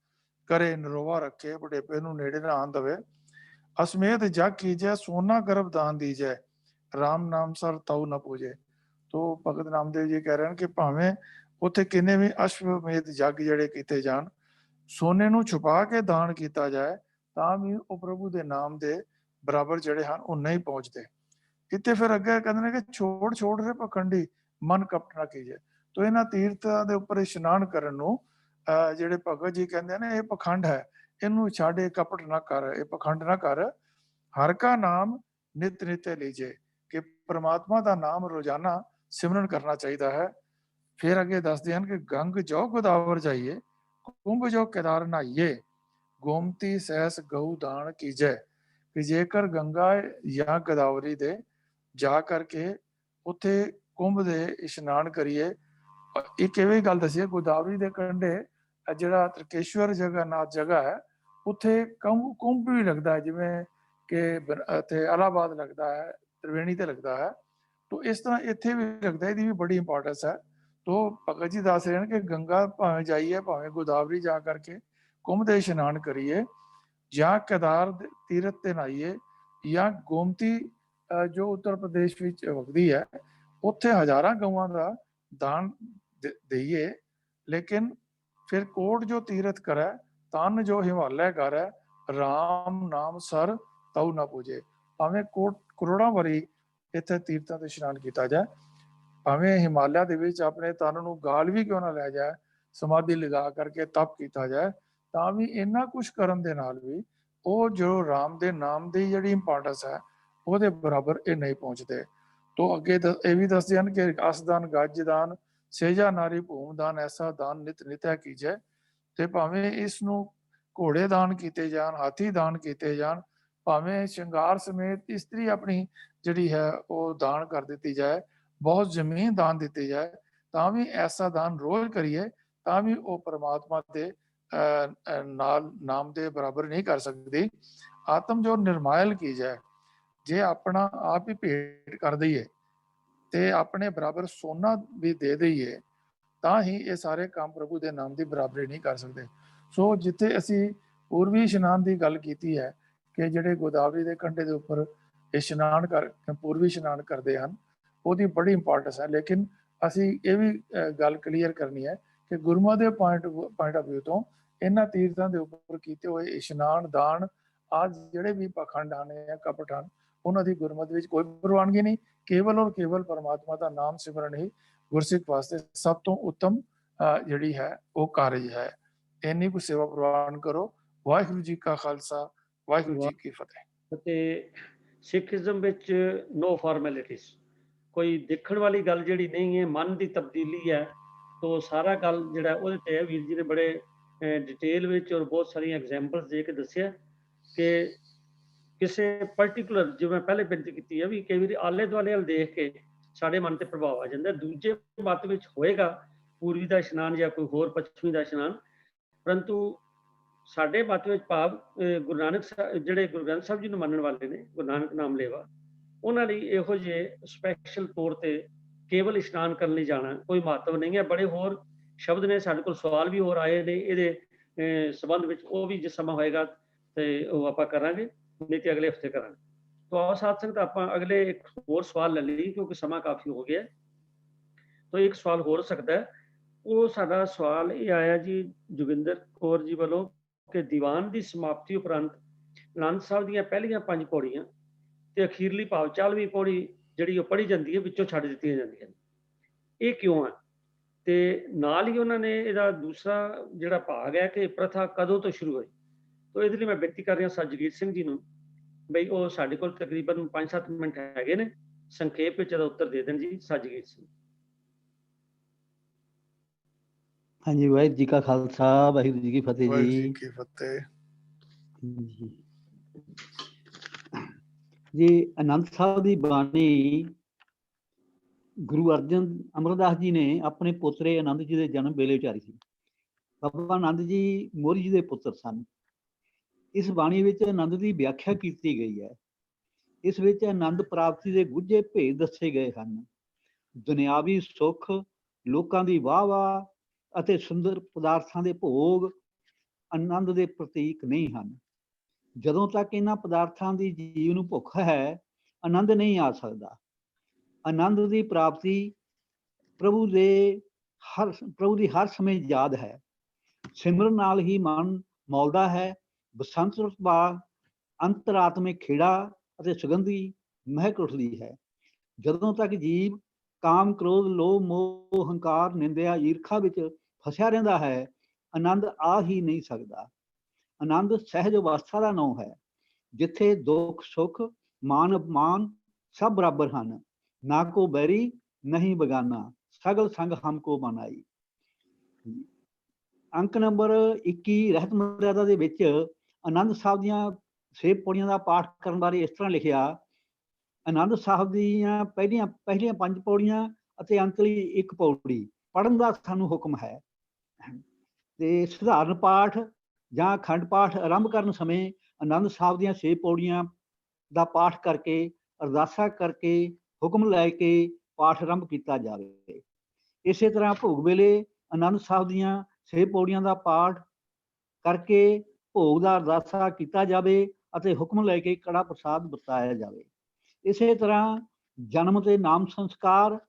ਕਰੇ, ਨਰੋਵਾ ਰੱਖੇ, ਬੁਢੇਪੇ ਨੂੰ ਨੇੜੇ ਨਾ ਆਉਣ ਦੇਵੇ। ਅਸਮੇਤ ਜਗ ਕੀਜੈ ਸੋਨਾ ਗਰਭ ਦਾਨ ਦੀਜੈ ਰਾਮ ਨਾਮ ਸਰ ਤਾਊ ਨਾ ਪੂਜੇ। ਤੋ ਭਗਤ ਨਾਮਦੇਵ ਜੀ ਕਹਿ ਰਹੇ ਹਨ ਕਿ ਭਾਵੇਂ ਉੱਥੇ ਕਿੰਨੇ ਵੀ ਅਸ਼ਵਮੇਧ ਯੱਗ ਜਿਹੜੇ ਕੀਤੇ ਜਾਣ, ਸੋਨੇ ਨੂੰ ਛੁਪਾ ਕੇ ਦਾਨ ਕੀਤਾ ਜਾਏ ਤਾਂ ਵੀ ਉਹ ਪ੍ਰਭੂ ਦੇ ਨਾਮ ਦੇ ਬਰਾਬਰ ਜਿਹੜੇ ਹਨ ਉਹ ਨਹੀਂ ਪਹੁੰਚਦੇ। ਇੱਥੇ ਫਿਰ ਅੱਗੇ ਕਹਿੰਦੇ ਨੇ ਕਿ ਛੋੜ ਰੇ ਪਖੰਡੀ ਮਨ ਕਪਟ ਨਾ ਕੀਜੇ। ਤੋ ਇਹਨਾਂ ਤੀਰਥਾਂ ਦੇ ਉੱਪਰ ਇਸ਼ਨਾਨ ਕਰਨ ਨੂੰ ਜਿਹੜੇ ਭਗਤ ਜੀ ਕਹਿੰਦੇ ਨੇ ਇਹ ਪਖੰਡ ਹੈ, ਇਹਨੂੰ ਛੱਡ, ਇਹ ਕਪਟ ਨਾ ਕਰ, ਇਹ ਪਖੰਡ ਨਾ ਕਰ। ਹਰ ਕਾ ਨਾਮ ਨਿਤ ਨਿਤੇ ਲੀਜੇ, ਕਿ ਪ੍ਰਮਾਤਮਾ ਦਾ ਨਾਮ ਰੋਜ਼ਾਨਾ ਸਿਮਰਨ ਕਰਨਾ ਚਾਹੀਦਾ ਹੈ। ਫਿਰ ਅੱਗੇ ਦੱਸਦੇ ਹਨ ਕਿ ਗੰਗ ਜੋ ਗੋਦਾਵਰ ਜਾਈਏ ਕੁੰਭ ਜੋ ਕੇਦਾਰ ਨਹਾਈਏ ਗੋਮਤੀ ਸਹਿਸ ਗਊ ਦਾਨ ਕੀਜੈ। ਕਿ ਜੇਕਰ ਗੰਗਾ ਜਾਂ ਗੋਦਾਵਰੀ ਦੇ ਜਾ ਕਰਕੇ ਉੱਥੇ ਕੁੰਭ ਦੇ ਇਸ਼ਨਾਨ ਕਰੀਏ। ਇੱਕ ਇਹ ਵੀ ਗੱਲ ਦੱਸੀਏ, ਗੋਦਾਵਰੀ ਦੇ ਕੰਢੇ ਜਿਹੜਾ ਤ੍ਰਿਕੇਸ਼ਵਰ ਜਗਨਨਾਥ ਜਗ੍ਹਾ ਹੈ ਉੱਥੇ ਕੁੰਭ ਵੀ ਲੱਗਦਾ ਹੈ, ਜਿਵੇਂ ਕਿ ਇੱਥੇ ਇਲਾਹਾਬਾਦ ਲੱਗਦਾ ਹੈ, ਤ੍ਰਿਵੇਣੀ ਤੇ ਲੱਗਦਾ ਹੈ। ਤੋ ਇਸ ਤਰ੍ਹਾਂ ਇੱਥੇ ਵੀ ਲੱਗਦਾ, ਇਹਦੀ ਵੀ ਬੜੀ ਇੰਪੋਰਟੈਂਸ ਹੈ। ਤੋ ਭਗਤ ਜੀ ਦੱਸ ਰਹੇ ਹਨ ਕਿ ਗੰਗਾ ਭਾਵੇਂ ਜਾਈਏ, ਭਾਵੇਂ ਗੋਦਾਵਰੀ ਜਾ ਕਰਕੇ ਕੁੰਭ ਦੇ ਇਸ਼ਨਾਨ ਕਰੀਏ, ਜਾਂ ਕੇਦਾਰ ਤੀਰਥ ਤੇ ਨਹਾਈਏ, ਜਾਂ ਗੋਮਤੀ ਜੋ ਉੱਤਰ ਪ੍ਰਦੇਸ਼ ਵਿੱਚ ਵਗਦੀ ਹੈ ਉੱਥੇ ਹਜ਼ਾਰਾਂ ਗਊਆਂ ਦਾ ਦਾਨ ਦੇਈਏ। ਲੇਕਿਨ ਫਿਰ ਕੋਟ ਜੋ ਤੀਰਥ ਕਰੈ ਤਨ ਜੋ ਹਿਮਾਲੈ ਕਰੈ ਰਾਮ ਨਾਮ ਸਰ ਤਉ ਨਾ ਪੂਜੇ। ਭਾਵੇਂ ਕਰੋੜਾਂ ਵਾਰੀ ਇੱਥੇ ਤੀਰਥਾਂ ਤੇ ਇਸ਼ਨਾਨ ਕੀਤਾ ਜਾਏ, ਭਾਵੇਂ ਹਿਮਾਲਿਆ ਦੇ ਵਿੱਚ ਆਪਣੇ ਤਨ ਨੂੰ ਗਾਲ ਵੀ ਕਿਉਂ ਨਾ ਲੈ ਜਾਏ, ਸਮਾਧੀ ਲਗਾ ਕਰਕੇ ਤਪ ਕੀਤਾ ਜਾਏ, ਤਾਂ ਵੀ ਇੰਨਾ ਕੁਛ ਕਰਨ ਦੇ ਨਾਲ ਵੀ ਉਹ ਜੋ ਰਾਮ ਦੇ ਨਾਮ ਦੀ ਜਿਹੜੀ ਇੰਪੋਰਟੈਂਸ ਹੈ ਉਹਦੇ ਬਰਾਬਰ ਇਹ ਨਹੀਂ ਪਹੁੰਚਦੇ। ਤੋ ਅੱਗੇ ਇਹ ਵੀ ਦੱਸਦੇ ਹਨ ਕਿ ਅਸਦਾਨ ਗੱਜ ਦਾਨ ਸੇਜਾ ਨਾਰੀ ਭੂਮ ਦਾਨ ਐਸਾ ਦਾਨ ਨਿਤ ਨਿਤੈ ਕੀਜੈ। ਤੇ ਭਾਵੇਂ ਇਸ ਨੂੰ ਘੋੜੇ ਦਾਨ ਕੀਤੇ ਜਾਣ, ਹਾਥੀ ਦਾਨ ਕੀਤੇ ਜਾਣ, ਭਾਵੇਂ ਸ਼ਿੰਗਾਰ ਸਮੇਤ ਇਸਤਰੀ ਆਪਣੀ ਜਿਹੜੀ ਹੈ ਉਹ ਦਾਨ ਕਰ ਦਿੱਤੀ ਜਾਏ, ਬਹੁਤ ਜ਼ਮੀਨ ਦਾਨ ਦਿੱਤੀ ਜਾਏ, ਤਾਂ ਵੀ ਐਸਾ ਦਾਨ ਰੋਜ਼ ਕਰੀਏ ਤਾਂ ਵੀ ਉਹ ਪਰਮਾਤਮਾ ਦੇ ਨਾਲ ਨਾਮ ਦੇ ਬਰਾਬਰ ਨਹੀਂ ਕਰ ਸਕਦੀ। ਆਤਮ ਜੋ ਨਿਰਮਾਇਲ ਕੀ ਜਾਏ, ਜੇ ਆਪਣਾ ਆਪ ਹੀ ਭੇਟ ਕਰ ਦਈਏ ਤੇ ਆਪਣੇ ਬਰਾਬਰ ਸੋਨਾ ਵੀ ਦੇ ਦਈਏ ਤਾਂ ਹੀ ਇਹ ਸਾਰੇ ਕੰਮ ਪ੍ਰਭੂ ਦੇ ਨਾਮ ਦੀ ਬਰਾਬਰੀ ਨਹੀਂ ਕਰ ਸਕਦੇ। ਸੋ ਜਿੱਥੇ ਅਸੀਂ ਪੂਰਵੀ ਇਸ਼ਨਾਨ ਦੀ ਗੱਲ ਕੀਤੀ ਹੈ ਕਿ ਜਿਹੜੇ ਗੋਦਾਵਰੀ ਦੇ ਕੰਢੇ ਦੇ ਉੱਪਰ ਇਸ਼ਨਾਨ ਪੂਰਵੀ ਇਸ਼ਨਾਨ ਕਰਦੇ ਹਨ, ਉਹਦੀ ਬੜੀ ਇੰਪੋਰਟੈਂਸ ਹੈ। ਲੇਕਿਨ ਅਸੀਂ ਇਹ ਵੀ ਗੱਲ ਕਲੀਅਰ ਕਰਨੀ ਹੈ ਕਿ ਗੁਰਮਤਿ ਦੇ ਪੁਆਇੰਟ ਆਫ ਵਿਊ ਤੋਂ ਇਹਨਾਂ ਤੀਰਥਾਂ ਦੇ ਉੱਪਰ ਕੀਤੇ ਹੋਏ ਇਸ਼ਨਾਨ ਦਾਨ ਆਦਿ ਜਿਹੜੇ ਵੀ ਪਖੰਡ ਹਨ ਜਾਂ ਕਪਟ ਹਨ, ਉਹਨਾਂ ਦੀ ਗੁਰਮਤਿ ਵਿੱਚ ਕੋਈ ਪ੍ਰਵਾਨਗੀ ਨਹੀਂ। ਕੇਵਲ ਔਰ ਕੇਵਲ ਪਰਮਾਤਮਾ ਦਾ ਨਾਮ ਸਿਮਰਨ ਹੀ ਗੁਰਸਿੱਖ ਵਾਸਤੇ ਸਭ ਤੋਂ ਉੱਤਮ ਜਿਹੜੀ ਹੈ ਉਹ ਕਾਰਜ ਹੈ। ਇੰਨੀ ਕੁ ਸੇਵਾ ਪ੍ਰਵਾਨ ਕਰੋ। ਵਾਹਿਗੁਰੂ ਜੀ ਕਾ ਖਾਲਸਾ, ਵਾਹਿਗੁਰੂ ਜੀ ਕੀ ਫਤਿਹ। ਤੇ ਸਿੱਖੀਜ਼ਮ ਵਿੱਚ ਨੋ ਫਾਰਮੈਲਿਟੀਜ਼, ਕੋਈ ਦੇਖਣ ਵਾਲੀ ਗੱਲ ਜਿਹੜੀ ਨਹੀਂ ਹੈ, ਮਨ ਦੀ ਤਬਦੀਲੀ ਹੈ। ਤੋ ਸਾਰਾ ਗੱਲ ਜਿਹੜਾ ਉਹਦੇ ਤੇ ਵੀਰ ਜੀ ਨੇ ਬੜੇ ਡਿਟੇਲ ਵਿੱਚ ਔਰ ਬਹੁਤ ਸਾਰੀਆਂ ਐਗਜ਼ਾਮਪਲਸ ਦੇ ਕੇ ਦੱਸਿਆ ਕਿ ਕਿਸੇ ਪਰਟੀਕੂਲਰ, ਜਿਵੇਂ ਪਹਿਲੇ ਬੇਨਤੀ ਕੀਤੀ ਹੈ ਵੀ ਕਈ ਵਾਰੀ ਆਲੇ ਦੁਆਲੇ ਵੱਲ ਦੇਖ ਕੇ ਸਾਡੇ ਮਨ ਤੇ ਪ੍ਰਭਾਵ ਆ ਜਾਂਦਾ। ਦੂਜੇ ਮਤ ਵਿੱਚ ਹੋਏਗਾ ਪੂਰਵੀ ਦਾ ਇਸ਼ਨਾਨ ਜਾਂ ਕੋਈ ਹੋਰ ਪੱਛਮੀ ਦਾ ਇਸ਼ਨਾਨ, ਪਰੰਤੂ ਸਾਡੇ ਮਤ ਵਿੱਚ ਭਾਵ ਗੁਰੂ ਨਾਨਕ ਸਾਹਿਬ ਜਿਹੜੇ ਗੁਰੂ ਗ੍ਰੰਥ ਸਾਹਿਬ ਜੀ ਨੂੰ ਮੰਨਣ ਵਾਲੇ ਨੇ, ਗੁਰੂ ਨਾਨਕ ਨਾਮ ਲੇਵਾ, ਉਹਨਾਂ ਲਈ ਇਹੋ ਜਿਹੇ ਸਪੈਸ਼ਲ ਤੌਰ ਤੇ ਕੇਵਲ ਇਸ਼ਨਾਨ ਕਰਨ ਲਈ ਜਾਣਾ ਕੋਈ ਮਹੱਤਵ ਨਹੀਂ ਹੈ। ਬੜੇ ਹੋਰ ਸ਼ਬਦ ਨੇ, ਸਾਡੇ ਕੋਲ ਸਵਾਲ ਵੀ ਹੋਰ ਆਏ ਨੇ ਇਹਦੇ ਸੰਬੰਧ ਵਿੱਚ, ਉਹ ਵੀ ਜਿਸ ਸਮਾਂ ਹੋਏਗਾ ਤੇ ਉਹ ਆਪਾਂ ਕਰਾਂਗੇ, ਨਹੀਂ ਤੇ ਅਗਲੇ ਹਫਤੇ ਕਰਾਂਗੇ। तो आओ साथ संगत ਆਪਾਂ ਅਗਲੇ ਇੱਕ ਹੋਰ ਸਵਾਲ ਲੈ ਲਈ ਕਿਉਂਕਿ ਸਮਾਂ ਕਾਫੀ ਹੋ ਗਿਆ। तो एक सवाल हो सकता है, ਉਹ ਸਾਡਾ ਸਵਾਲ ਇਹ ਆਇਆ ਜੀ ਜੋਗਿੰਦਰ ਕੌਰ ਜੀ ਵੱਲੋਂ ਕਿ ਦੀਵਾਨ ਦੀ ਸਮਾਪਤੀ ਉਪਰੰਤ ਆਨੰਦ ਸਾਹਿਬ ਦੀਆਂ ਪਹਿਲੀਆਂ 5 ਪੌੜੀਆਂ ਤੇ ਅਖੀਰਲੀ ਭਾਵ 40ਵੀਂ ਪੌੜੀ ਜਿਹੜੀ ਉਹ ਪੜ੍ਹੀ ਜਾਂਦੀ ਹੈ ਵਿੱਚੋਂ ਛੱਡ ਦਿੱਤੀਆਂ ਜਾਂਦੀਆਂ ਨੇ, ਇਹ ਕਿਉਂ ਹੈ? ਤੇ ਨਾਲ ਹੀ ਉਹਨਾਂ ਨੇ ਇਹਦਾ ਦੂਸਰਾ ਜਿਹੜਾ ਭਾਗ ਹੈ ਕਿ ਪ੍ਰਥਾ ਕਦੋਂ ਤੋਂ ਸ਼ੁਰੂ ਹੋਈ। तो ਇਹਦੇ ਲਈ ਮੈਂ ਬੇਨਤੀ ਕਰ ਰਿਹਾ ਸਤਜੀਤ ਸਿੰਘ ਜੀ ਨੂੰ ਬਈ ਉਹ ਸਾਡੇ ਕੋਲ ਤਕਰੀਬਨ 5-7 ਮਿੰਟ ਹੈਗੇ ਨੇ, ਸੰਖੇਪ ਵਿੱਚ ਇਹਦਾ ਉੱਤਰ ਦੇ ਦੇਣ ਜੀ। ਸਤਜੀਤ ਸਿੰਘ। ਹਾਂਜੀ, ਵਾਹਿਗੁਰੂ ਜੀ ਕਾ ਖਾਲਸਾ, ਵਾਹਿਗੁਰੂ ਜੀ ਕੀ ਫਤਿਹ ਵਾਹਿਗੁਰੂ ਜੀ ਜੀ। ਕੀ ਫਤਿਹ। ਜੀ ਜੀ, ਆਨੰਦ ਸਾਹਿਬ ਦੀ ਬਾਣੀ ਗੁਰੂ ਅਰਜਨ ਅਮਰਦਾਸ ਜੀ ਨੇ ਆਪਣੇ ਪੋਤਰੇ ਆਨੰਦ ਜੀ ਦੇ ਜਨਮ ਵੇਲੇ ਉਚਾਰੀ ਸੀ। ਬਾਬਾ ਆਨੰਦ ਜੀ ਮੋਹਰੀ ਜੀ ਦੇ ਪੁੱਤਰ ਸਨ। ਇਸ ਬਾਣੀ ਵਿੱਚ ਆਨੰਦ ਦੀ ਵਿਆਖਿਆ ਕੀਤੀ ਗਈ ਹੈ। ਇਸ ਵਿੱਚ ਆਨੰਦ ਪ੍ਰਾਪਤੀ ਦੇ ਗੁੱਝੇ ਭੇਦ ਦੱਸੇ ਗਏ ਹਨ। ਦੁਨਿਆਵੀ ਸੁੱਖ, ਲੋਕਾਂ ਦੀ ਵਾਹ-ਵਾਹ ਅਤੇ ਸੁੰਦਰ ਪਦਾਰਥਾਂ ਦੇ ਭੋਗ ਆਨੰਦ ਦੇ ਪ੍ਰਤੀਕ ਨਹੀਂ ਹਨ। ਜਦੋਂ ਤੱਕ ਇਹਨਾਂ ਪਦਾਰਥਾਂ ਦੀ ਜੀਵ ਨੂੰ ਭੁੱਖ ਹੈ, ਆਨੰਦ ਨਹੀਂ ਆ ਸਕਦਾ। ਆਨੰਦ ਦੀ ਪ੍ਰਾਪਤੀ ਪ੍ਰਭੂ ਦੀ ਹਰ ਸਮੇਂ ਯਾਦ ਹੈ। ਸਿਮਰਨ ਨਾਲ ਹੀ ਮਨ ਮੌਲਦਾ ਹੈ। ਬਸੰਤ ਰੁੱਤ ਬਾਅਦ ਅੰਤਰਾਤਮਿਕ ਖੇੜਾ ਅਤੇ ਸੁਗੰਧੀ ਮਹਿਕ ਉੱਠਦੀ ਹੈ। ਜਦੋਂ ਤੱਕ ਜੀਵ ਕਾਮ, ਕ੍ਰੋਧ, ਲੋਭ, ਮੋਹ, ਹੰਕਾਰ, ਨਿੰਦਿਆ, ਈਰਖਾ ਵਿੱਚ ਫਸਿਆ ਰਹਿੰਦਾ ਹੈ, ਆਨੰਦ ਆ ਹੀ ਨਹੀਂ ਸਕਦਾ। ਆਨੰਦ ਸਹਿਜ ਅਵਸਥਾ ਦਾ ਨਾਮ ਹੈ, ਜਿੱਥੇ ਦੁੱਖ ਸੁੱਖ, ਮਾਨ ਅਪਮਾਨ ਸਭ ਬਰਾਬਰ ਹਨ। ਨਾ ਕੋ ਬੈਰੀ ਨਹੀਂ ਬਗਾਨਾ, ਸਗਲ ਸੰਗ ਹਮਕੋ ਮਨਾਈ। ਅੰਕ ਨੰਬਰ 21 ਰਹਿਤ ਮਰਿਆਦਾ ਦੇ ਵਿੱਚ ਆਨੰਦ ਸਾਹਿਬ ਦੀਆਂ 6 ਪੌੜੀਆਂ ਦਾ ਪਾਠ ਕਰਨ ਬਾਰੇ ਇਸ ਤਰ੍ਹਾਂ ਲਿਖਿਆ। ਆਨੰਦ ਸਾਹਿਬ ਦੀਆਂ ਪਹਿਲੀਆਂ 5 ਪੌੜੀਆਂ ਅਤੇ ਅੰਤਲੀ 1 ਪੌੜੀ ਪੜ੍ਹਨ ਦਾ ਸਾਨੂੰ ਹੁਕਮ ਹੈ। ਤੇ ਸਧਾਰਨ ਪਾਠ ਜਾਂ ਅਖੰਡ ਪਾਠ ਆਰੰਭ ਕਰਨ ਸਮੇਂ ਆਨੰਦ ਸਾਹਿਬ ਦੀਆਂ 6 ਪੌੜੀਆਂ ਦਾ ਪਾਠ ਕਰਕੇ, ਅਰਦਾਸਾ ਕਰਕੇ, ਹੁਕਮ ਲੈ ਕੇ ਪਾਠ ਆਰੰਭ ਕੀਤਾ ਜਾਵੇ। ਇਸੇ ਤਰ੍ਹਾਂ ਭੋਗ ਵੇਲੇ ਆਨੰਦ ਸਾਹਿਬ ਦੀਆਂ 6 ਪੌੜੀਆਂ ਦਾ ਪਾਠ ਕਰਕੇ ਭੋਗ ਦਾ ਅਰਦਾਸਾ ਕੀਤਾ ਜਾਵੇ ਅਤੇ ਹੁਕਮ ਲੈ ਕੇ ਕੜਾ ਪ੍ਰਸਾਦ ਵਰਤਾਇਆ ਜਾਵੇ। ਇਸੇ ਤਰ੍ਹਾਂ ਜਨਮ ਤੇ ਨਾਮ ਸੰਸਕਾਰ,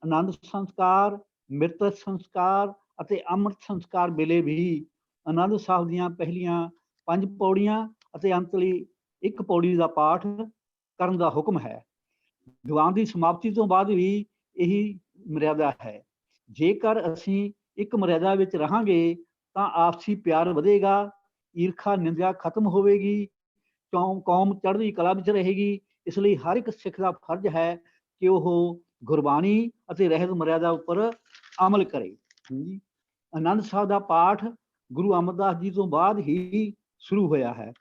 ਆਨੰਦ ਸੰਸਕਾਰ, ਮ੍ਰਿਤਕ ਸੰਸਕਾਰ ਅਤੇ ਅੰਮ੍ਰਿਤ ਸੰਸਕਾਰ ਵੇਲੇ ਵੀ ਆਨੰਦ ਸਾਹਿਬ ਦੀਆਂ ਪਹਿਲੀਆਂ 5 ਪੌੜੀਆਂ ਅਤੇ ਅੰਤਲੀ 1 ਪੌੜੀ ਦਾ ਪਾਠ ਕਰਨ ਦਾ ਹੁਕਮ ਹੈ। ਦੀਵਾਨ ਦੀ ਸਮਾਪਤੀ ਤੋਂ ਬਾਅਦ ਵੀ ਇਹੀ ਮਰਿਆਦਾ ਹੈ। ਜੇਕਰ ਅਸੀਂ ਇੱਕ ਮਰਿਆਦਾ ਵਿੱਚ ਰਹਾਂਗੇ ਤਾਂ ਆਪਸੀ ਪਿਆਰ ਵਧੇਗਾ, ਈਰਖਾ ਨਿੰਦਿਆ ਖਤਮ ਹੋਵੇਗੀ, ਕੌਮ ਚੜ੍ਹਦੀ ਕਲਾ ਵਿੱਚ ਰਹੇਗੀ। ਇਸ ਲਈ ਹਰ ਇੱਕ ਸਿੱਖ ਦਾ ਫਰਜ਼ ਹੈ ਕਿ ਉਹ ਗੁਰਬਾਣੀ ਅਤੇ ਰਹਿਤ ਮਰਿਆਦਾ ਉੱਪਰ ਅਮਲ ਕਰੇ। ਆਨੰਦ ਸਾਹਿਬ ਦਾ ਪਾਠ ਗੁਰੂ ਅਮਰਦਾਸ ਜੀ ਤੋਂ ਬਾਅਦ ਹੀ ਸ਼ੁਰੂ ਹੋਇਆ ਹੈ।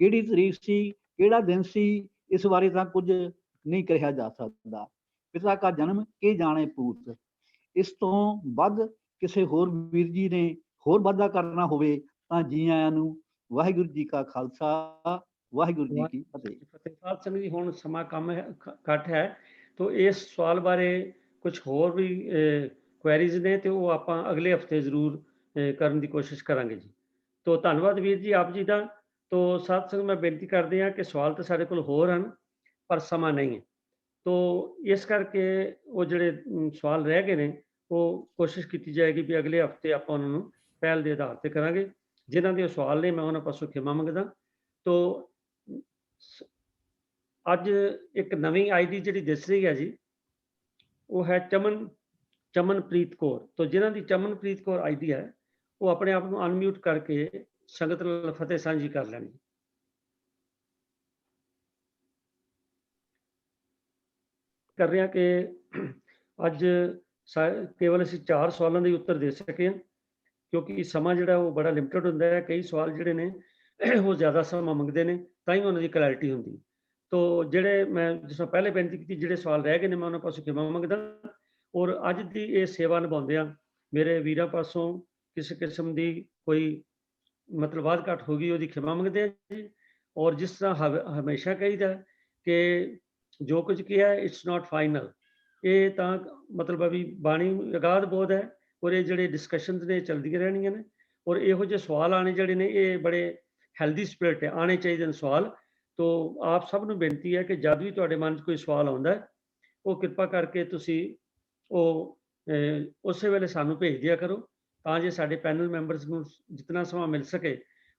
ਕਿਹੜੀ ਤਰੀਕ ਸੀ, ਕਿਹੜਾ ਦਿਨ ਸੀ, ਇਸ ਬਾਰੇ ਤਾਂ ਕੁਝ ਨਹੀਂ ਕਿਹਾ ਜਾ ਸਕਦਾ। ਪਿਤਾ ਕਾ ਜਨਮ ਕੇ ਜਾਣੇ ਪੂਤ। ਇਸ ਤੋਂ ਵੱਧ ਕਿਸੇ ਹੋਰ ਵੀਰ ਜੀ ਨੇ ਹੋਰ ਵਾਧਾ ਕਰਨਾ ਹੋਵੇ ਤਾਂ ਜੀ ਆਇਆਂ ਨੂੰ। ਵਾਹਿਗੁਰੂ ਜੀ ਕਾ ਖਾਲਸਾ, ਵਾਹਿਗੁਰੂ ਜੀ ਕੀ ਫਤਿਹ। ਫਤਿਹਪਾਲ ਸਿੰਘ ਜੀ, ਹੁਣ ਸਮਾਂ ਕਮ ਹੈ, ਘੱਟ ਹੈ, ਤਾਂ ਇਸ ਸਵਾਲ ਬਾਰੇ ਕੁਝ ਹੋਰ ਵੀ ਕੁਐਰੀਜ਼ ਨੇ ਤੇ ਉਹ ਆਪਾਂ ਅਗਲੇ ਹਫਤੇ ਜ਼ਰੂਰ ਕਰਨ ਦੀ ਕੋਸ਼ਿਸ਼ ਕਰਾਂਗੇ ਜੀ। ਤੋ ਧੰਨਵਾਦ ਵੀਰ ਜੀ ਆਪ ਜੀ ਦਾ। ਤੋ ਸਾਧ ਸੰਗਤ ਮੈਂ ਬੇਨਤੀ ਕਰਦੇ ਹਾਂ ਕਿ ਸਵਾਲ ਤਾਂ ਸਾਡੇ ਕੋਲ ਹੋਰ ਹਨ ਪਰ ਸਮਾਂ ਨਹੀਂ ਹੈ। ਤੋ ਇਸ ਕਰਕੇ ਉਹ ਜਿਹੜੇ ਸਵਾਲ ਰਹਿ ਗਏ ਨੇ ਉਹ ਕੋਸ਼ਿਸ਼ ਕੀਤੀ ਜਾਏਗੀ ਵੀ ਅਗਲੇ ਹਫਤੇ ਆਪਾਂ ਉਹਨਾਂ ਨੂੰ ਪਹਿਲ ਦੇ ਆਧਾਰ ਤੇ ਕਰਾਂਗੇ। ਜਿਨ੍ਹਾਂ ਦੇ ਸਵਾਲ ਨੇ ਮੈਂ ਉਹਨਾਂ ਪਾਸੋਂ ਖਿਮਾ ਮੰਗਦਾ। ਤੋ ਅੱਜ ਇੱਕ ਨਵੀਂ ਆਈਡੀ ਜਿਹੜੀ ਦਿਸ ਰਹੀ ਹੈ ਜੀ, ਉਹ ਹੈ ਚਮਨਪ੍ਰੀਤ ਕੌਰ। ਤੋ ਜਿਨ੍ਹਾਂ ਦੀ ਚਮਨਪ੍ਰੀਤ ਕੌਰ ਆਈਡੀ ਹੈ ਉਹ ਆਪਣੇ ਆਪ ਨੂੰ ਅਨਮਿਊਟ ਕਰਕੇ ਸੰਗਤ ਨਾਲ ਫਤਿਹ ਸਾਂਝੀ ਕਰ ਲੈਣੀ। ਕਰ ਰਿਹਾ ਕਿ ਅੱਜ ਕੇਵਲ ਅਸੀਂ 4 ਸਵਾਲਾਂ ਦੇ ਉੱਤਰ ਦੇ ਸਕੇ ਹਾਂ, ਕਿਉਂਕਿ ਸਮਾਂ ਜਿਹੜਾ ਉਹ ਬੜਾ ਲਿਮਟਿਡ ਹੁੰਦਾ ਹੈ। ਕਈ ਸਵਾਲ ਜਿਹੜੇ ਨੇ ਉਹ ਜ਼ਿਆਦਾ ਸਮਾਂ ਮੰਗਦੇ ਨੇ, ਤਾਂ ਹੀ ਉਹਨਾਂ ਦੀ ਕਲੈਰਿਟੀ ਹੁੰਦੀ। ਤੋ ਜਿਹੜੇ ਮੈਂ ਜਿਸ ਤਰ੍ਹਾਂ ਪਹਿਲੇ ਬੇਨਤੀ ਕੀਤੀ, ਜਿਹੜੇ ਸਵਾਲ ਰਹਿ ਗਏ ਨੇ ਮੈਂ ਉਹਨਾਂ ਪਾਸੋਂ ਖਿਮਾ ਮੰਗਦਾ। ਔਰ ਅੱਜ ਦੀ ਇਹ ਸੇਵਾ ਨਿਭਾਉਂਦਿਆਂ ਮੇਰੇ ਵੀਰਾਂ ਪਾਸੋਂ ਕਿਸੇ ਕਿਸਮ ਦੀ ਕੋਈ ਮਤਲਬ ਵਾਧ ਘੱਟ ਹੋ ਗਈ, ਉਹਦੀ ਖਿਮਾ ਮੰਗਦੇ ਆ ਜੀ। ਔਰ ਜਿਸ ਤਰ੍ਹਾਂ ਹਮੇਸ਼ਾ ਕਹੀਦਾ ਕਿ ਜੋ ਕੁਝ ਕਿਹਾ ਇਟਸ ਨਾਟ ਫਾਈਨਲ, ਇਹ ਤਾਂ ਮਤਲਬ ਵੀ ਬਾਣੀ ਅਗਾਧ ਬੋਧ ਹੈ ਔਰ ਇਹ ਜਿਹੜੇ ਡਿਸਕਸ਼ਨਸ ਨੇ ਚਲਦੀਆਂ ਰਹਿਣੀਆਂ ਨੇ। ਔਰ ਇਹੋ ਜਿਹੇ ਸਵਾਲ ਆਣੇ ਜਿਹੜੇ ਨੇ ਇਹ ਬੜੇ ਹੈਲਦੀ ਸਪਿਰਿਟ ਆਣੇ ਚਾਹੀਦੇ ਨੇ ਸਵਾਲ। ਤੋ ਆਪ ਸਭ ਨੂੰ ਬੇਨਤੀ ਹੈ ਕਿ ਜਦ ਵੀ ਤੁਹਾਡੇ ਮਨ 'ਚ ਕੋਈ ਸਵਾਲ ਆਉਂਦਾ ਉਹ ਕਿਰਪਾ ਕਰਕੇ ਤੁਸੀਂ ਉਹ ਉਸੇ ਵੇਲੇ ਸਾਨੂੰ ਭੇਜ ਦਿਆ ਕਰੋ, ਤਾਂ ਜੇ ਸਾਡੇ ਪੈਨਲ ਮੈਂਬਰਸ ਨੂੰ ਜਿਤਨਾ ਸਮਾਂ ਮਿਲ ਸਕੇ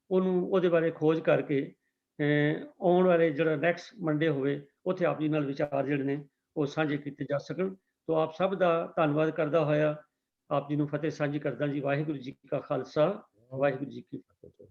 ਉਹਨੂੰ ਉਹਦੇ ਬਾਰੇ ਖੋਜ ਕਰਕੇ ਆਉਣ ਵਾਲੇ ਜਿਹੜਾ ਨੈਕਸਟ ਮੰਡੇ ਹੋਵੇ ਉੱਥੇ ਆਪ ਜੀ ਨਾਲ ਵਿਚਾਰ ਜਿਹੜੇ ਨੇ ਉਹ ਸਾਂਝੇ ਕੀਤੇ ਜਾ ਸਕਣ। ਤੋ ਆਪ ਸਭ ਦਾ ਧੰਨਵਾਦ ਕਰਦਾ ਹੋਇਆ ਆਪ ਜੀ ਨੂੰ ਫਤਿਹ ਸਾਂਝੀ ਕਰਦਾ ਜੀ। ਵਾਹਿਗੁਰੂ ਜੀ ਕਾ ਖਾਲਸਾ, ਵਾਹਿਗੁਰੂ ਜੀ ਕੀ ਫਤਿਹ।